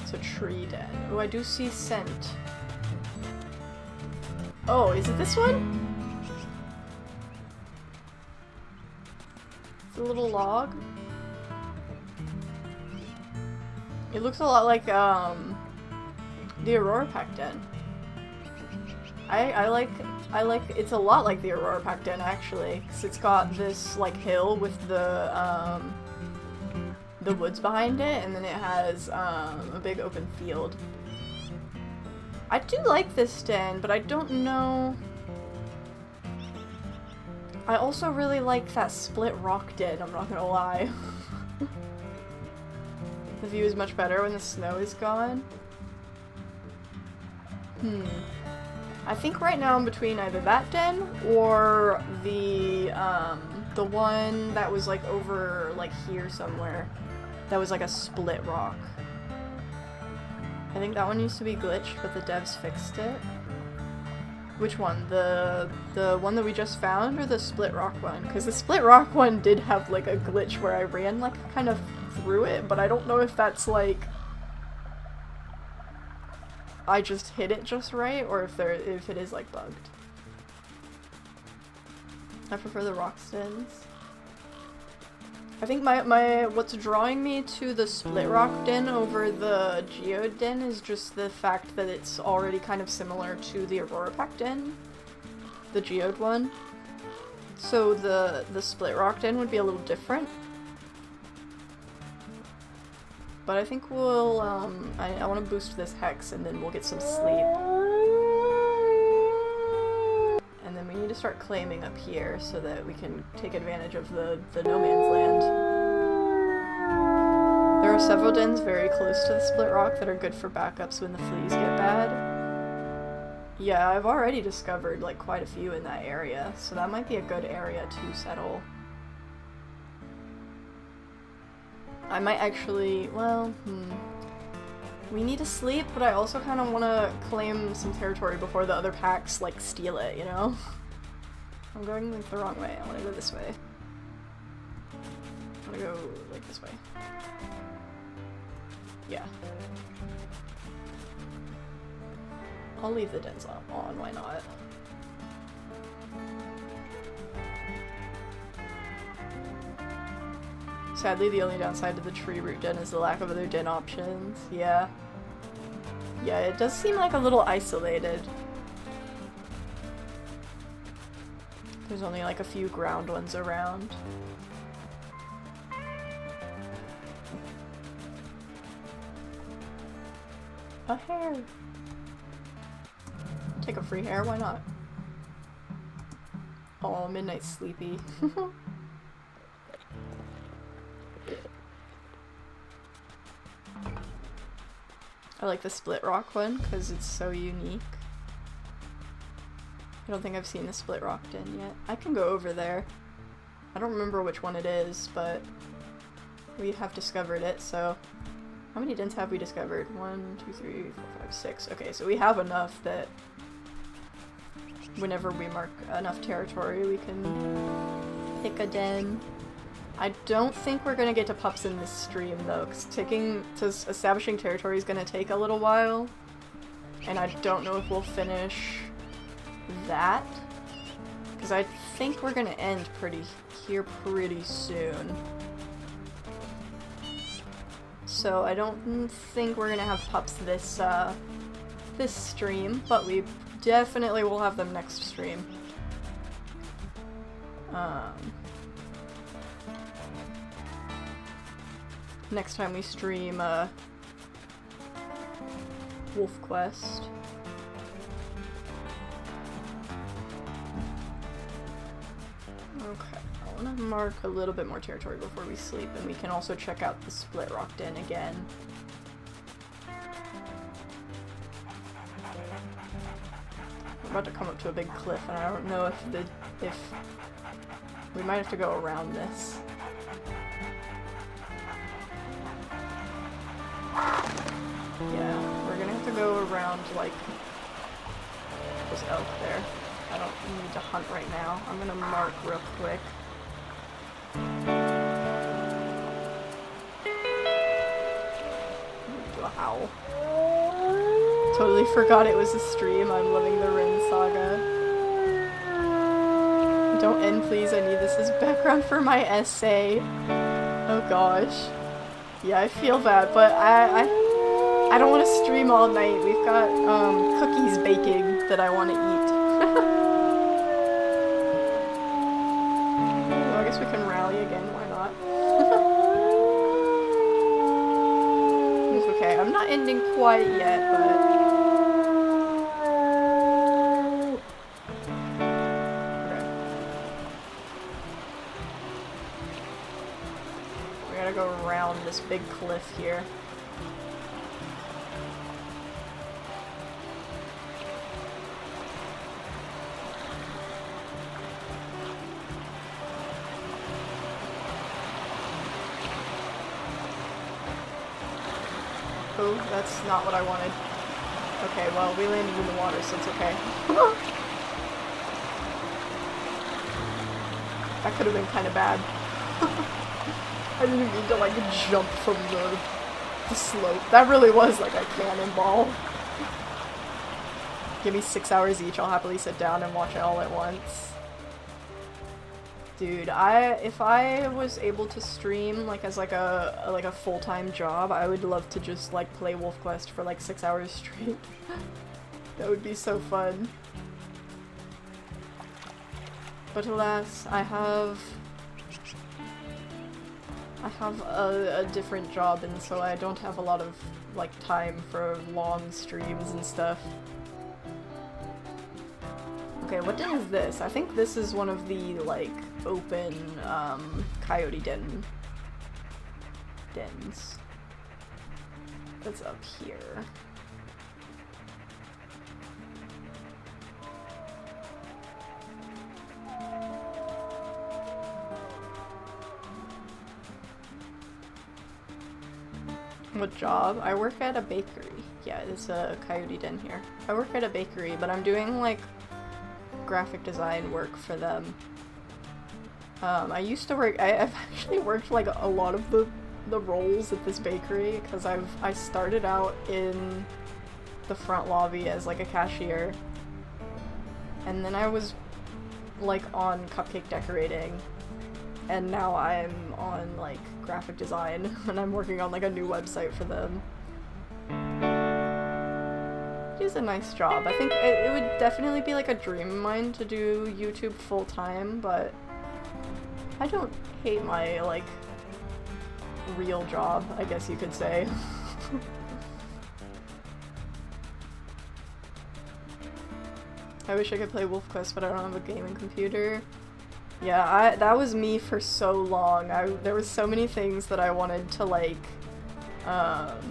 It's a tree den. Oh, I do see scent. Oh, is it this one? It's a little log. It looks a lot like the Aurora Pack den. I like it's a lot like the Aurora Pack den actually, because it's got this like hill with the woods behind it, and then it has a big open field. I do like this den, but I don't know. I also really like that split rock den, I'm not gonna lie. The view is much better when the snow is gone. I think right now I'm between either that den or the one that was like over like here somewhere. That was like a split rock. I think that one used to be glitched, but the devs fixed it. Which one? The one that we just found, or the split rock one? Because the split rock one did have like a glitch where I ran like kind of through it, but I don't know if that's like I just hit it just right, or if it is like bugged. I prefer the rock dens. I think my what's drawing me to the split rock den over the Geode den is just the fact that it's already kind of similar to the Aurora Pack den, the Geode one. So the split rock den would be a little different. But I think we'll, I want to boost this hex and then we'll get some sleep. And then we need to start claiming up here so that we can take advantage of the no man's land. There are several dens very close to the split rock that are good for backups when the fleas get bad. Yeah, I've already discovered like quite a few in that area, so that might be a good area to settle. I might actually, well, we need to sleep, but I also kind of want to claim some territory before the other packs, like, steal it, you know? I'm going, like, the wrong way. I want to go this way. I want to go, like, this way. Yeah. I'll leave the dens on, why not? Sadly, the only downside to the tree root den is the lack of other den options. Yeah. Yeah, it does seem like a little isolated. There's only like a few ground ones around. A hare! Take a free hare, why not? Oh, Midnight's sleepy. I like the split rock one because it's so unique. I don't think I've seen the split rock den yet. I can go over there. I don't remember which one it is, but we have discovered it, so... How many dens have we discovered? 1, 2, 3, 4, 5, 6. Okay, so we have enough that whenever we mark enough territory, we can pick a den. I don't think we're gonna get to pups in this stream though, because establishing territory is gonna take a little while, and I don't know if we'll finish that, because I think we're gonna end pretty soon. So I don't think we're gonna have pups this this stream, but we definitely will have them next stream. Next time we stream Wolf Quest. Okay, I want to mark a little bit more territory before we sleep, and we can also check out the split rock den again. We're about to come up to a big cliff, and I don't know if we might have to go around this. Yeah, we're gonna have to go around, like, this elk there. I don't need to hunt right now. I'm gonna mark real quick. Do a howl. Totally forgot it was a stream. I'm loving the Wren saga. Don't end, please. I need this as background for my essay. Oh gosh. Yeah, I feel bad, but I don't want to stream all night. We've got cookies baking that I want to eat. Well, I guess we can rally again. Why not? It's okay. I'm not ending quite yet, but okay. We gotta go around this big cliff here. Oh, that's not what I wanted. Okay, well, we landed in the water, so it's okay. That could have been kind of bad. I didn't mean to, like, jump from the slope. That really was like a cannonball. Give me 6 hours each, I'll happily sit down and watch it all at once. Dude, if I was able to stream like as like a full-time job, I would love to just like play WolfQuest for like 6 hours straight. That would be so fun. But alas, I have a different job, and so I don't have a lot of like time for long streams and stuff. Okay, what den is this? I think this is one of the like open coyote dens. That's up here. What job? I work at a bakery. Yeah, there's a coyote den here. I work at a bakery, but I'm doing like graphic design work for them. I used to work, I've actually worked like a lot of the roles at this bakery, because I started out in the front lobby as like a cashier, and then I was like on cupcake decorating, and now I'm on like graphic design, and I'm working on like a new website for them. It is a nice job. I think it would definitely be like a dream of mine to do YouTube full time, but I don't hate my like real job, I guess you could say. I wish I could play WolfQuest, but I don't have a gaming computer. Yeah, that was me for so long. There was so many things that I wanted to like, that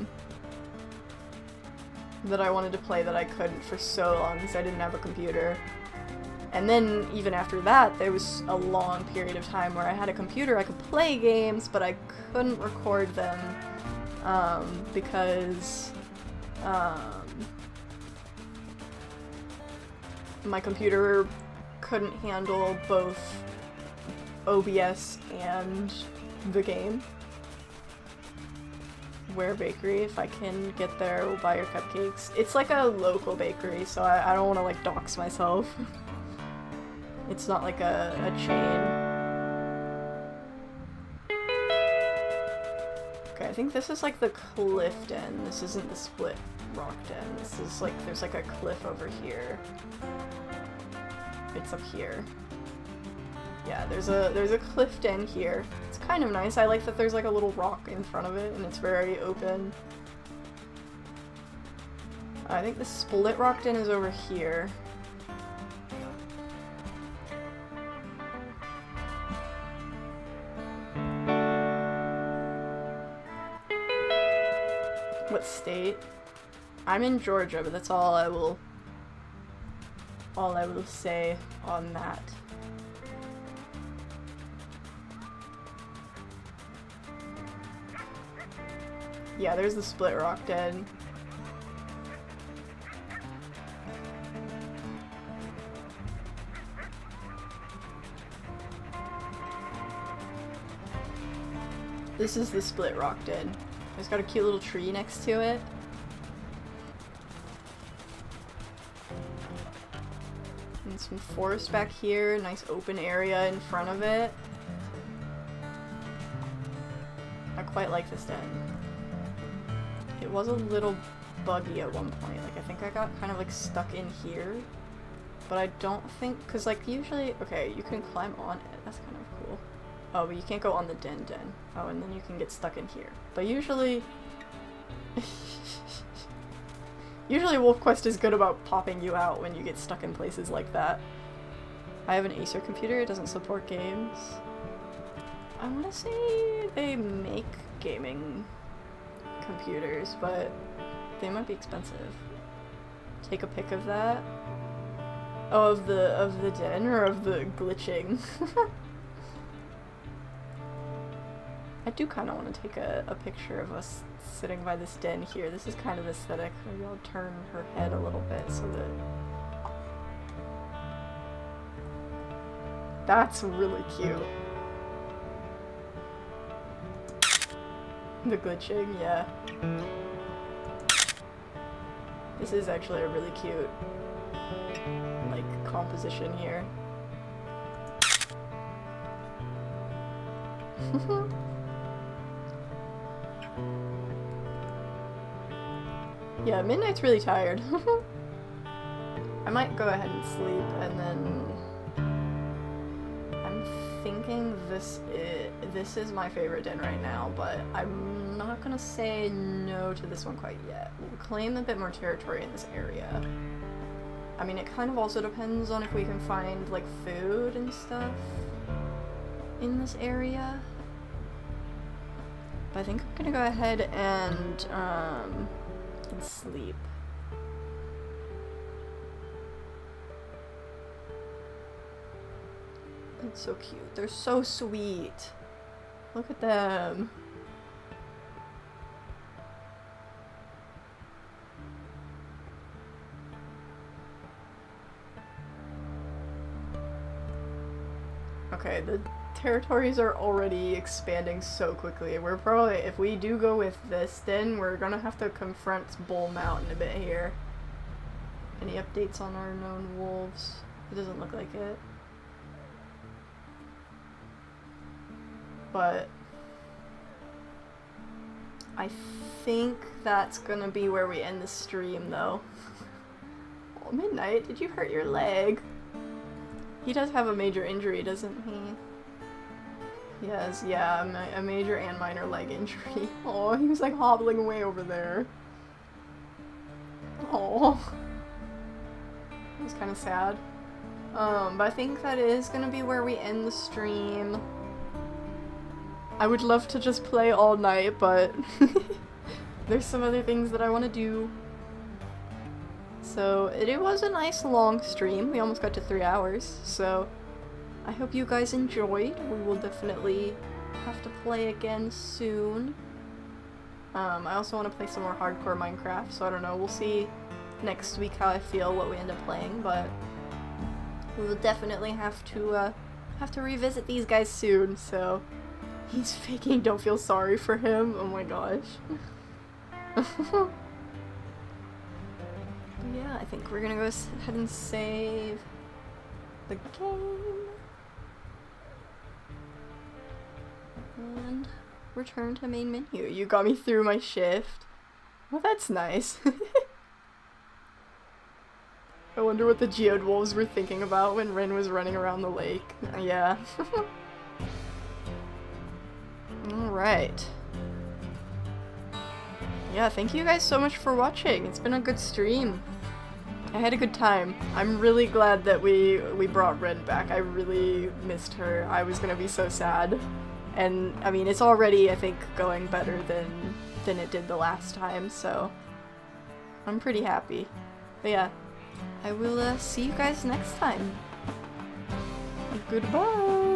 I wanted to play that I couldn't for so long because I didn't have a computer. And then even after that, there was a long period of time where I had a computer, I could play games, but I couldn't record them, because, my computer couldn't handle both OBS and the game. Where bakery, if I can get there, we'll buy your cupcakes. It's like a local bakery, so I don't want to like dox myself. It's not like a chain. Okay, I think this is like the cliff den. This isn't the split rock den. This is like, there's like a cliff over here. It's up here. Yeah, there's a cliff den here. It's kind of nice. I like that there's like a little rock in front of it and it's very open. I think the split rock den is over here. What state? I'm in Georgia, but that's all I will say on that. Yeah, there's the split rock den. This is the split rock den. It's got a cute little tree next to it. And some forest back here, nice open area in front of it. I quite like this den. It was a little buggy at one point. Like, I think I got kind of like stuck in here. But I don't think, cause like usually, okay, you can climb on it. That's kind of cool. Oh, but you can't go on the den. Oh, and then you can get stuck in here. But usually, usually WolfQuest is good about popping you out when you get stuck in places like that. I have an Acer computer, it doesn't support games. I want to say they make gaming computers, but they might be expensive. Take a pic of that. Oh, of the den or of the glitching? I do kind of want to take a picture of us sitting by this den here. This is kind of aesthetic. Maybe I'll turn her head a little bit so that... That's really cute. The glitching, yeah. This is actually a really cute, like, composition here. Yeah, Midnight's really tired. I might go ahead and sleep, and then I'm thinking this is my favorite den right now, but I'm not gonna say no to this one quite yet. We'll claim a bit more territory in this area. I mean, it kind of also depends on if we can find, like, food and stuff in this area. But I think I'm gonna go ahead and sleep. It's so cute. They're so sweet. Look at them. Okay, the territories are already expanding so quickly. We're probably, if we do go with this, then we're gonna have to confront Bull Mountain a bit here. Any updates on our known wolves? It doesn't look like it. But I think that's gonna be where we end the stream, though. Oh, Midnight, did you hurt your leg? He does have a major injury, doesn't he? He has, yeah, a major and minor leg injury. Oh, he was like hobbling away over there. Oh, it was kind of sad. But I think that is gonna be where we end the stream. I would love to just play all night, but there's some other things that I want to do. So it was a nice long stream. We almost got to 3 hours, so I hope you guys enjoyed. We will definitely have to play again soon. I also want to play some more hardcore Minecraft, so I don't know. We'll see next week how I feel, what we end up playing, but we will definitely have to revisit these guys soon. So he's faking don't feel sorry for him. Oh my gosh. Yeah, I think we're gonna go ahead and save the game and return to main menu. You got me through my shift. Well, that's nice. I wonder what the Geode wolves were thinking about when Wren was running around the lake. Yeah. Alright. Yeah, thank you guys so much for watching. It's been a good stream. I had a good time. I'm really glad that we brought Wren back. I really missed her. I was gonna be so sad. And, I mean, it's already, I think, going better than it did the last time, so I'm pretty happy. But yeah, I will see you guys next time. Goodbye!